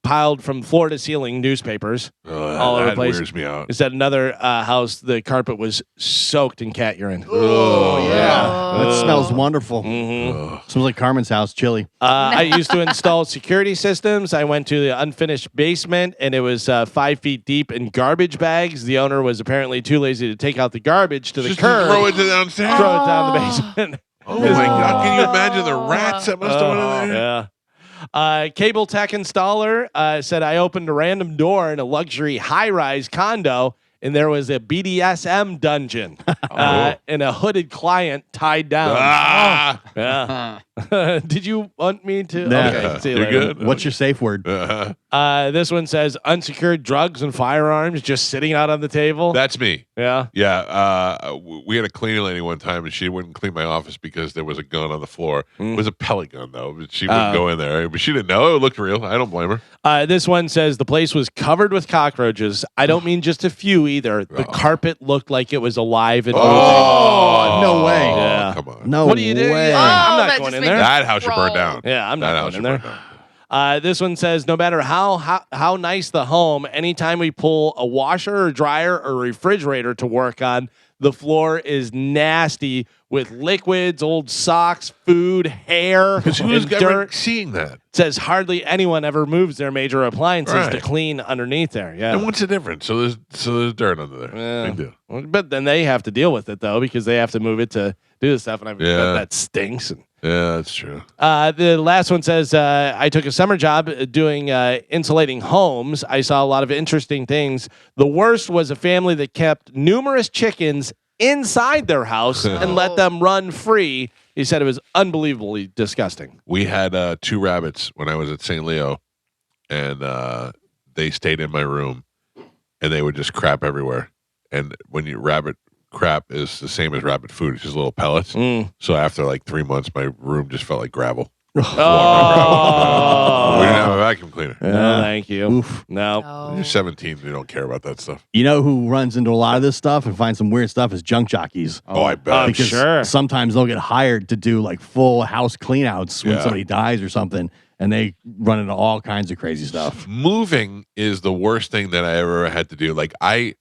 piled from floor to ceiling newspapers all over the That place. wears me out. It's at another house. The carpet was soaked in cat urine. Oh, yeah. That smells wonderful. Mhm. Smells like Carmen's house, chili. I used to install security systems. I went to the unfinished basement, and it was 5 feet deep in garbage bags. The owner was apparently too lazy to take out the garbage to the Just curb. throw it downstairs. Throw it down the basement. Oh my God! Can you imagine the rats that must have went in there? Yeah. Cable tech installer said I opened a random door in a luxury high-rise condo, and there was a BDSM dungeon and a hooded client tied down. Ah! Yeah. Did you want me to? Yeah. Okay. See you You're later. good. What's your safe word? This one says unsecured drugs and firearms just sitting out on the table. That's me. Yeah. Yeah, we had a cleaning lady one time, and she wouldn't clean my office because there was a gun on the floor. It was a pellet gun, though. But she wouldn't go in there. But she didn't know. It looked real. I don't blame her. This one says the place was covered with cockroaches. I don't mean just a few either. The carpet looked like it was alive and moving. Oh, no way. Yeah. Come on. No What do you do? way. I'm not that going just in made there. me That house should burn roll. down. Yeah, I'm That not house going in should there. burn down. This one says no matter how nice the home, anytime we pull a washer or dryer or refrigerator to work on, the floor is nasty with liquids, old socks, food, hair, Because who's and ever dirt. seeing that? It says hardly anyone ever moves their major appliances to Right. clean underneath there. Yeah. And what's the difference? So there's dirt under there. Yeah. Big deal. But then they have to deal with it though because they have to move it to do the stuff, and I bet Yeah. that stinks. And Yeah, that's true. the last one says I took a summer job doing insulating homes. I saw a lot of interesting things. The worst was a family that kept numerous chickens inside their house and let them run free. He said it was unbelievably disgusting. We had 2 rabbits when I was at St. Leo, and they stayed in my room, and they would just crap everywhere. And when you rabbit crap is the same as rabbit food, it's just little pellets. So after like 3 months, my room just felt like gravel. Oh, We didn't have a vacuum cleaner. no, thank you. Oof. No. Oh. You're 17, you don't care about that stuff. You know who runs into a lot of this stuff and finds some weird stuff is junk jockeys. Oh, I bet. I'm Because sure. sometimes they'll get hired to do like full house cleanouts when Yeah. somebody dies or something, and they run into all kinds of crazy stuff. Moving is the worst thing that I ever had to do. Like I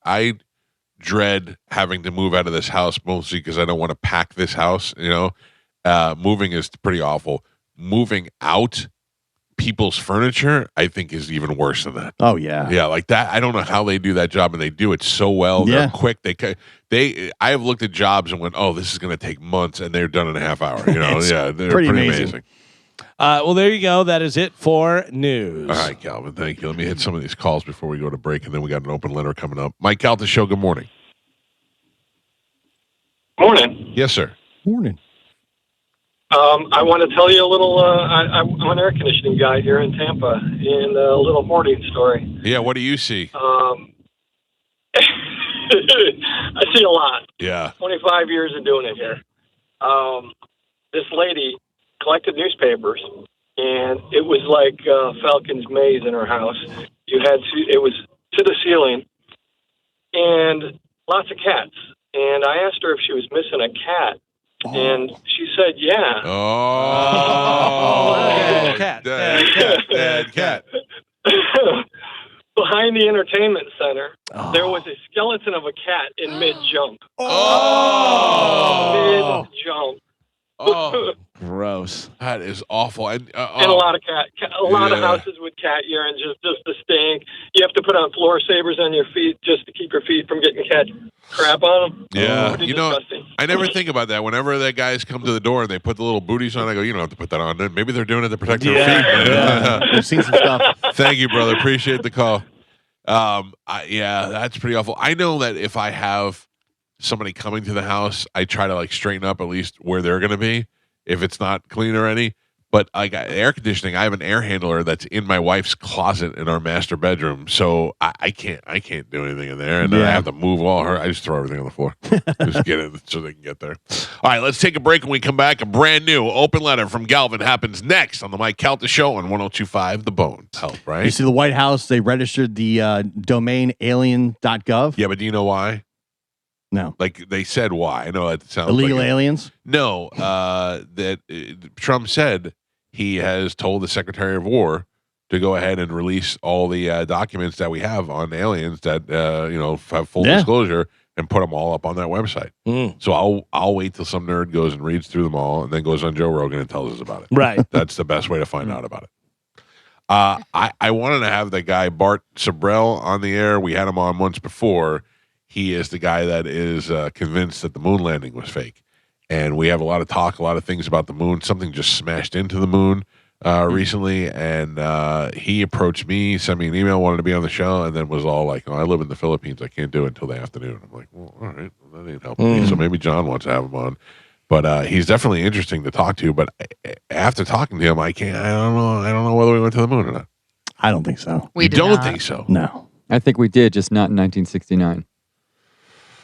dread having to move out of this house mostly because I don't want to pack this house. Moving is pretty awful. Moving out people's furniture, I think, is even worse than that. Oh yeah. Yeah, like that. I don't know how they do that job, and they do it so well. They're Yeah. quick. I have looked at jobs and went, "Oh, this is going to take months," and they're done in a half hour. It's Yeah, they're pretty pretty amazing. amazing. Well, there you go. That is it for news. All right, Calvin, thank you. Let me hit some of these calls before we go to break, and then we got an open letter coming up. Mike Calta Show, good morning. Morning. Yes, sir. Morning. I want to tell you a little. I'm an air conditioning guy here in Tampa, and a little hoarding story. Yeah, what do you see? I see a lot. Yeah. 25 years of doing it here. This lady collected newspapers, and it was like Falcon's maze in her house. It was to the ceiling, and lots of cats. And I asked her if she was missing a cat. And she said, yeah. Oh, Cat. dead cat. Behind the entertainment center, there was a skeleton of a cat in mid-jump. Oh. Mid-jump. Oh, Gross. that is awful. And, And a lot of a lot of houses with cat urine, just the stink. You have to put on floor savers on your feet just to keep your feet from getting cat crap on them. Yeah, Pretty you know, disgusting. I never think about that. Whenever the guys come to the door and they put the little booties on, I go, you don't have to put that on. Maybe they're doing it to protect their feet. Yeah. We've seen some stuff. Thank you, brother. Appreciate the call. Yeah, that's pretty awful. I know that if I have somebody coming to the house, I try to like straighten up at least where they're going to be if it's not clean already. But I got air conditioning. I have an air handler that's in my wife's closet in our master bedroom, so I can't do anything in there, and then I have to move all her. I just throw everything on the floor, just get it so they can get there. All right, let's take a break. When we come back, a brand new open letter from Galvin happens next on the Mike Calta Show on 102.5 The Bone. Help, You right? see the White House, they registered the domain alien.gov. Yeah, but do you know why? No. Like they said why? I know that sounds Illegal like aliens? No, that Trump said he has told the Secretary of War to go ahead and release all the documents that we have on aliens that have full disclosure and put them all up on that website. So I'll wait till some nerd goes and reads through them all and then goes on Joe Rogan and tells us about it. Right. That's the best way to find out about it. I wanted to have the guy Bart Sabrell on the air. We had him on once before. He is the guy that is convinced that the moon landing was fake. And we have a lot of talk, a lot of things about the moon. Something just smashed into the moon recently. And he approached me, sent me an email, wanted to be on the show, and then was all like, I live in the Philippines. I can't do it until the afternoon. I'm like, well, all right. Well, that ain't helping me. So maybe John wants to have him on. But he's definitely interesting to talk to. But after talking to him, I don't know whether we went to the moon or not. I don't think so. You don't think so? No. I think we did, just not in 1969.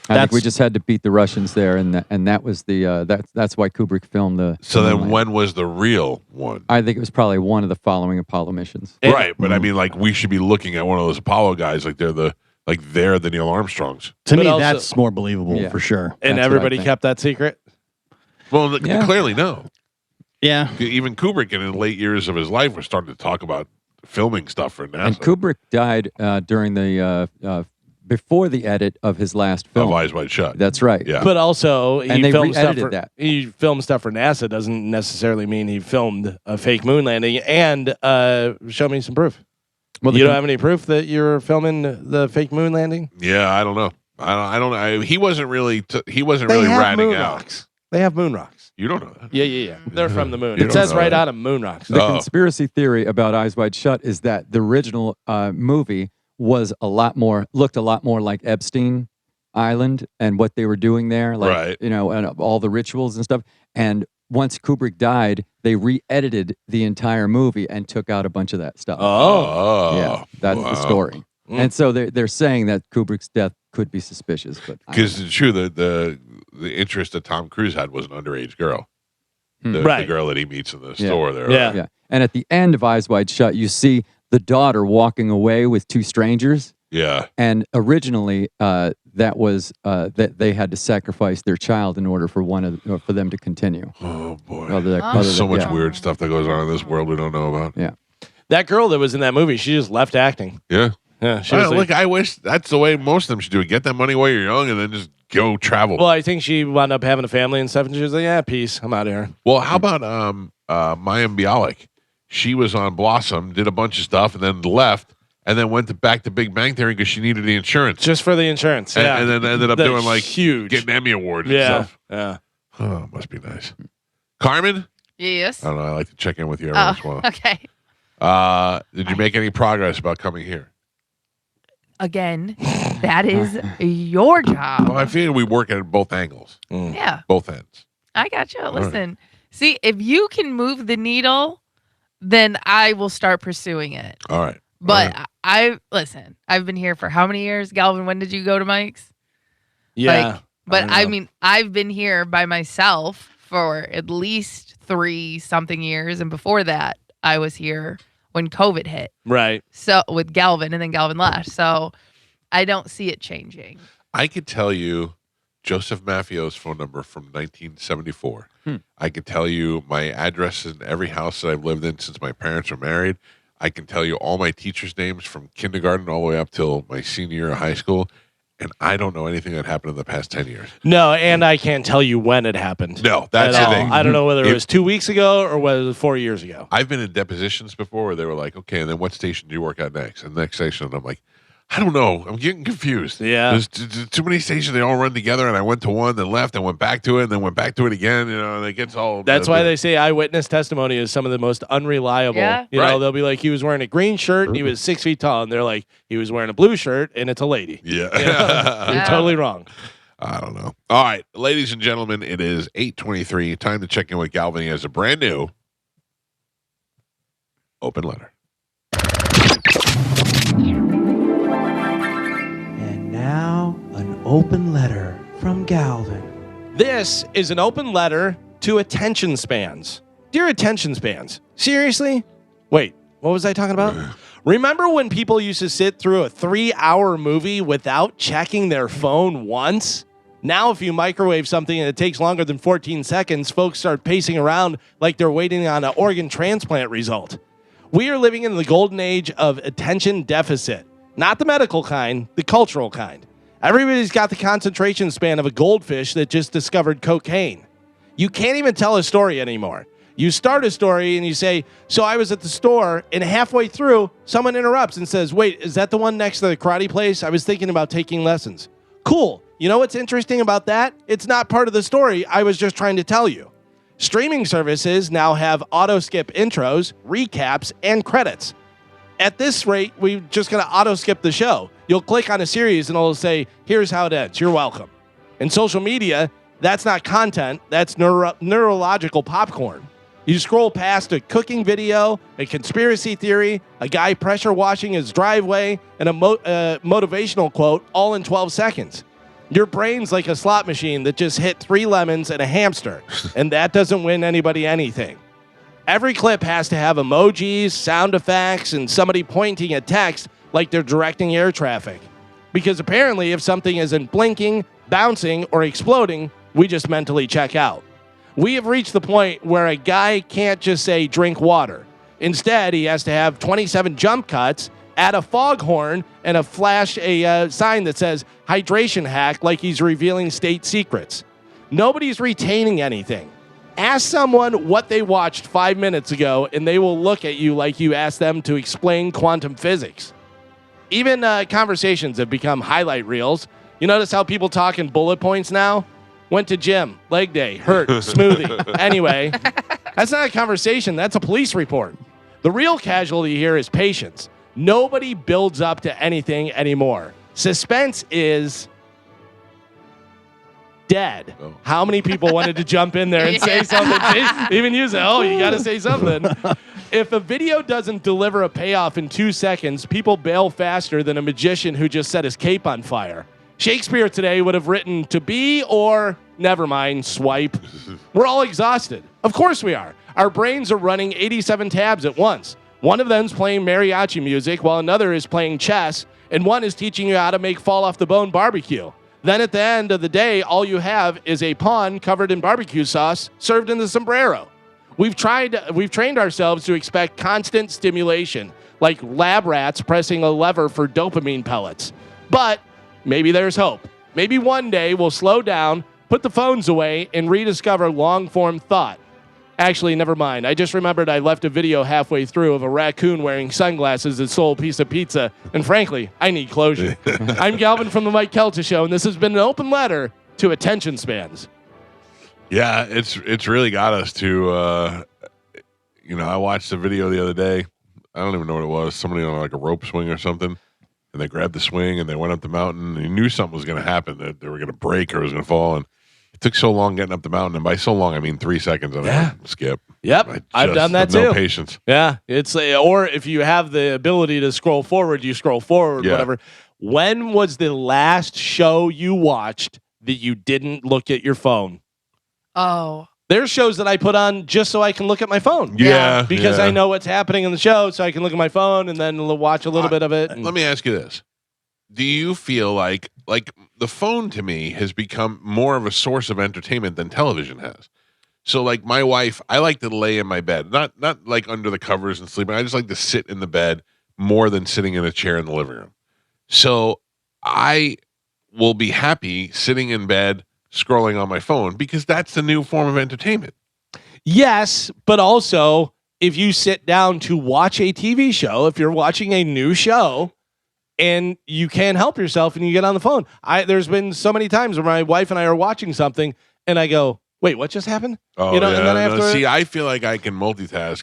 I think we just had to beat the Russians there, and that was the that's why Kubrick filmed the. So the then, moon when was the real one? I think it was probably one of the following Apollo missions. Right, but I mean, like we should be looking at one of those Apollo guys, like they're the Neil Armstrongs. To me, also- that's more believable for sure. And That's what I everybody think. kept that secret? Well, Yeah. clearly no. Yeah. Even Kubrick, in the late years of his life, was starting to talk about filming stuff for NASA. And Kubrick died during the before the edit of his last film. Of Eyes Wide Shut. That's right. Yeah. But also, And they filmed stuff re-edited for, that. He filmed stuff for NASA doesn't necessarily mean he filmed a fake moon landing. And show me some proof. Well, You don't have any proof that you're filming the fake moon landing? Yeah, I don't know. I don't know. He wasn't really. He wasn't They really have ratting moon out. rocks. They have moon rocks. You don't know that. Yeah. They're from the moon. You It don't says know right that. on them, moon rocks. The Oh. conspiracy theory about Eyes Wide Shut is that the original movie was looked a lot more like Epstein Island and what they were doing there, like Right. and all the rituals and stuff. And once Kubrick died, they re-edited the entire movie and took out a bunch of that stuff. Oh, yeah, that's the story. And so they're saying that Kubrick's death could be suspicious, but I don't Because know. it's true that the interest that Tom Cruise had was an underage girl. The Right. girl that he meets in the Yeah. store there. Yeah. And at the end of Eyes Wide Shut, you see the daughter walking away with two strangers. Yeah. And originally, that was that they had to sacrifice their child in order for for them to continue. Oh boy. There's So much weird stuff that goes on in this world we don't know about. Yeah. That girl that was in that movie, she just left acting. Yeah. Yeah, she was like- Look, I wish that's the way most of them should do it. Get that money while you're young and then just go travel. Well, I think she wound up having a family and stuff, and she was like, yeah, peace. I'm out of here. Well, how about Mayim Bialik? She was on Blossom, did a bunch of stuff, and then left, and then went back to Big Bang Theory because she needed the insurance. Just for the insurance. And, Yeah. and then ended up That's doing like huge. getting Emmy awards and Yeah. stuff. Yeah. Oh, must be nice. Carmen? Yes. I don't know. I like to check in with you every once in a while. Okay. Did you make any progress about coming here? again, that is your job. Well, I feel we work at both angles, Yeah, both ends. I got you. Listen, see, if you can move the needle, then I will start pursuing it. All right. But listen, I've been here for how many years? Galvin, when did you go to Mike's? Yeah. But don't I know. mean, I've been here by myself for at least 3-something years. And before that, I was here when COVID hit. Right. So with Galvin, and then Galvin left. So I don't see it changing. I could tell you Joseph Maffio's phone number from 1974. I could tell you my address in every house that I've lived in since my parents were married. I can tell you all my teachers' names from kindergarten all the way up till my senior year of high school. And I don't know anything that happened in the past 10 years. No, and I can't tell you when it happened. No, that's at the all. thing. I don't know whether it was 2 weeks ago or whether it was 4 years ago. I've been in depositions before where they were like, okay, and then what station do you work at next? And the next station, I'm like, I don't know. I'm getting confused. Yeah. There's too many stations. They all run together, and I went to one, then left, and went back to it, and then went back to it again. You know, and it gets all. That's why they say eyewitness testimony is some of the most unreliable. Yeah. You know, Right. they'll be like, he was wearing a green shirt and he was 6 feet tall. And they're like, he was wearing a blue shirt and it's a lady. Yeah. You know? You're totally wrong. I don't know. All right, ladies and gentlemen, it is 8:23. Time to check in with Galvin. He has a brand new open letter. And now, an open letter from Galvin. This is an open letter to attention spans. Dear attention spans, seriously? Wait, what was I talking about? Remember when people used to sit through a 3-hour movie without checking their phone once? Now, if you microwave something and it takes longer than 14 seconds, folks start pacing around like they're waiting on an organ transplant result. We are living in the golden age of attention deficit. Not the medical kind, the cultural kind. Everybody's got the concentration span of a goldfish that just discovered cocaine. You can't even tell a story anymore. You start a story and you say, so I was at the store, and halfway through, someone interrupts and says, wait, is that the one next to the karate place? I was thinking about taking lessons. Cool. You know what's interesting about that? It's not part of the story. I was just trying to tell you. Streaming services now have auto-skip intros, recaps, and credits. At this rate, we're just going to auto-skip the show. You'll click on a series and it'll say, here's how it ends. You're welcome. In social media, that's not content. That's neurological popcorn. You scroll past a cooking video, a conspiracy theory, a guy pressure washing his driveway, and a motivational quote all in 12 seconds. Your brain's like a slot machine that just hit 3 lemons and a hamster, and that doesn't win anybody anything. Every clip has to have emojis, sound effects, and somebody pointing at text like they're directing air traffic. Because apparently if something isn't blinking, bouncing, or exploding, we just mentally check out. We have reached the point where a guy can't just say, drink water. Instead, he has to have 27 jump cuts, add a foghorn, and a sign that says, hydration hack, like he's revealing state secrets. Nobody's retaining anything. Ask someone what they watched 5 minutes ago, and they will look at you like you asked them to explain quantum physics. Even conversations have become highlight reels. You notice how people talk in bullet points now? Went to gym, leg day, hurt, smoothie. Anyway, that's not a conversation. That's a police report. The real casualty here is patience. Nobody builds up to anything anymore. Suspense is dead. Oh. How many people wanted to jump in there and say something? Even you say, oh, you got to say something. If a video doesn't deliver a payoff in 2 seconds, people bail faster than a magician who just set his cape on fire. Shakespeare today would have written to be or never mind, swipe. We're all exhausted. Of course we are. Our brains are running 87 tabs at once. One of them's playing mariachi music while another is playing chess, and one is teaching you how to make fall off the bone barbecue. Then at the end of the day, all you have is a pawn covered in barbecue sauce served in the sombrero. We've trained ourselves to expect constant stimulation, like lab rats pressing a lever for dopamine pellets. But maybe there's hope. Maybe one day we'll slow down, put the phones away, and rediscover long-form thought. Actually, never mind. I just remembered I left a video halfway through of a raccoon wearing sunglasses that stole a piece of pizza, and frankly, I need closure. I'm Galvin from the Mike Calta Show, and this has been an open letter to attention spans. Yeah, it's really got us to, I watched a video the other day. I don't even know what it was. Somebody on like a rope swing or something. and they grabbed the swing and they went up the mountain. And you knew something was going to happen, that they were going to break or it was going to fall. And it took so long getting up the mountain. And by so long, I mean 3 seconds. And I would skip. Yep, I've done that no too. patience. Yeah, it's or if you have the ability to scroll forward, you scroll forward, Yeah. whatever. When was the last show you watched that you didn't look at your phone? Oh, There's shows that I put on just so I can look at my phone. Yeah. Because I know what's happening in the show, so I can look at my phone and then watch a little bit of it. and- Let me ask you this. Do you feel like the phone to me has become more of a source of entertainment than television has? So like my wife, I like to lay in my bed, not like under the covers and sleeping. I just like to sit in the bed more than sitting in a chair in the living room. So I will be happy sitting in bed scrolling on my phone because that's the new form of entertainment. Yes, but also if you sit down to watch a TV show, if you're watching a new show and you can't help yourself and you get on the phone. There's been so many times where my wife and I are watching something and I go, wait, what just happened? Oh, You know, yeah. and then I have to See, I feel like I can multitask.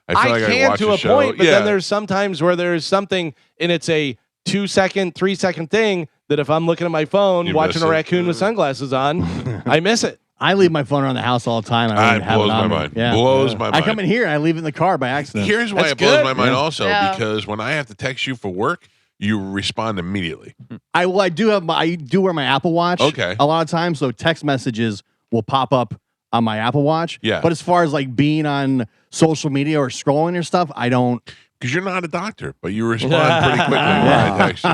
I feel like I can watch to a show. point, but Yeah. then there's sometimes where there's something and it's a 2-second, 3-second thing that if I'm looking at my phone You watching miss a it. raccoon with sunglasses on, I miss it. I leave my phone around the house all the time. I don't even It have blows it on my me. mind. Yeah. Blows my I mind. come in here and I leave it in the car by accident. Here's why That's it blows good. my mind Yeah. also, Yeah. because when I have to text you for work, you respond immediately. I do wear my Apple Watch. Okay. A lot of times, so text messages will pop up on my Apple Watch. Yeah. But as far as like being on social media or scrolling or stuff, I don't. Because you're not a doctor, but you respond pretty quickly when I text you.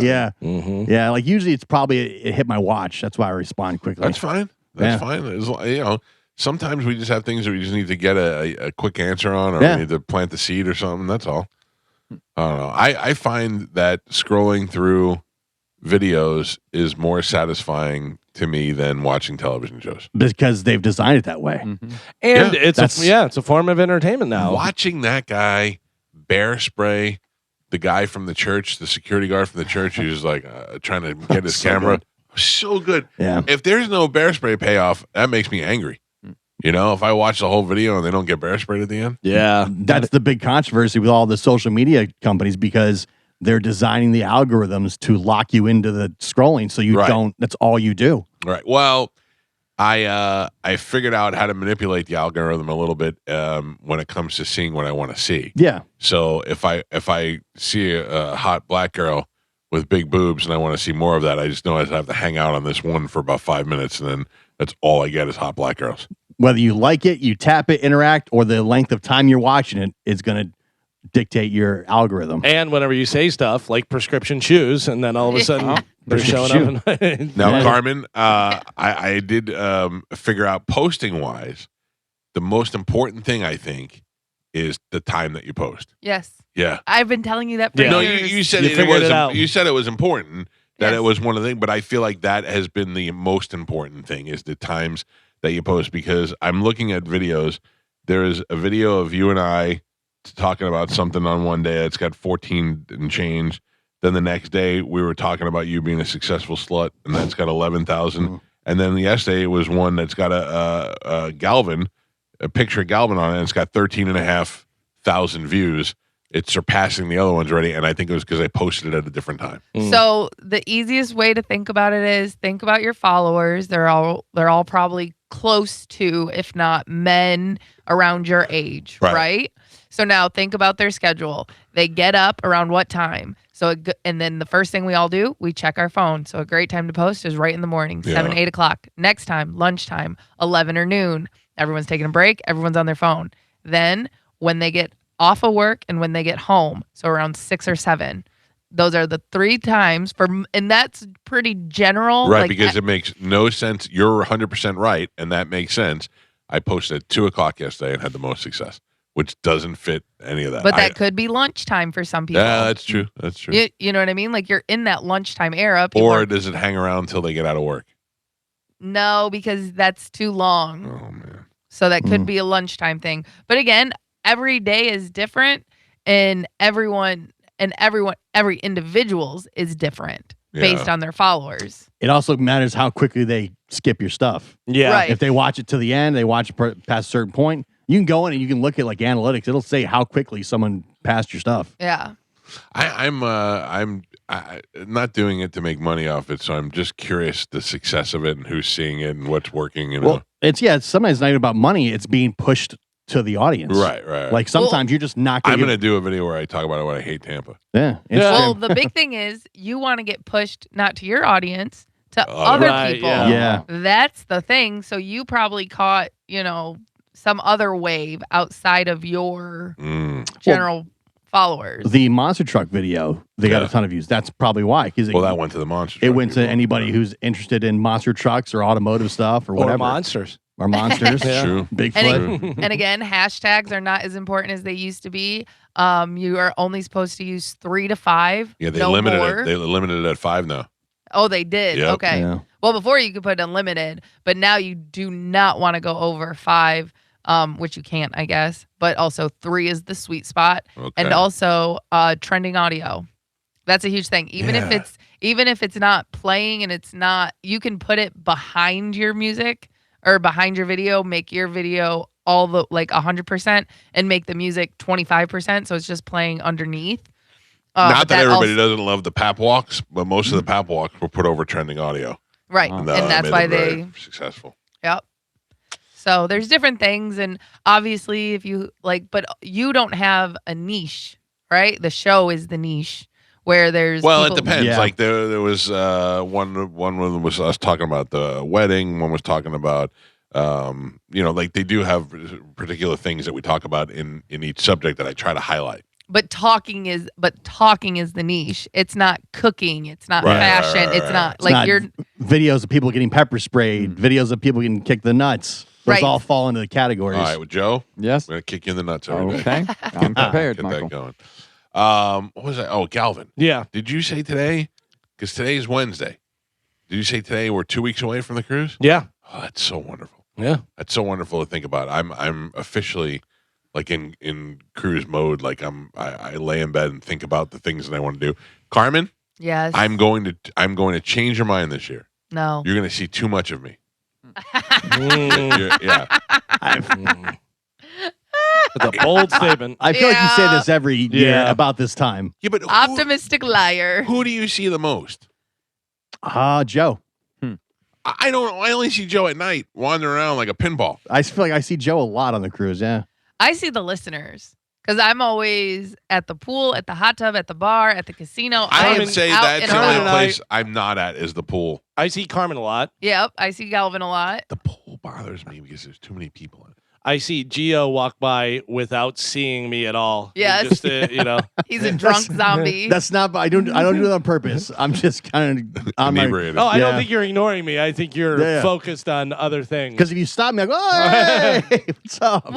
Yeah. Mm-hmm. Yeah. Like usually it's probably it hit my watch. That's why I respond quickly. That's fine. That's Yeah. fine. You know, sometimes we just have things that we just need to get a quick answer on, or Yeah. we need to plant the seed or something. That's all. I don't know. I find that scrolling through videos is more satisfying to me than watching television shows. Because they've designed it that way. Mhm. And Yeah, it's a form of entertainment now. Watching that guy bear spray the guy from the church, the security guard from the church, who's like trying to get his So camera. good. So good. Yeah. If there's no bear spray payoff, that makes me angry. You know, if I watch the whole video and they don't get bear sprayed at the end. Yeah. That's the big controversy with all the social media companies because they're designing the algorithms to lock you into the scrolling so you Right. don't that's all you do. Right. Well, I figured out how to manipulate the algorithm a little bit when it comes to seeing what I want to see. Yeah. So if I see a hot black girl with big boobs and I want to see more of that, I just know I have to hang out on this one for about 5 minutes, and then that's all I get is hot black girls. Whether you like it, you tap it, interact, or the length of time you're watching it is going to dictate your algorithm. And whenever you say stuff like prescription shoes, and then all of a sudden they're Prescription showing up. And Now, Yeah. Carmen, I did figure out posting wise, the most important thing I think is the time that you post. yes. Yeah. I've been telling you that for Yeah. No, years. you said You it figured was it out. you said it was important that Yes. it was one of the things, but I feel like that has been the most important thing is the times that you post, because I'm looking at videos. There is a video of you and I talking about something on one day that's got 14 and change. Then the next day we were talking about you being a successful slut, and that's got 11,000. And then yesterday was one that's got a Galvin, a picture of Galvin on it, and it's got 13,500 views. It's surpassing the other ones already, and I think it was because I posted it at a different time. So the easiest way to think about it is think about your followers. They're all probably close to, if not men around your age, Right. right? So now think about their schedule. They get up around what time? And then the first thing we all do, we check our phone. So a great time to post is right in the morning, 7, Yeah. 8 o'clock. Next time, lunchtime, 11 or noon. Everyone's taking a break. Everyone's on their phone. Then when they get off of work and when they get home, so around 6 or 7. Those are the 3 times and that's pretty general. Right, like, because it makes no sense. You're 100% right, and that makes sense. I posted at 2 o'clock yesterday and had the most success, which doesn't fit any of that. but that could be lunchtime for some people. Yeah, that's true. That's true. You know what I mean? Like you're in that lunchtime era. People Or are- does it hang around until they get out of work? no, because that's too long. Oh man. So that could be a lunchtime thing. But again, every day is different, and every individual's is different based Yeah. on their followers. It also matters how quickly they skip your stuff. yeah. Right. If they watch it to the end, they watch it past a certain point, you can go in and you can look at like analytics. It'll say how quickly someone passed your stuff. Yeah. I'm not doing it to make money off it, so I'm just curious the success of it and who's seeing it and what's working. You know, Well, it's sometimes not even about money. It's being pushed to the audience. right. Like sometimes you're just not. I'm going to do a video where I talk about why I hate Tampa. Yeah. Well, the big thing is you want to get pushed not to your audience, to other Right, people. yeah. That's the thing. So you probably caught, some other wave outside of your general followers. The monster truck video, they got a ton of views. That's probably why. Because Well, that went to the monster. it went to anybody who's interested in monster trucks or automotive stuff or whatever. Or monsters. Or monsters. True. Bigfoot. And again, hashtags are not as important as they used to be. You are only supposed to use 3 to 5. Yeah, they no limited more. it. They limited it at 5 now. Oh, they did. Yep. Okay. Yeah. Well, before you could put unlimited, but now you do not want to go over 5, which you can't, I guess. But also 3 is the sweet spot, and Okay. also trending audio. That's a huge thing. Even if it's not playing and it's not, you can put it behind your music or behind your video. Make your video all the 100% and make the music 25%. So it's just playing underneath. Not that everybody doesn't love the pap walks, but most of the pap walks were put over trending audio. Right. And that's made why them very successful. Yep. So there's different things, and obviously if you but you don't have a niche, right? The show is the niche where there's It people- depends. Yeah. Like there was one was us talking about the wedding. One was talking about like they do have particular things that we talk about in each subject that I try to highlight. But talking is the niche. It's not cooking. It's not fashion. It's not It's not you're videos of people getting pepper sprayed, videos of people getting kicked in the nuts. Those Right. all fall into the categories. All right, with Joe, Yes. we're gonna kick you in the nuts every day. Okay. I'm prepared, Get Michael. that going. What was that? Oh, Galvin. Yeah. Did you say today? Because today is Wednesday. Did you say today we're 2 weeks away from the cruise? Yeah. Oh, that's so wonderful. Yeah. That's so wonderful to think about. I'm officially like in cruise mode. Like I lay in bed and think about the things that I want to do. Carmen, yes. I'm going to change your mind this year. no. You're going to see too much of me. Mm. Yeah. It's a bold statement. I feel like you say Yeah. this every year Yeah. about this time. Yeah, but Optimistic liar. who do you see the most? Joe. I don't. I only see Joe at night wandering around like a pinball. I feel like I see Joe a lot on the cruise. Yeah. I see the listeners because I'm always at the pool, at the hot tub, at the bar, at the casino. I am would say out that's and the Carmen only and about. place I'm not at is the pool. I see Carmen a lot. Yep, I see Galvin a lot. The pool bothers me because there's too many people in it. I see Gio walk by without seeing me at all. Yes. Just He's a drunk zombie. That's not. I don't do it on purpose. I'm just kind of on my. Inebriated. Oh, I don't Yeah. think you're ignoring me. I think you're Yeah. focused on other things. Because if you stop me, I go, oh, hey, what's up?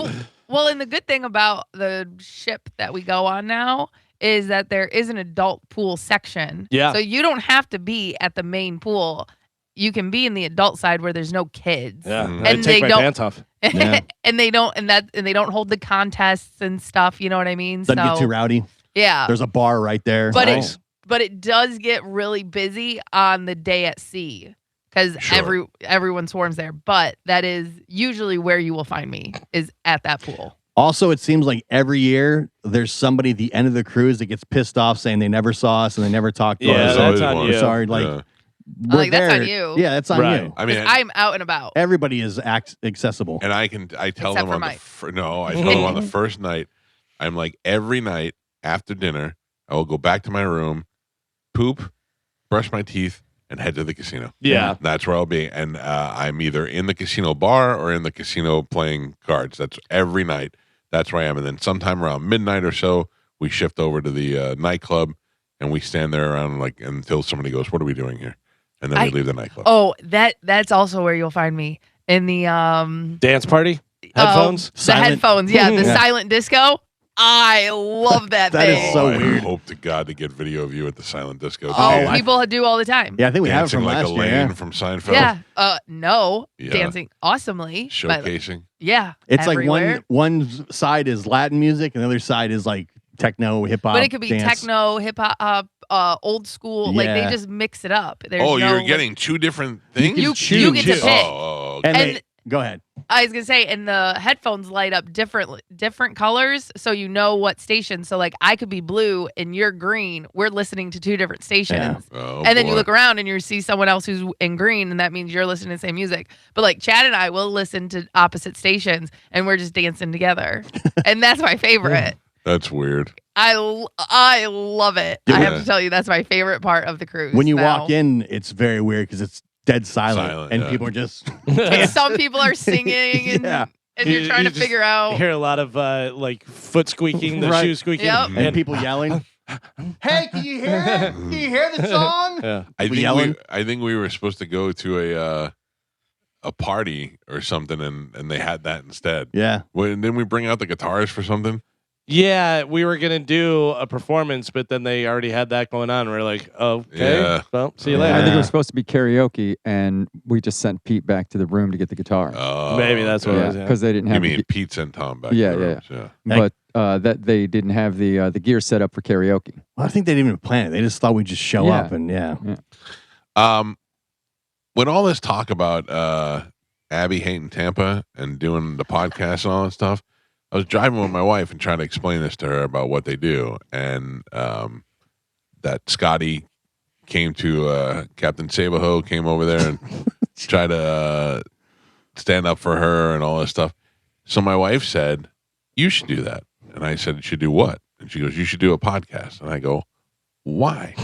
Well, and the good thing about the ship that we go on now is that there is an adult pool section. Yeah. So you don't have to be at the main pool. You can be in the adult side where there's no kids. Yeah. Mhm. I And take they my don't- pants off. Yeah. and they don't hold the contests and stuff. You know what I mean? Doesn't get too rowdy. yeah. There's a bar right there. But Nice. it does get really busy on the day at sea because Sure. everyone swarms there. But that is usually where you will find me is at that pool. Also, it seems like every year there's somebody at the end of the cruise that gets pissed off saying they never saw us and they never talked to Yeah, us. There's that's always on one. you. Sorry, like Yeah. we're Like, that's there. on you. Yeah, that's on Right. you. I mean, 'Cause I'm out and about. Everybody is accessible. and I tell Except them for on Mike. I tell them on the first night. I'm like every night after dinner, I will go back to my room, poop, brush my teeth, and head to the casino. Yeah. That's where I'll be, and I'm either in the casino bar or in the casino playing cards. That's every night. That's where I am, and then sometime around midnight or so, we shift over to the nightclub, and we stand there around like until somebody goes, "What are we doing here?" And then we leave the nightclub. Oh, that's also where you'll find me in the Dance party? Headphones? The Silent- headphones, yeah, the Yeah. silent disco. I love that That is thing. so I weird. hope to God to get video of you at the silent disco. Oh, dancing- people do all the time. Yeah, I think we have it dancing from like last year. Elaine Yeah. from Seinfeld. Yeah. No. Yeah. Dancing awesomely. but- Showcasing. yeah. It's everywhere. like one side is Latin music and the other side is like techno, hip hop. But it could be dance. techno, hip hop, old school. Like Yeah. they just mix it up. There's Oh, no, you're getting two different things? You choose. get to pick. Oh, okay. And And- go ahead. I was gonna say, and the headphones light up different colors, so you know what station. So like, I could be blue and you're green. We're listening to two different stations, Oh, and then you boy. look around and you see someone else who's in green, and that means you're listening to the same music. But like, Chad and I will listen to opposite stations, and we're just dancing together, and that's my favorite. That's weird. I love it. I have to tell you, that's my favorite part of the cruise. When you now. walk in, it's very weird because it's dead silent, and yeah. people are just And some people are singing, and, Yeah. and you're trying to just figure out. Hear a lot of like foot squeaking, the Right. shoe squeaking, Yep. and people yelling. Hey, can you hear it? Can you hear the song? Yeah. I think we were supposed to go to a party or something, and they had that instead. Yeah. Didn't we bring out the guitars for something? Yeah, we were gonna do a performance, but then they already had that going on. We're like, okay, Yeah. well, see you I later. think it Yeah. was supposed to be karaoke, and we just sent Pete back to the room to get the guitar. Oh, Maybe that's what it yeah, was. Yeah. because they didn't You have. mean Pete and Tom back? Yeah, in the yeah. rooms, yeah. But that they didn't have the gear set up for karaoke. Well, I think they didn't even plan it. They just thought we'd just show Yeah. up, and When all this talk about Abby hating Tampa and doing the podcast and all that stuff, I was driving with my wife and trying to explain this to her about what they do, and that Scotty came to Captain Sabaho came over there and tried to stand up for her and all this stuff. So my wife said, "You should do that," and I said, "You should do what?" And she goes, "You should do a podcast." And I go, "Why?"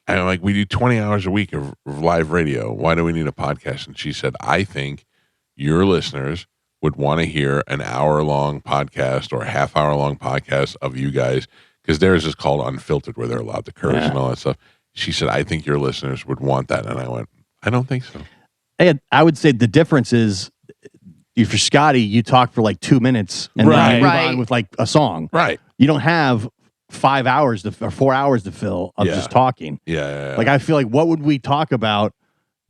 And I'm like, "We do 20 hours a week of live radio. Why do we need a podcast?" And she said, "I think your listeners would want to hear an hour-long podcast or a half-hour-long podcast of you guys, because theirs is called Unfiltered, where they're allowed to curse and all that stuff." She said, "I think your listeners would want that." And I went, "I don't think so." I would say the difference is, if you're Scotty, you talk for like 2 minutes, and then Right. you move Right. on with like a song. Right. You don't have 5 hours or 4 hours to fill of Yeah. just talking. Yeah. Like, I feel like, what would we talk about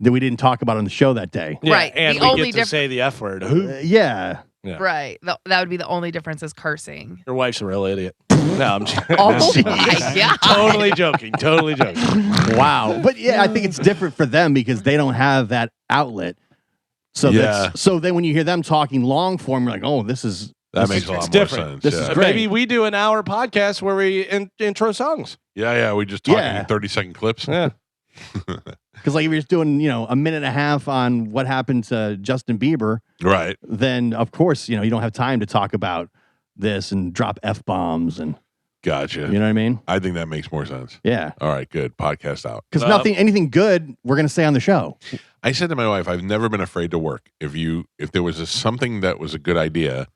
that we didn't talk about on the show that day? Yeah, Right. and The we only get to say the F word. Yeah. Yeah. Right. That would be the only difference is cursing. Your wife's a real idiot. No, I'm just, Oh my God. totally joking. Totally joking. Wow. But yeah, I think it's different for them because they don't have that outlet. So Yeah. so then when you hear them talking long form, you're like, oh, this is That makes a lot it's more different. sense. This yeah. is great. Maybe we do an hour podcast where we intro songs. Yeah. We just talking Yeah. in 30-second clips. Yeah. because like if you're just doing, a minute and a half on what happened to Justin Bieber, Right. then of course, you don't have time to talk about this and drop F-bombs and Gotcha. you know what I mean? I think that makes more sense. Yeah. All right, good. Podcast out. Because anything good, we're gonna say on the show. I said to my wife, I've never been afraid to work. If there was something that was a good idea,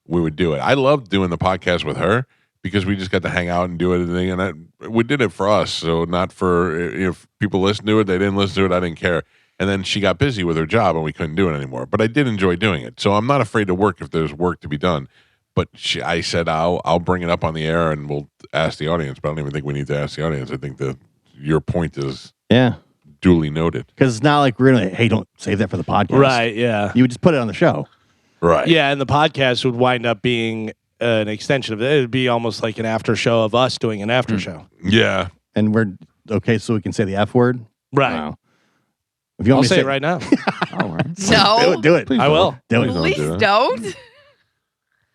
we would do it. I loved doing the podcast with her because we just got to hang out and do it. And we did it for us. So not for, if people listened to it, they didn't listen to it, I didn't care. And then she got busy with her job and we couldn't do it anymore. But I did enjoy doing it. So I'm not afraid to work if there's work to be done. But I said, I'll bring it up on the air and we'll ask the audience. But I don't even think we need to ask the audience. I think that your point is Yeah. duly noted. Because it's not like we're gonna, hey, don't save that for the podcast. Right. Yeah. You would just put it on the show. Right. Yeah. And the podcast would wind up being an extension of it. It would be almost like an after show of us doing an after show. Yeah. And we're okay, so we can say the F word. Right. Wow. If you I'll want me to say it right now. All right. No. do it. Please I will. Do it. Please do that. don't.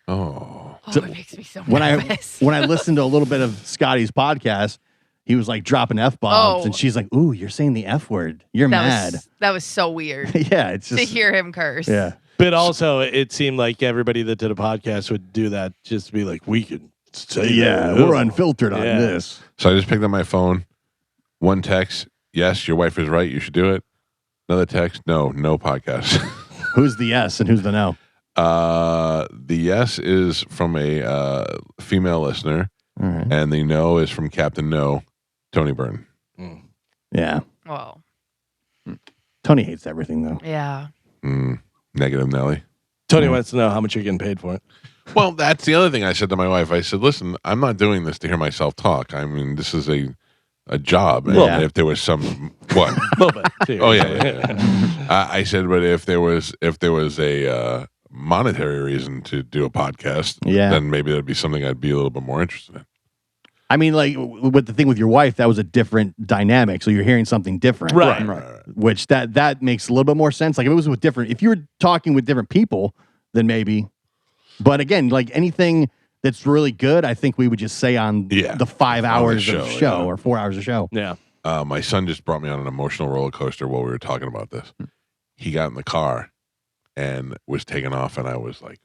Oh. Oh, So it makes me so When nervous. I listened to a little bit of Scotty's podcast, he was like dropping F bombs, Oh. and she's like, "Ooh, you're saying the F word. You're mad." that was so weird Yeah, it's to just hear him curse. yeah. But also, it seemed like everybody that did a podcast would do that just to be like, we can say Yeah, that. we're unfiltered on Yeah. this. So I just picked up my phone. One text, yes, your wife is right. You should do it. Another text, no podcast. Who's the S and who's the no? The yes is from a female listener, All right. and the no is from Captain No, Tony Byrne. Yeah. Well, Tony hates everything though. yeah. Negative Nelly. Tony wants to know how much you're getting paid for it. Well, that's the other thing I said to my wife. I said, listen, I'm not doing this to hear myself talk. I mean, this is a job. And Yeah. if there was some, what? A little bit. Too. Oh, yeah. I said, but if there was a monetary reason to do a podcast, Yeah. then maybe that'd be something I'd be a little bit more interested in. I mean, like with the thing with your wife, that was a different dynamic. So you're hearing something different, Right. Which that makes a little bit more sense. Like if it was with different, if you were talking with different people, then maybe. But again, like anything that's really good, I think we would just say on the 5 hours of show or 4 hours of show. Yeah. My son just brought me on an emotional roller coaster while we were talking about this. He got in the car and was taking off, and I was like,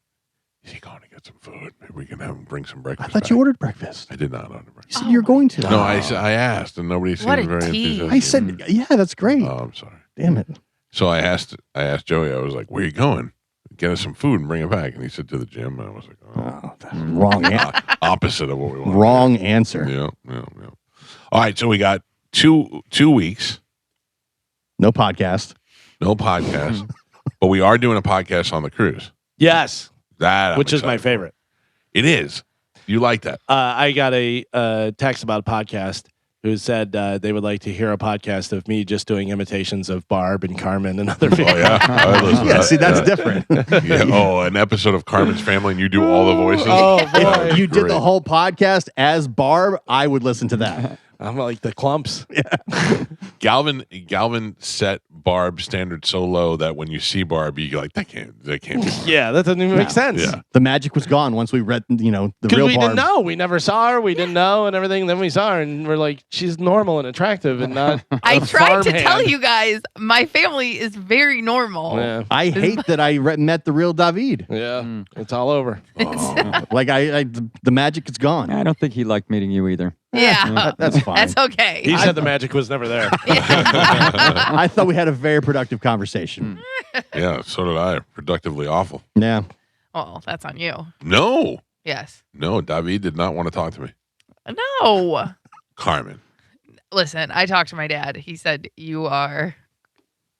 is he going to get some food? Maybe we can have him bring some breakfast. I thought you ordered breakfast. I did not order breakfast. You said you're going to. No, I asked, and nobody seemed very enthusiastic. I said, yeah, that's great. Oh, I'm sorry. Damn it. So I asked Joey, I was like, where are you going? Get us some food and bring it back. And he said, to the gym. And I was like, that's wrong. Opposite of what we want. Wrong answer. Yeah. All right, so we got two weeks. No podcast. But we are doing a podcast on the cruise. Yes. Which is my favorite. It is. You like that? I got a text about a podcast who said they would like to hear a podcast of me just doing imitations of Barb and Carmen and other people. Oh, yeah? Yeah, see, that's different. Yeah. Oh, an episode of Carmen's Family and you do all the voices? Oh, If you did the whole podcast as Barb, I would listen to that. I'm like the clumps. Galvin set Barb standard so low that when you see Barb, you're like, that can't be. Yeah, that doesn't even make sense. Yeah. The magic was gone once we read, the real we Barb. didn't know. We never saw her. We didn't know and everything. Then we saw her and we're like, she's normal and attractive and not I tried to tell you guys, my family is very normal. Yeah. I hate that I met the real David. Yeah. It's all over. Like the magic is gone. I don't think he liked meeting you either. Yeah. That's fine. That's okay. He said the magic was never there. I thought we had a very productive conversation. Yeah, so did I. Productively awful. Yeah. Oh, that's on you. No, Yes. David did not want to talk to me. No. Carmen. Listen, I talked to my dad. He said, you are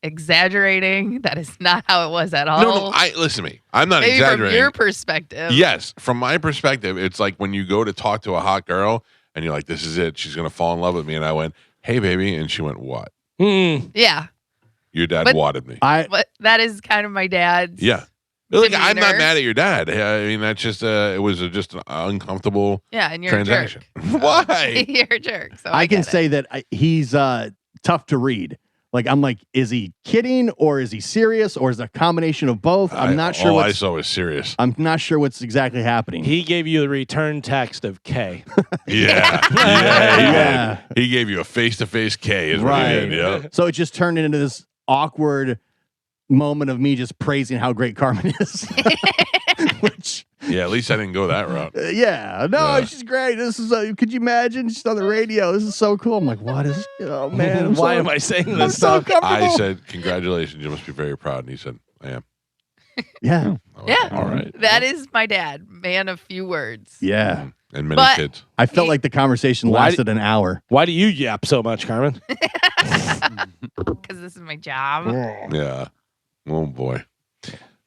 exaggerating. That is not how it was at all. No, listen to me. I'm not Maybe exaggerating. from your perspective. Yes, from my perspective, it's like when you go to talk to a hot girl and you're like, this is it. She's going to fall in love with me. And I went, hey, baby. And she went, what? Yeah. Your dad But- wadded me. But that is kind of my dad's. Yeah. Look, I'm not demeanor. mad at your dad. I mean, that's just, it was just an uncomfortable Yeah, and you're transaction. a jerk. Why? You're a jerk. So I can get it. say that he's tough to read. Like, I'm like, is he kidding or is he serious or is it a combination of both? I'm not sure. All I saw was serious. I'm not sure what's exactly happening. He gave you the return text of K. Yeah. Yeah. He gave you a face-to-face K is what he did. Yeah. So it just turned into this awkward moment of me just praising how great Carmen is. Which, Yeah, at least I didn't go that route. no, she's great. This is, could you imagine? She's on the radio. This is so cool. I'm like, what is, oh man. Why am I saying I'm this so stuff? comfortable. I said, congratulations, you must be very proud. And he said, I am. Yeah. Yeah. All right. That is my dad. Man of few words. Yeah. And many But- kids. I felt like the conversation Why lasted an hour. Why do you yap so much, Carmen? Because this is my job. Yeah. Oh, boy.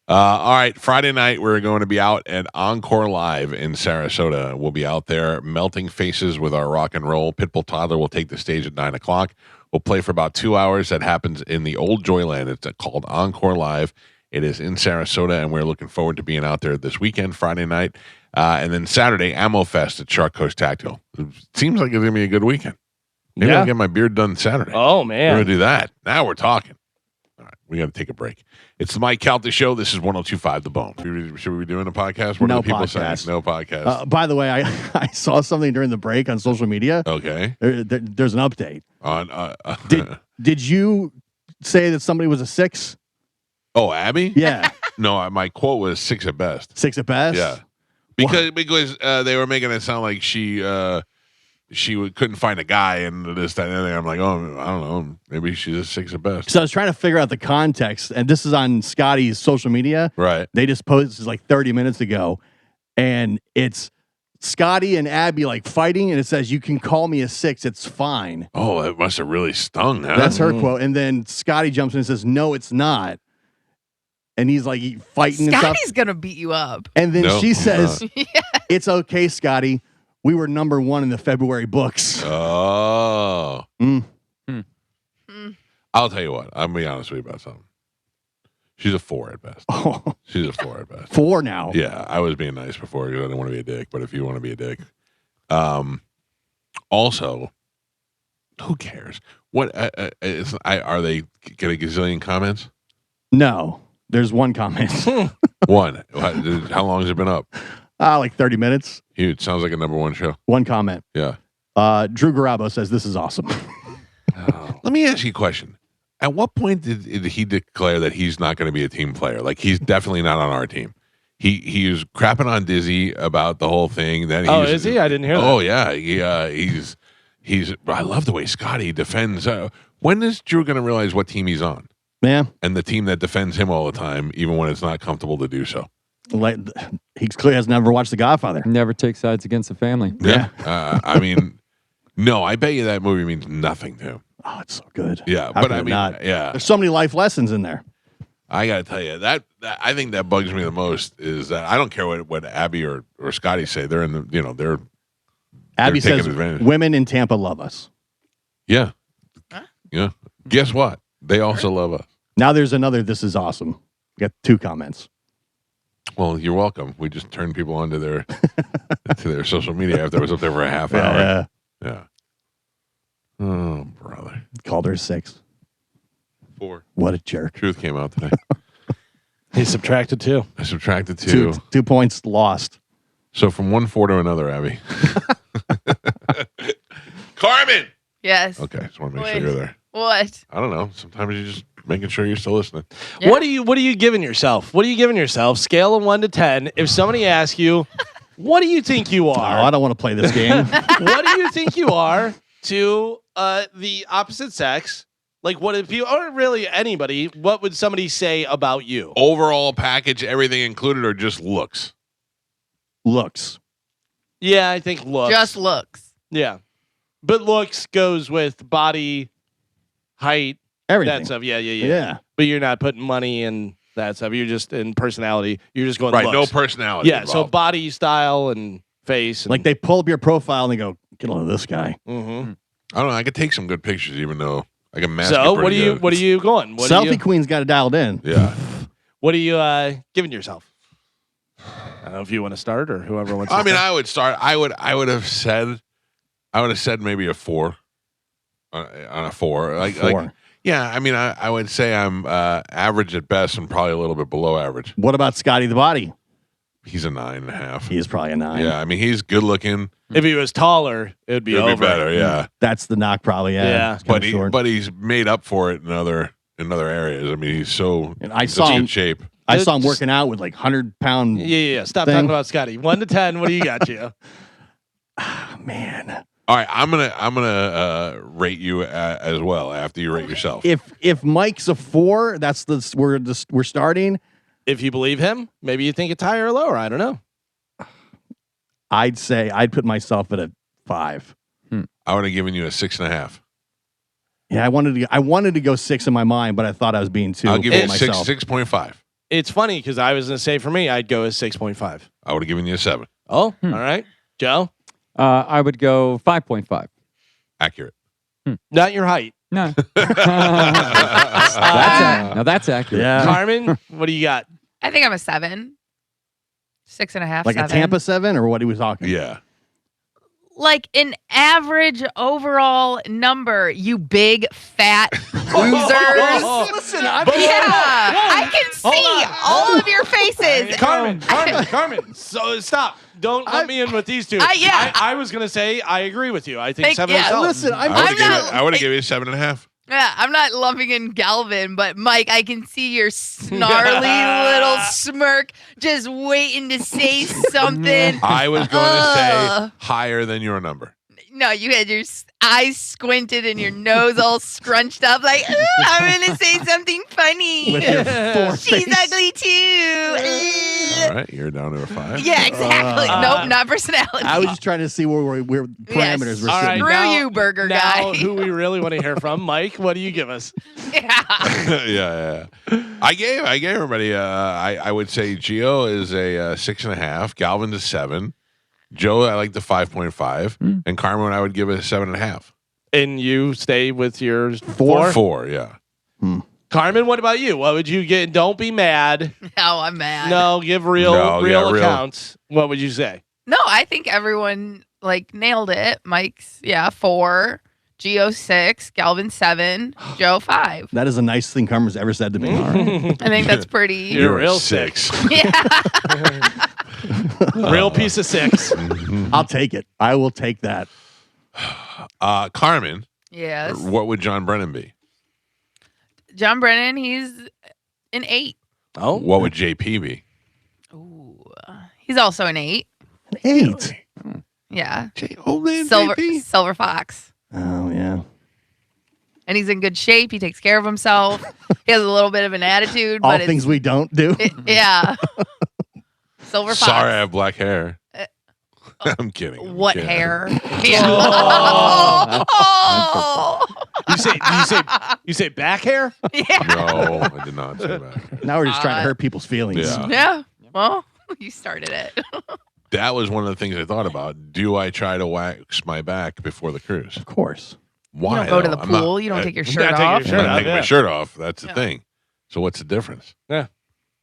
All right. Friday night, we're going to be out at Encore Live in Sarasota. We'll be out there melting faces with our rock and roll. Pitbull Toddler will take the stage at 9 o'clock. We'll play for about 2 hours. That happens in the old Joyland. It's called Encore Live. It is in Sarasota, and we're looking forward to being out there this weekend, Friday night. And then Saturday, Ammo Fest at Shark Coast Tactile. It seems like it's going to be a good weekend. Maybe Yeah. I'll get my beard done Saturday. Oh, We're man. going to do that. Now we're talking. All right, we got to take a break. It's the Mike Calta Show. This is 102.5 The Bone. Should we be doing a podcast? What No are the people podcast. saying? No podcast. By the way, I saw something during the break on social media. Okay. There's an update. On Did you say that somebody was a 6? oh, Abby? Yeah. No, my quote was 6 at best. 6 at best? Yeah. Because they were making it sound like she couldn't find a guy and this, that, and the other. I'm like, oh, I don't know. Maybe she's a 6 at best. So I was trying to figure out the context, and this is on Scotty's social media. Right. They just posted this like 30 minutes ago, and it's Scotty and Abby like fighting, and it says, "You can call me a 6, it's fine." Oh, it must have really stung, huh? That's her quote. And then Scotty jumps in and says, "No, it's not." And he's like fighting and stuff. Scotty's going to beat you up. And then No, she I'm says, Yeah. "It's okay, Scotty. We were number 1 in the February books." Oh. Mm. I'll tell you what. I'm going to be honest with you about something. She's a 4 at best. Oh, She's a 4 at best. 4 now. Yeah, I was being nice before because I didn't want to be a dick. But if you want to be a dick, also, who cares? What are they get a gazillion comments? No. There's one comment. One. How long has it been up? Like 30 minutes. Huge. Sounds like a number one show. One comment. Yeah. Drew Garabo says this is awesome. Let me ask you a question. At what point did he declare that he's not going to be a team player? Like, he's definitely not on our team. He was crapping on Dizzy about the whole thing. Then is he? I didn't hear that. Oh yeah, he's. I love the way Scotty defends. When is Drew going to realize what team he's on? Yeah, and the team that defends him all the time, even when it's not comfortable to do so. Like, he clearly has never watched The Godfather. Never take sides against the family. Yeah. I mean, no, I bet you that movie means nothing to him. Oh, it's so good. Yeah, How but could I it mean, not? yeah. There's so many life lessons in there. I got to tell you, that I think that bugs me the most is that I don't care what Abby or Scotty say. They're in the, they're Abby taking says advantage. women in Tampa love us. Yeah. Yeah. Guess what? They also love us. Now there's another This Is Awesome. Got 2 comments. Well, you're welcome. We just turned people onto their to their social media after I was up there for a half hour. Yeah. Oh, brother. Called her 6. 4. What a jerk. Truth came out today. He subtracted 2. I subtracted 2. 2 points lost. So from 1-4 to another, Abby. Carmen! Yes. Okay, just want to make Wait. sure you're there. What? I don't know. Sometimes you're just making sure you're still listening. Yeah. What are you giving yourself? What are you giving yourself? Scale of 1 to 10. If somebody asks you, what do you think you Oh, are? I don't want to play this game. What do you think you are to the opposite sex? Like, what if you, or really anybody, what would somebody say about you? Overall package, everything included, or just looks? Looks. Yeah, I think looks. Just looks. Yeah. But looks goes with body, height, Everything. that stuff. Yeah. Yeah. But you're not putting money in that stuff. You're just in personality. You're just going Right, looks. no personality. Yeah, so involved. body style and face. And, Like they pull up your profile and they go, get a load of this guy. Mhm. I don't know. I could take some good pictures, even though I can mask it So pretty good. what are you going? What Selfie are you, Queen's got it dialed in. Yeah. what are you giving yourself? I don't know if you want to start or whoever wants to I mean, start. I would start. I would have said maybe a 4 on a 4. Like, 4. yeah. I mean, I would say I'm average at best and probably a little bit below average. What about Scotty the Body? He's a 9.5. He is probably a 9. Yeah, I mean, he's good looking. If he was taller, it'd be It'd over. be better. Yeah, That's the knock, probably. Yeah. Yeah. It's kinda short. but he's made up for it in other areas. I mean, he's so And I in saw such him. good shape. I saw him working out with like 100-pound. Yeah. Stop Thing. talking about Scotty. 1 to 10. What do you got, Gio? Man. All right, I'm gonna rate you as well after you rate yourself. If Mike's a 4, that's we're starting. If you believe him, maybe you think it's higher or lower. I don't know. I'd say I'd put myself at a 5. I would have given you a 6.5. Yeah, I wanted to go 6 in my mind, but I thought I was being too. I'll give full you of a myself. 6.5. It's funny because I was going to say for me, I'd go as 6.5. I would have given you a 7. Oh, all right. Joe? I would go 5.5. Accurate. Not your height. No. Now that's accurate. Yeah. Carmen, what do you got? I think I'm a 7. 6.5. Like 7. a Tampa 7 or what he was talking? Yeah. Like an average overall number, you big fat losers. Listen, I can see all of your faces. Carmen. So stop. Don't let me in with these two. yeah. I was going to say I agree with you. I think Thank- 7 yeah, is solid. listen, I'm I would have given you a 7.5. Yeah, I'm not lumping in Galvin, but Mike, I can see your snarly little smirk just waiting to say something. I was going to Ugh. say higher than your number. No, you had your eyes squinted and your nose all scrunched up like, "Ooh, I'm going to say something funny. With your 4 She's face. ugly too. All right, you're down to a 5. Yeah, exactly. Nope, not personality. I was just trying to see where parameters were All sitting. right. Screw now- you, burger now, guy. who we really want to hear from, Mike, what do you give us? Yeah. yeah. I gave everybody. I would say Gio is a 6.5. Galvin's a 7. Joe, I like the 5.5, and Carmen, I would give it a 7.5. And you stay with your 4? 4, yeah. Carmen, what about you? What would you get? Don't be mad. Now I'm mad. No, give real real. accounts. What would you say? No, I think everyone like nailed it. Mike's 4. Geo 6, Galvin 7, Joe 5. That is the nicest thing Karma's ever said to me. I think that's pretty. You're real sick. 6. Yeah. Real piece of 6. I'll take it. I will take that. Carmen, Yes. what would John Brennan be? John Brennan, he's an 8. Oh, What would JP be? Ooh. He's also an 8. An 8. Yeah. Old man JP? Silver Fox. Oh, yeah. And he's in good shape. He takes care of himself. He has a little bit of an attitude, All but things we don't do. yeah. Silver Fox. Sorry, I have black hair. I'm kidding. I'm What kidding. hair? Yeah. Oh. you say back hair? Yeah. No, I did not say that. Now we're just trying to hurt people's feelings. Yeah. Yeah. Well, you started it. That was one of the things I thought about. Do I try to wax my back before the cruise? Of course. Why? You don't go to though? the I'm not- pool. You don't I- take your not shirt taking your off. I'm shirt not off, taking my yeah. shirt off. That's the Yeah. thing. So what's the difference? Yeah.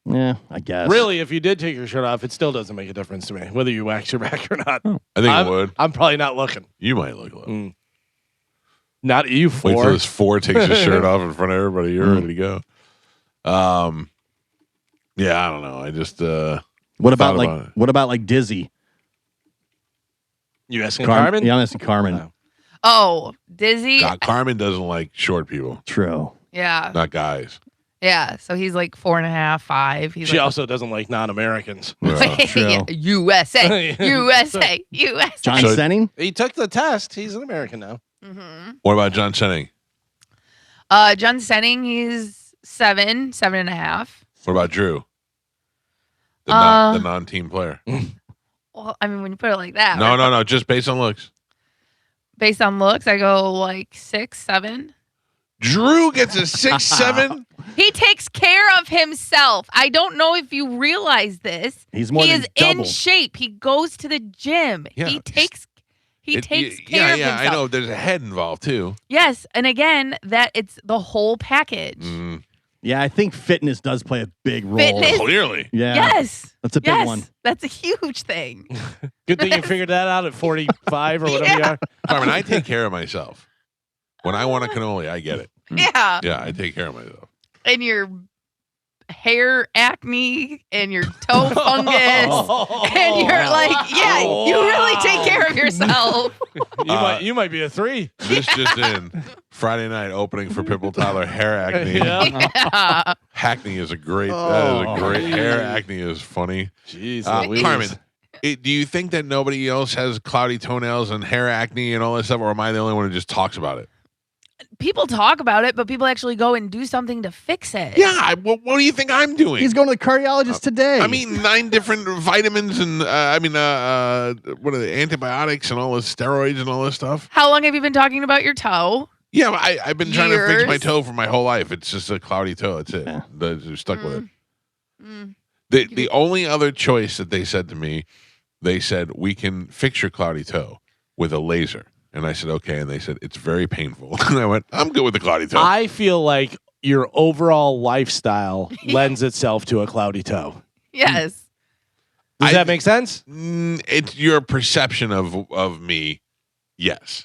Yeah, I guess. Really, if you did take your shirt off, it still doesn't make a difference to me whether you wax your back or not. I think I'm, it would. I'm probably not looking. You might look a little. Not you Wait till four. this 4 takes his shirt off in front of everybody. You're ready to go. Yeah, I don't know. I just What about thought about it. what about like Dizzy? You asking Carmen? Yeah, I'm asking Carmen. No. Oh, Dizzy. God, Carmen doesn't like short people, True. Yeah. not guys. Yeah. So he's like 4.5, 5. He's She like, also doesn't like non-Americans. Yeah. True. Yeah, USA. USA. USA. John So- Senning? He took the test. He's an American now. Mm-hmm. What about John Senning? John Senning, he's 7, 7.5. What about Drew? The non-team player. Well, I mean, when you put it like that. No. Just based on looks. Based on looks, I go like 6, 7. Drew gets a 6'7". He takes care of himself. I don't know if you realize this. He's more he than is double. in shape. He goes to the gym. Yeah, He takes care Yeah, of himself. I know. There's a head involved too. Yes, and again, that it's the whole package. Mm, Yeah, I think fitness does play a big role. Fitness? clearly. Yeah. Yes. That's a big Yes. one. That's a huge thing. Good thing you figured that out at 45 or whatever you Yeah. are. Carmen, I take care of myself. When I want a cannoli, I get it. Yeah. Yeah, I take care of myself. And your hair acne and your toe fungus. And you're like, yeah, you really take care of yourself. You might be a 3. This just in. Friday night opening for Pimple Tyler hair acne. Yeah. Yeah. Hackney is a great. That is a great hair acne is funny. Jeez, Carmen, do you think that nobody else has cloudy toenails and hair acne and all that stuff, or am I the only one who just talks about it? People talk about it, but people actually go and do something to fix it. Yeah. What do you think I'm doing? He's going to the cardiologist today. I mean, 9 different vitamins and what are they? Antibiotics and all this steroids and all this stuff. How long have you been talking about your toe? Yeah, I've been trying to fix my Years. toe for my whole life. It's just a cloudy toe. That's it. Yeah. I'm stuck with it. Mm. The only other choice that they said to me, they said, we can fix your cloudy toe with a laser. And I said, okay. And they said, it's very painful. And I went, I'm good with the cloudy toe. I feel like your overall lifestyle lends itself to a cloudy toe. Yes. Does that make sense? It's your perception of me. Yes.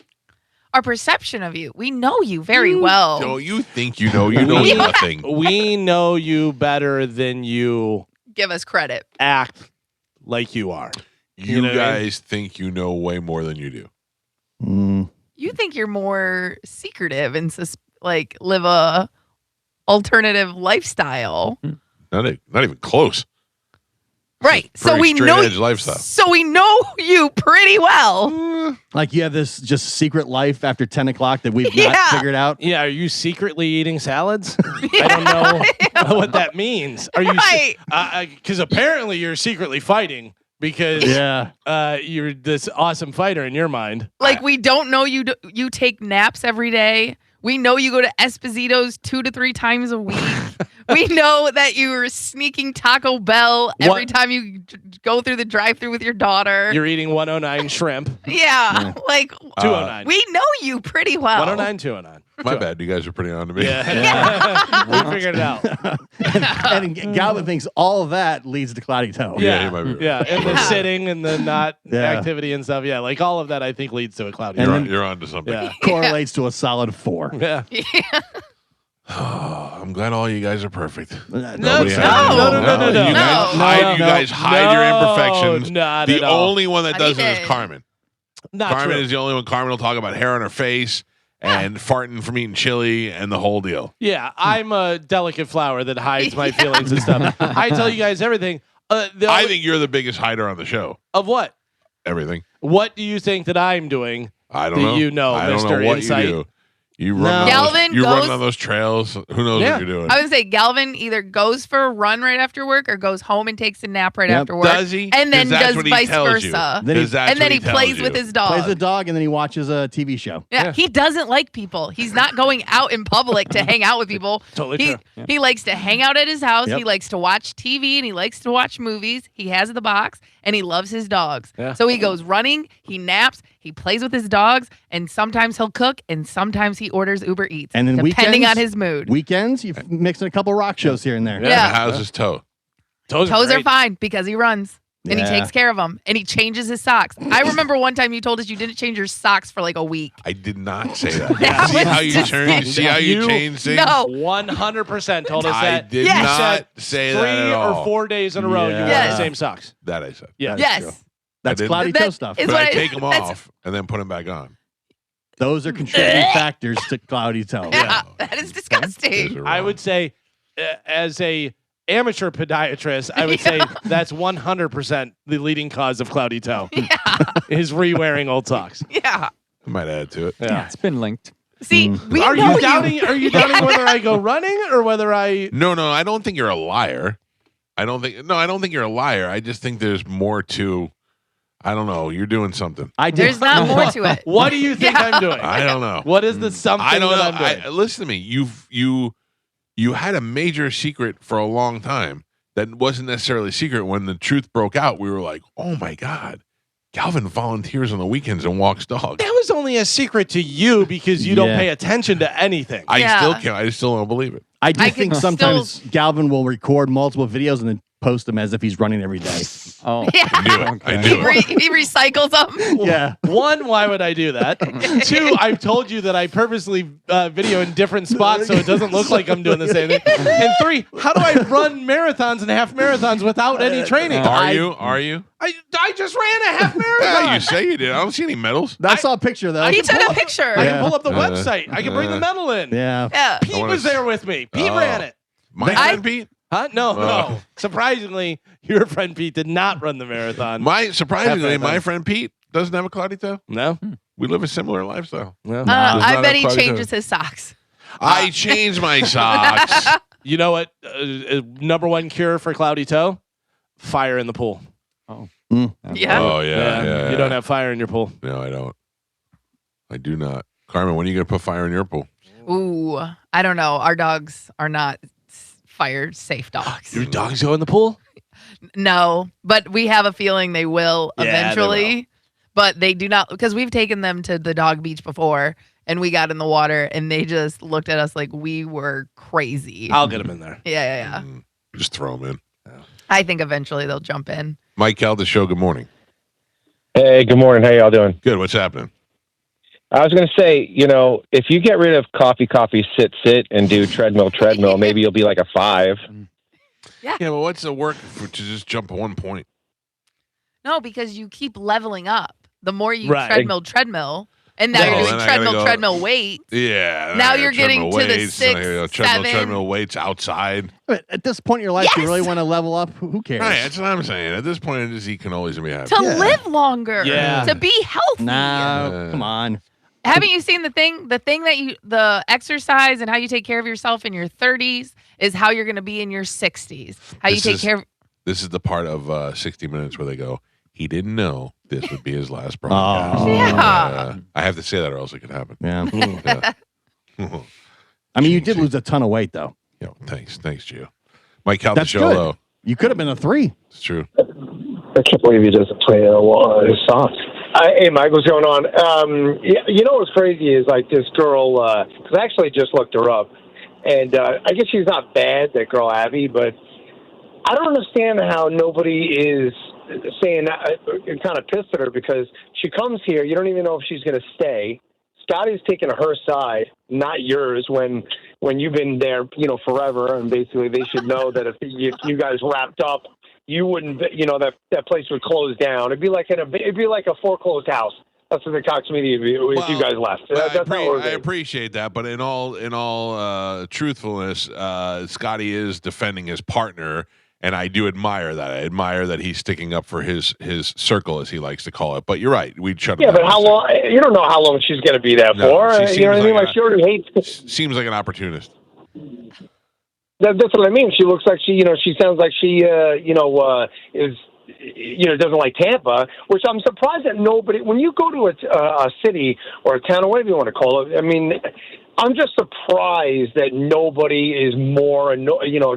Our perception of you. We know you very well. So you think you know nothing. We know you better than you Give us credit. act like you are. You know what I mean? guys think you know way more than you do. You think you're more secretive and live a alternative lifestyle. Not even close. Right. So Pretty we straight know edge lifestyle. So we know you pretty well. like you have this just secret life after 10 o'clock that we've Yeah. not figured out. Yeah, are you secretly eating salads? I don't know what that means. Are you? Right. Because apparently you're secretly fighting because Yeah. you're this awesome fighter in your mind. Like we don't know you you take naps every day. We know you go to Esposito's 2 to 3 times a week. We know that you're sneaking Taco Bell every time you go through the drive-thru with your daughter. You're eating 109 shrimp. yeah, like 209. we know you pretty well. 109, 209. My bad. You guys are pretty on to me. Yeah. We figured it out. and Galvin thinks all of that leads to cloudy toe. Yeah, you might be right. Yeah. And the sitting and the not Yeah. activity and stuff. Yeah. Like all of that, I think, leads to a cloudy And toe. then- You're on to something. Yeah. Correlates to a solid 4. Yeah. Oh, I'm glad all you guys are perfect. No, Nobody it's has not. any- No. You guys No. hide, you guys hide your imperfections. Not The at all. only one that I does mean, it is Carmen. Not Carmen true. is the only one. Carmen will talk about hair on her face and farting from eating chili and the whole deal. Yeah, I'm a delicate flower that hides my feelings and stuff. I tell you guys everything. I think you're the biggest hider on the show. Of what? Everything. What do you think that I'm doing? I don't Do know. you know, I don't Mr. know what Insight? you do. You run, No. on Galvin those, you goes- run on those trails. Who knows Yeah. what you're doing? I would say Galvin either goes for a run right after work or goes home and takes a nap right Yep. after work. Does he? And then 'Cause that's does what he vice tells you. versa. Then he- 'Cause that's And then what he tells plays you. with his dog. Plays the dog, and then he watches a TV show. Yeah, he doesn't like people. He's not going out in public to hang out with people. Totally he, true. He likes to hang out at his house. Yep. He likes to watch TV and he likes to watch movies. He has the box and he loves his dogs. Yeah. So he goes running, he naps, he plays with his dogs, and sometimes he'll cook and sometimes he orders Uber Eats. And then depending weekends, on his mood. Weekends, you mix in a couple rock shows here and there. Yeah. And how's his toe? Toes Toes are great. fine because he runs. And he Yeah. takes care of them. And he changes his socks. I remember one time you told us you didn't change your socks for like a week. I did not say that. That See was how you just- turn? See how you You- change things? No. 100% told us I that. did Yes. not say that 3 at all. or 4 days in a row, you wear Yes. the same socks. That I said. Yeah. Yes. true. That's didn't- cloudy That toe stuff. is But what I I- take them that's- off and then put them back on. Those are contributing factors to cloudy toe. Yeah, that is Those disgusting. are I wrong. would say, as a amateur podiatrist, I would say that's 100% the leading cause of cloudy toe is re-wearing old socks. Yeah. I might add to it. Yeah, it's been linked. See, we Are know you doubting? Are you doubting whether I go running or whether I? No, I don't think you're a liar. I don't think you're a liar. I just think there's more to. I don't know. You're doing something. I did. There's not more to it. What do you think I'm doing? I don't know. What is the something I don't know. that I'm doing? Listen to me. You had a major secret for a long time that wasn't necessarily a secret. When the truth broke out, we were like, "Oh my god, Galvin volunteers on the weekends and walks dogs." That was only a secret to you because you don't Yeah. pay attention to anything. I Yeah. still can't. I still don't believe it. I do I think can sometimes Galvin will record multiple videos and then post them as if he's running every day. Oh, Yeah. I knew it. I Okay. knew it. He recycles them. Yeah. One, why would I do that? 2, I've told you that I purposely video in different spots so it doesn't look like I'm doing the same thing. And 3, how do I run marathons and half marathons without any training? Are you? I just ran a half marathon. Yeah, you say you did. I don't see any medals. I saw a picture though. He took a picture. I Yeah. can pull up the website. I can bring the medal in. Yeah. Yeah. Pete I wanna was there with me. Pete Oh. ran it. My I- friend Pete. Huh? No, Oh. no. Surprisingly, your friend Pete did not run the marathon. Surprisingly, Half my marathon. friend Pete doesn't have a cloudy toe. No? We live a similar lifestyle. No. Does I not bet have he cloudy changes toe. his socks. I changed my socks. You know what? Number one cure for cloudy toe? Fire in the pool. Yeah. Oh yeah. You don't have fire in your pool. No, I don't. I do not. Carmen, when are you gonna put fire in your pool? Ooh, I don't know. Our dogs are not fire safe dogs. Your dogs go in the pool? No, but we have a feeling they will Yeah, they eventually. But they do not, because we've taken them to the dog beach before and we got in the water and they just looked at us like we were crazy. I'll get them in there. Yeah. Just throw them in. I think eventually they'll jump in. Mike Calta show. Good morning. Hey, good morning. How y'all doing? Good. What's happening? I was going to say, if you get rid of coffee, sit, and do treadmill, maybe you'll be like a 5. Yeah, but what's the work to just jump 1 point? No, because you keep leveling up. The more you Right. treadmill, and now Oh, you're then doing I gotta go- treadmill weight. Yeah. then Now I got you're getting treadmill to the weights, then I 6, gotta go 7. treadmill weights outside. But at this point in your life, you Yes! really want to level up? Who cares? Right, that's what I'm saying. At this point, I just eat cannolis and be happy. To live longer. Yeah. To be healthy. No, come on. Haven't you seen the thing that the exercise and how you take care of yourself in your 30s is how you're going to be in your 60s. How you This take is- care of. This is the part of 60 Minutes where they go, he didn't know this would be his last broadcast. Oh. Yeah. I have to say that or else it could happen. Yeah. Yeah. I mean, you did lose a ton of weight, though. Thanks, Gio. Mike Calta That's show, good. though. You could have been a 3. It's true. I can't believe he doesn't play his socks. Hey, Mike, what's going on? You know what's crazy is like this girl, because I actually just looked her up, and I guess she's not bad, that girl Abby, but I don't understand how nobody is saying kind of pissed at her because she comes here. You don't even know if she's going to stay. Scotty's taking her side, not yours. When you've been there, forever, and basically they should know that if you guys wrapped up, you wouldn't. That place would close down. It'd be like a foreclosed house. That's what the Cox Media would be if you guys left. I appreciate that, but in all truthfulness, Scotty is defending his partner. And I do admire that. I admire that he's sticking up for his circle, as he likes to call it. But you're right. We'd shut him down. Yeah, but how long? You don't know how long she's going to be there for. You know what I mean? She already hates. Seems like an opportunist. That's what I mean. She looks like she sounds like she, is, doesn't like Tampa, which I'm surprised that nobody, when you go to a city or a town or whatever you want to call it, I mean, I'm just surprised that nobody is more,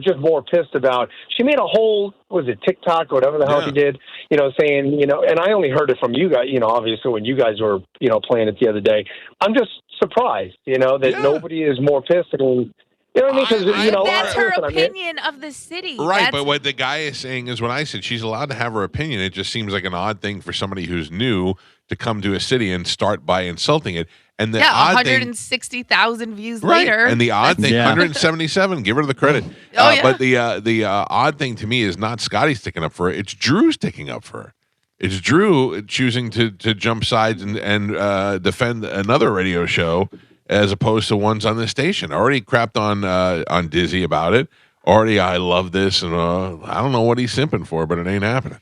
just more pissed about. She made a whole, was it TikTok or whatever the hell she did, saying, and I only heard it from you guys, obviously when you guys were, playing it the other day. I'm just surprised, that nobody is more pissed. You know what I mean? Because that's her opinion of the city. Right, but what the guy is saying is what I said. She's allowed to have her opinion. It just seems like an odd thing for somebody who's new to come to a city and start by insulting it. And the odd 160,000 views right. later. And the odd thing, 177. Give her the credit. But the odd thing to me is not Scotty sticking up for her. It's Drew sticking up for her. It's Drew choosing to jump sides and defend another radio show as opposed to ones on the station. Already crapped on Dizzy about it. Already, I love this, and I don't know what he's simping for, but it ain't happening.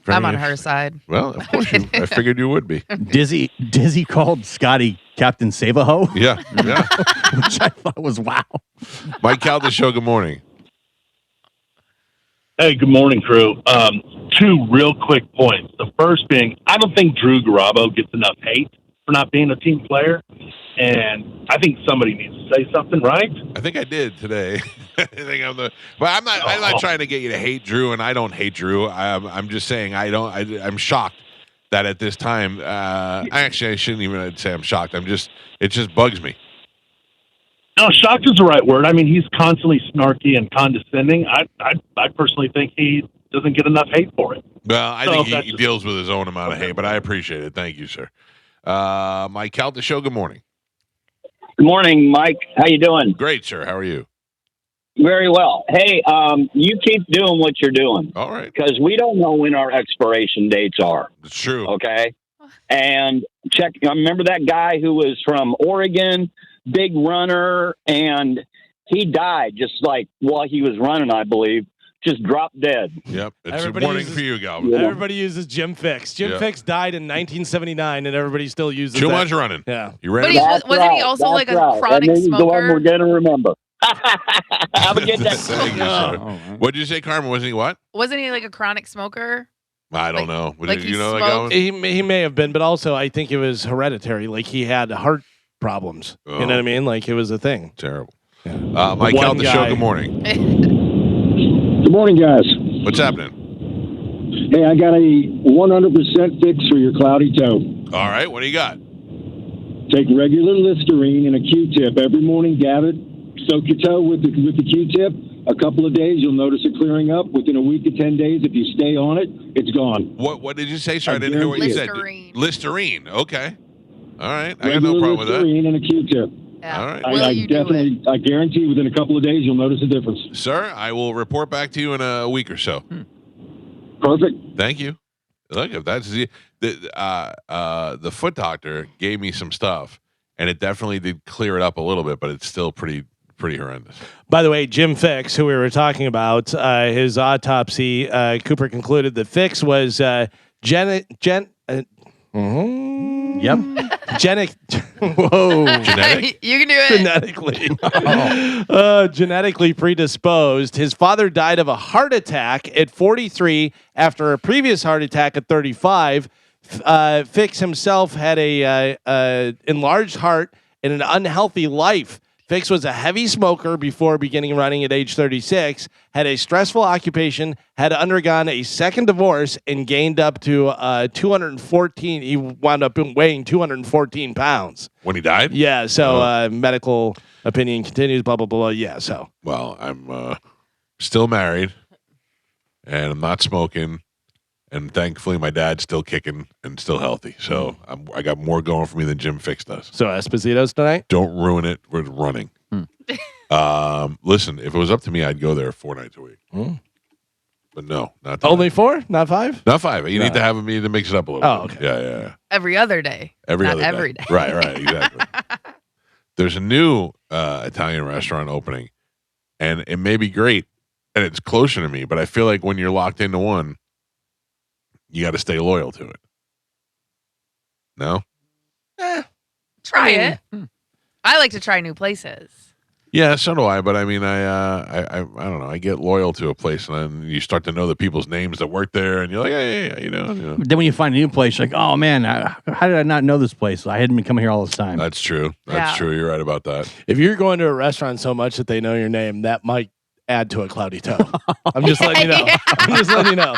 I'm on her side. Well, of course, I figured you would be. Dizzy called Scotty Captain Save-A-Ho. Yeah. Which I thought was wow. Mike Calta Show, good morning. Hey, good morning, crew. Two real quick points. The first being, I don't think Drew Garabo gets enough hate for not being a team player, and I think somebody needs to say something, right? I think I did today. but I'm not trying to get you to hate Drew, and I don't hate Drew. I'm just saying I'm shocked that at this time. I shouldn't even say I'm shocked. It just bugs me. No, shocked is the right word. I mean, he's constantly snarky and condescending. I personally think he doesn't get enough hate for it. Well, I think he deals with his own amount of hate, but I appreciate it. Thank you, sir. Mike Calta Show, good morning. Good morning, Mike. How you doing? Great, sir. How are you? Very well. Hey, you keep doing what you're doing. All right. Because we don't know when our expiration dates are. It's true. Okay? And I remember that guy who was from Oregon, big runner, and he died just like while he was running, I believe. Just dropped dead. Yep. It's a warning for you, Galvin. Everybody uses Jim Fix. Jim Fix died in 1979, and everybody still uses Too much running. Yeah. You ran wasn't he also like a chronic smoker? The one we're going to remember. Have a good day. Thank you, sir. What did you say, Carmen? Wasn't he what? Wasn't he like a chronic smoker? I don't know. You know smoked? that going? He may have been, but also I think it was hereditary. Like he had heart problems. You know what I mean? Like it was a thing. Terrible. Mike Calta Show, good morning. Good morning, guys. What's happening? Hey, I got a 100% fix for your cloudy toe. All right, what do you got? Take regular Listerine and a Q-tip every morning. Gab it. Soak your toe with the Q-tip. A couple of days, you'll notice it clearing up. Within a week to 10 days, if you stay on it, it's gone. What did you say? Sorry, I didn't hear what you said. Listerine. Okay. All right. I got Regular no problem with that. Listerine and a Q-tip. Yeah. All right. I guarantee within a couple of days, you'll notice a difference. Sir, I will report back to you in a week or so. Perfect. Thank you. Look, if that's the foot doctor gave me some stuff, and it definitely did clear it up a little bit, but it's still pretty horrendous. By the way, Jim Fix, who we were talking about, his autopsy, Cooper concluded the fix was Yep. Genetic? You can do it. Genetically predisposed. His father died of a heart attack at 43 after a previous heart attack at 35. Fix himself had a enlarged heart and an unhealthy life. Fix was a heavy smoker before beginning running at age 36, had a stressful occupation, had undergone a second divorce, and gained up to 214. He wound up weighing 214 pounds. When he died? Yeah, so medical opinion continues, blah, blah, blah. Yeah, so. Well, I'm still married, and I'm not smoking, and thankfully my dad's still kicking and still healthy. So I got more going for me than Jim Fix does. So Esposito's tonight? Don't ruin it with running. Listen, if it was up to me, I'd go there 4 nights a week. But no, not tonight. Only 4? Not 5? Not 5. You need to have me to mix it up a little Oh, bit. okay. Yeah. Every other day. Not every day. Right, exactly. There's a new Italian restaurant opening, and it may be great, and it's closer to me, but I feel like when you're locked into one, you got to stay loyal to it. No? Try it. I like to try new places. Yeah, so do I. But I mean, I don't know. I get loyal to a place, and then you start to know the people's names that work there, and you're like, hey, you know. Then when you find a new place, you're like, oh man, how did I not know this place? I hadn't been coming here all this time. That's true. That's true. You're right about that. If you're going to a restaurant so much that they know your name, that might add to a cloudy toe. I'm just letting you know. I'm just letting you know.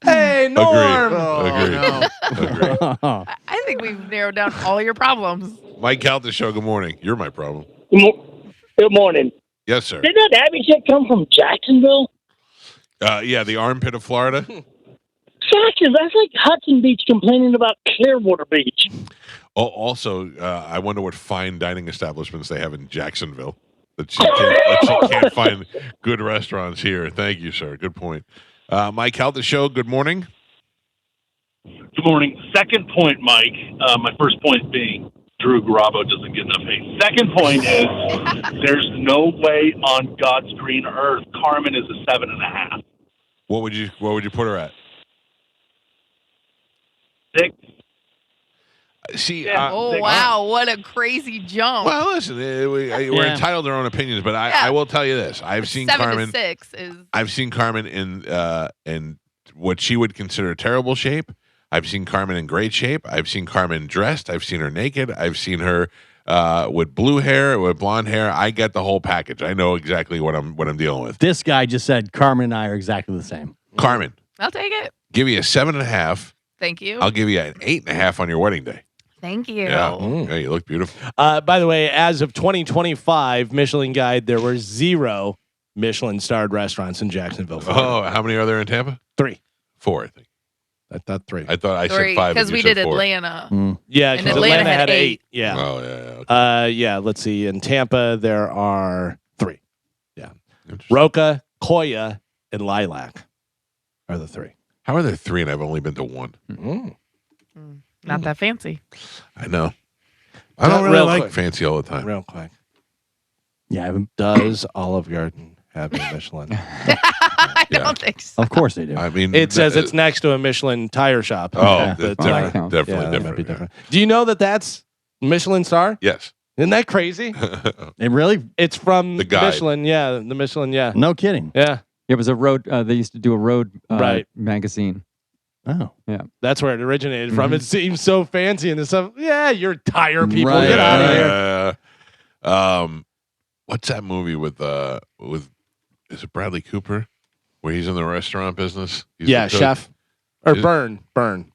Hey, Norm. Agreed. I think we've narrowed down all your problems. Mike Calta Show, good morning. You're my problem. Good morning. Yes, sir. Did that Abby chick come from Jacksonville? Yeah, the armpit of Florida. Jackson, that's like Hudson Beach complaining about Clearwater Beach. Oh, also, I wonder what fine dining establishments they have in Jacksonville. That she can't find good restaurants here. Thank you, sir. Good point. Mike Calta Show, good morning. Good morning. Second point, Mike. My first point being Drew Garabo doesn't get enough hate. Second point is there's no way on God's green earth Carmen is a 7.5. What would you put her at? 6. See, Wow, what a crazy jump. Well, listen, we're entitled to our own opinions, but I will tell you this: I've seen 7 Carmen. to 6 is. I've seen Carmen in what she would consider terrible shape. I've seen Carmen in great shape. I've seen Carmen dressed. I've seen her naked. I've seen her with blue hair, with blonde hair. I get the whole package. I know exactly what I'm dealing with. This guy just said Carmen and I are exactly the same. Carmen, I'll take it. give you a 7.5. Thank you. I'll give you an 8.5 on your wedding day. Thank you. Yeah, you look beautiful. By the way, as of 2025, Michelin Guide, there were 0 Michelin-starred restaurants in Jacksonville, Florida. Oh, how many are there in Tampa? 3. 4, I think. I thought 3. I thought I 3, said 5 because and you we said did 4. Atlanta. Yeah, And because Atlanta Atlanta had had 8. 8. Yeah. Oh, yeah. Okay. Yeah, let's see. In Tampa, there are 3. Yeah. Roca, Koya, and Lilac are the 3. How are there 3 and I've only been to 1? Not that fancy. I know. I don't really like fancy all the time. Real quick. Yeah. Does Olive Garden have a Michelin? I don't think so. Of course they do. I mean, It says it's next to a Michelin tire shop. Oh, But, definitely that might different. be different. Do you know that that's Michelin star? Yes. Isn't that crazy? It really? It's from The guide. Michelin. Yeah, the Michelin. Yeah. No kidding. Yeah. It was a road. They used to do a road Right. magazine. Oh. Yeah. That's where it originated from. It seems so fancy and stuff. Yeah, you're tire people. Right. Get out of here. What's that movie with is it Bradley Cooper where he's in the restaurant business? He's Yeah, the cook? chef. Or Is- Burn. Burn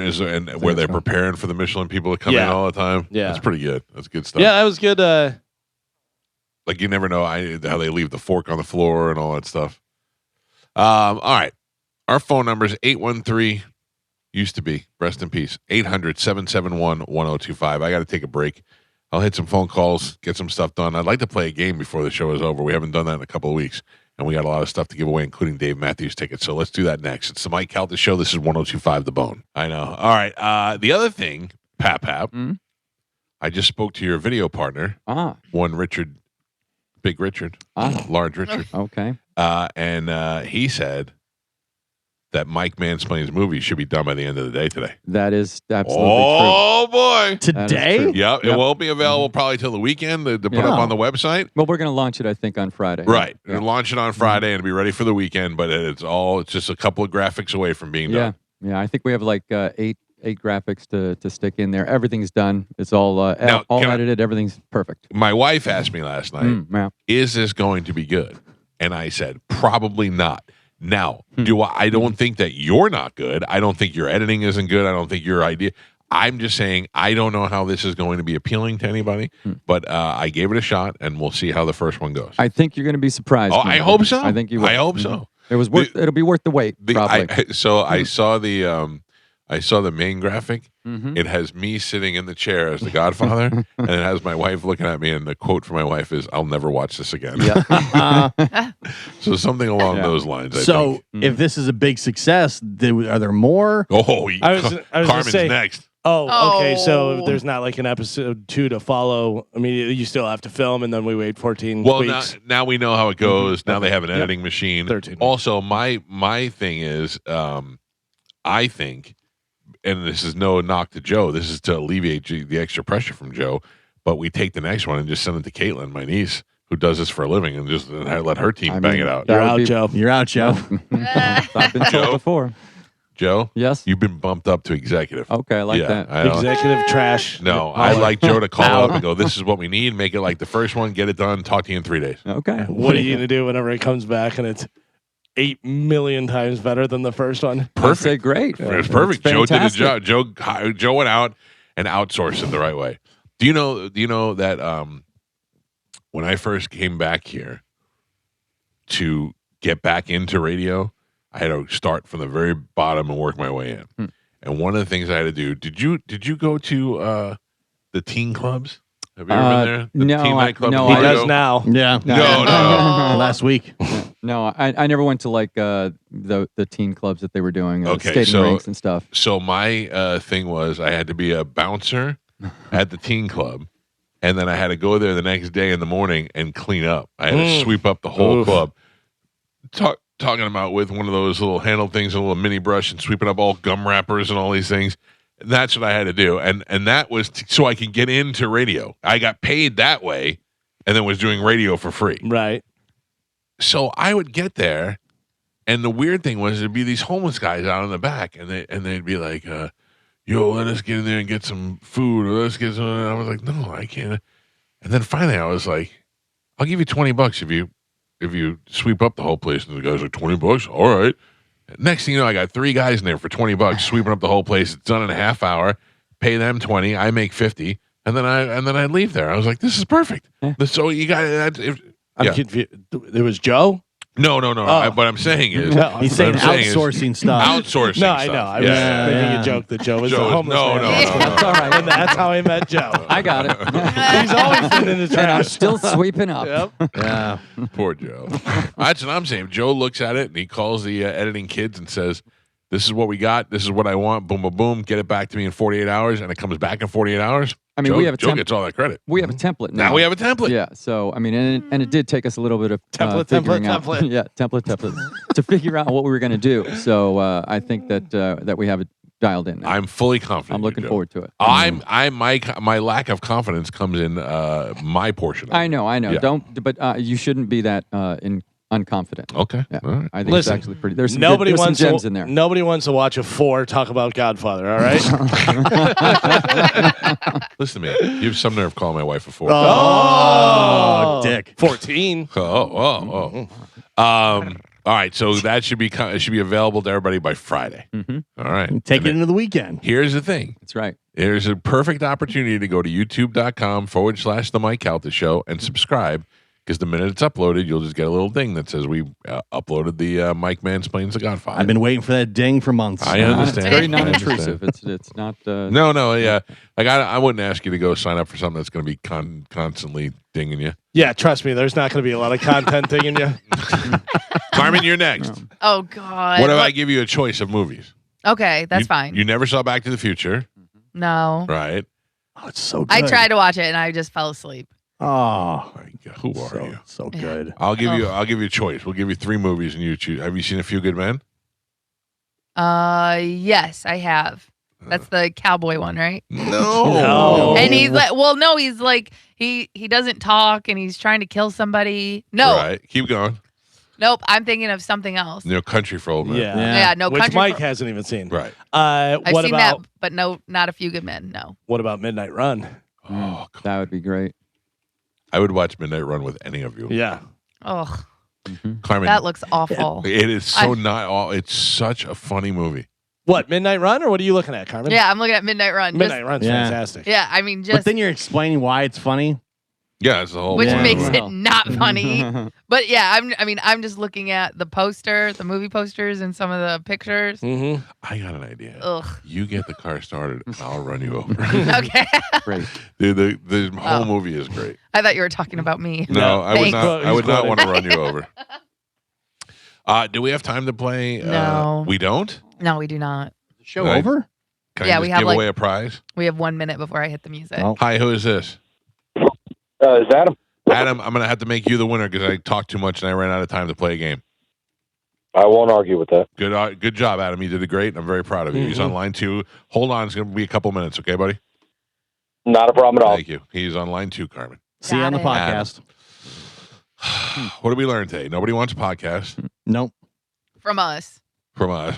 is and where they're preparing for the Michelin people to come in Yeah. all the time. Yeah. That's pretty good. That's good stuff. Yeah, that was good. Like you never know how they leave the fork on the floor and all that stuff. All right. Our phone number is 813 used to be, rest in peace, 800-771-1025. I got to take a break. I'll hit some phone calls, get some stuff done. I'd like to play a game before the show is over. We haven't done that in a couple of weeks, and we got a lot of stuff to give away, including Dave Matthews tickets. So let's do that next. It's the Mike Calta Show. This is 1025 The Bone. I know. All right. The other thing, Pap, I just spoke to your video partner, one Richard, Big Richard, Large Richard. Okay. And he said that Mike Mansplain's movie should be done by the end of the day today. That is absolutely Oh, boy. Today? true. Yeah, it Yep. won't be available probably till the weekend to put Yeah. up on the website. Well, we're going to launch it, I think, on Friday. Right. Yeah. You're launching on Friday and be ready for the weekend, but it's just a couple of graphics away from being Yeah. done. Yeah. I think we have like eight graphics to stick in there. Everything's done. It's all Now, all can I- edited. Everything's perfect. My wife asked me last night, Yeah. is this going to be good? And I said, probably not. Now, I don't think that you're not good. I don't think your editing isn't good. I don't think your idea. I'm just saying I don't know how this is going to be appealing to anybody, but I gave it a shot, and we'll see how the first one goes. I think you're going to be surprised. Oh, I Michael. hope so. I think you will. I hope so. It was worth. It'll be worth the wait. Probably. I saw the main graphic. Mhm. It has me sitting in the chair as the Godfather, and it has my wife looking at me. And the quote from my wife is, "I'll never watch this again." So something along those lines. I So think. if this is a big success, are there more? Oh, I was gonna Carmen's say- next. Oh, okay. So Oh. there's not like an episode 2 to follow immediately. You still have to film, and then we wait 14 Well, weeks. now we know how it goes. Now they have an Yep. editing machine. 13 weeks. Also, my thing is, I think, and this is no knock to Joe. This is to alleviate the extra pressure from Joe. But we take the next one and just send it to Caitlin, my niece, who does this for a living, and just let her team bang it out. You're out, Joe. You're out, Joe. I've been Joe? told before. Joe, Yes. you've been bumped up to executive. Okay, I like that. I don't- Executive trash. No, I'd like Joe to call up and go, "This is what we need. Make it like the first one. Get it done. Talk to you in 3 days." Okay. What are you going to do whenever it comes back and it's 8 million times better than the first one? I'd say great. It was perfect. It's Joe did his fantastic. job. Joe went out and outsourced it the right way. Do you know that when I first came back here to get back into radio, I had to start from the very bottom and work my way in. And one of the things I had to do, did you go to the teen clubs? Have you ever been there? The no, teen I- nightclub no, in He Largo? does now. Yeah. No. Last week. No, I never went to like the teen clubs that they were doing, Okay, skating so- rinks and stuff. So my thing was I had to be a bouncer at the teen club, and then I had to go there the next day in the morning and clean up. I had to sweep up the whole Oof. club. Talking about with one of those little handle things, a little mini brush, and sweeping up all gum wrappers and all these things. And that's what I had to do, and that was so I could get into radio. I got paid that way, and then was doing radio for free. Right. So I would get there, and the weird thing was there'd be these homeless guys out in the back, and they'd be like, "Yo, let us get in there and get some food, or let's get some." And I was like, "No, I can't." And then finally, I was like, "I'll give you $20 if you sweep up the whole place." And the guy's like, $20? All right. Next thing you know, I got 3 guys in there for $20 sweeping up the whole place. It's done in a half hour. Pay them 20. I make 50, and then I leave there. I was like, "This is perfect." So you got that. I'm confused. It was Joe? No. Oh. What I'm saying is, No, He's what saying I'm saying is outsourcing stuff. Outsourcing. No, I stuff. know. I was Yeah. making Yeah. a joke that Joe was Joe- the homeless no, man. no, no, That's all right. And that's how I met Joe. I got it. He's always been in the And I'm trash. still sweeping up. Yep. Yeah. Poor Joe. That's what I'm saying. Joe looks at it and he calls the editing kids and says, "This is what we got. This is what I want. Boom, boom, boom. Get it back to me in 48 hours." And it comes back in 48 hours. I mean, Joe, we have a Joe gets all that credit. We have a template now. Now we have a template. Yeah. So I mean, and it did take us a little bit of figuring out, yeah, template to figure out what we were going to do. So I think that we have it dialed in. Now. I'm fully confident. I'm looking Joe. forward to it. My lack of confidence comes in my portion. Of it. I know. Yeah. But you shouldn't be that unconfident. Okay. Yeah. All right. I think it's actually pretty. There's some Nobody there's some wants gems to, in there. Nobody wants to watch a 4 talk about Godfather, all right? Listen to me. You have some nerve calling my wife a 4. Oh, dick. 14. Oh. All right, so that should be available to everybody by Friday. Mm-hmm. All right. Take it into the weekend. Here's the thing. That's right. There's a perfect opportunity to go to youtube.com/The Mike Calta Show and subscribe, because the minute it's uploaded, you'll just get a little ding that says we uploaded the Mike Mansplains the Godfather. I've been waiting for that ding for months. I understand. It's very I non-intrusive. understand. It's not. No, yeah. Like I wouldn't ask you to go sign up for something that's going to be constantly dinging you. Yeah, trust me, there's not going to be a lot of content thing in you. Carmen, you're next. Oh God. What if I give you a choice of movies? Okay, that's You- fine. You never saw Back to the Future, No. right? Oh, it's so good. I tried to watch it and I just fell asleep. Oh, My God, who are you? so good. I'll give you a choice. We'll give you 3 movies and you choose. Have you seen A Few Good Men? Yes, I have. That's the cowboy one, right? No. And he's like, well, no, he's like, he doesn't talk and he's trying to kill somebody. No, Right. Keep going. Nope, I'm thinking of something else. Country for Old Men. Yeah, no, Which Country Mike for- hasn't even seen. Right. I've What seen about that, but no, not A Few Good Men. No. what about Midnight Run? Oh, That would be great. I would watch Midnight Run with any of you. Yeah. Oh, Carmen, that looks awful. it is so not all. It's such a funny movie. What, Midnight Run, or what are you looking at, Carmen? Yeah, I'm looking at Midnight Run. Midnight Run's fantastic. Yeah, I mean, But just then you're explaining why it's funny. Yeah, it's the whole. which point makes of it not funny. But yeah, I'm just looking at the poster, the movie posters, and some of the pictures. Mm-hmm. I got an idea. Ugh. You get the car started, and I'll run you over. Okay. Great. Dude, the whole Oh. movie is great. I thought you were talking about me. No, I would Thanks. not. I would He's not want to quoting. run you over. Do we have time to play? No. We don't. No, we do not. Show Right. over? Can Yeah, I we just have, give like- away a prize? We have 1 minute before I hit the music. Oh. Hi, who is this? Is Adam? Adam, I'm going to have to make you the winner because I talked too much and I ran out of time to play a game. I won't argue with that. Good job, Adam. You did it great, and I'm very proud of you. He's on line 2. Hold on. It's going to be a couple minutes, okay, buddy? Not a problem at all. Thank you. He's on line 2, Carmen. See you on the Got it. podcast. What did we learn today? Nobody wants a podcast Nope. From us. from us.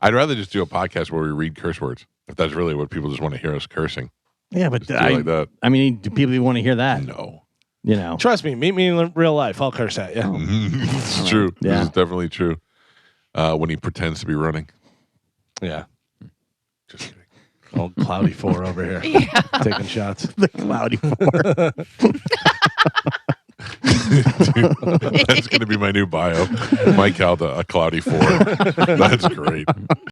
I'd rather just do a podcast where we read curse words, if that's really what people just want to hear us cursing. Yeah, but Just do it like that. I mean, do people even want to hear that? No. You know. Trust me, meet me in real life. I'll curse at you. It's true. Yeah. This is definitely true. When he pretends to be running. Yeah. Just kidding. Old Cloudy 4 over here. Yeah. Taking shots. The cloudy four. Dude, that's going to be my new bio. Mike Calta, a cloudy 4. That's great.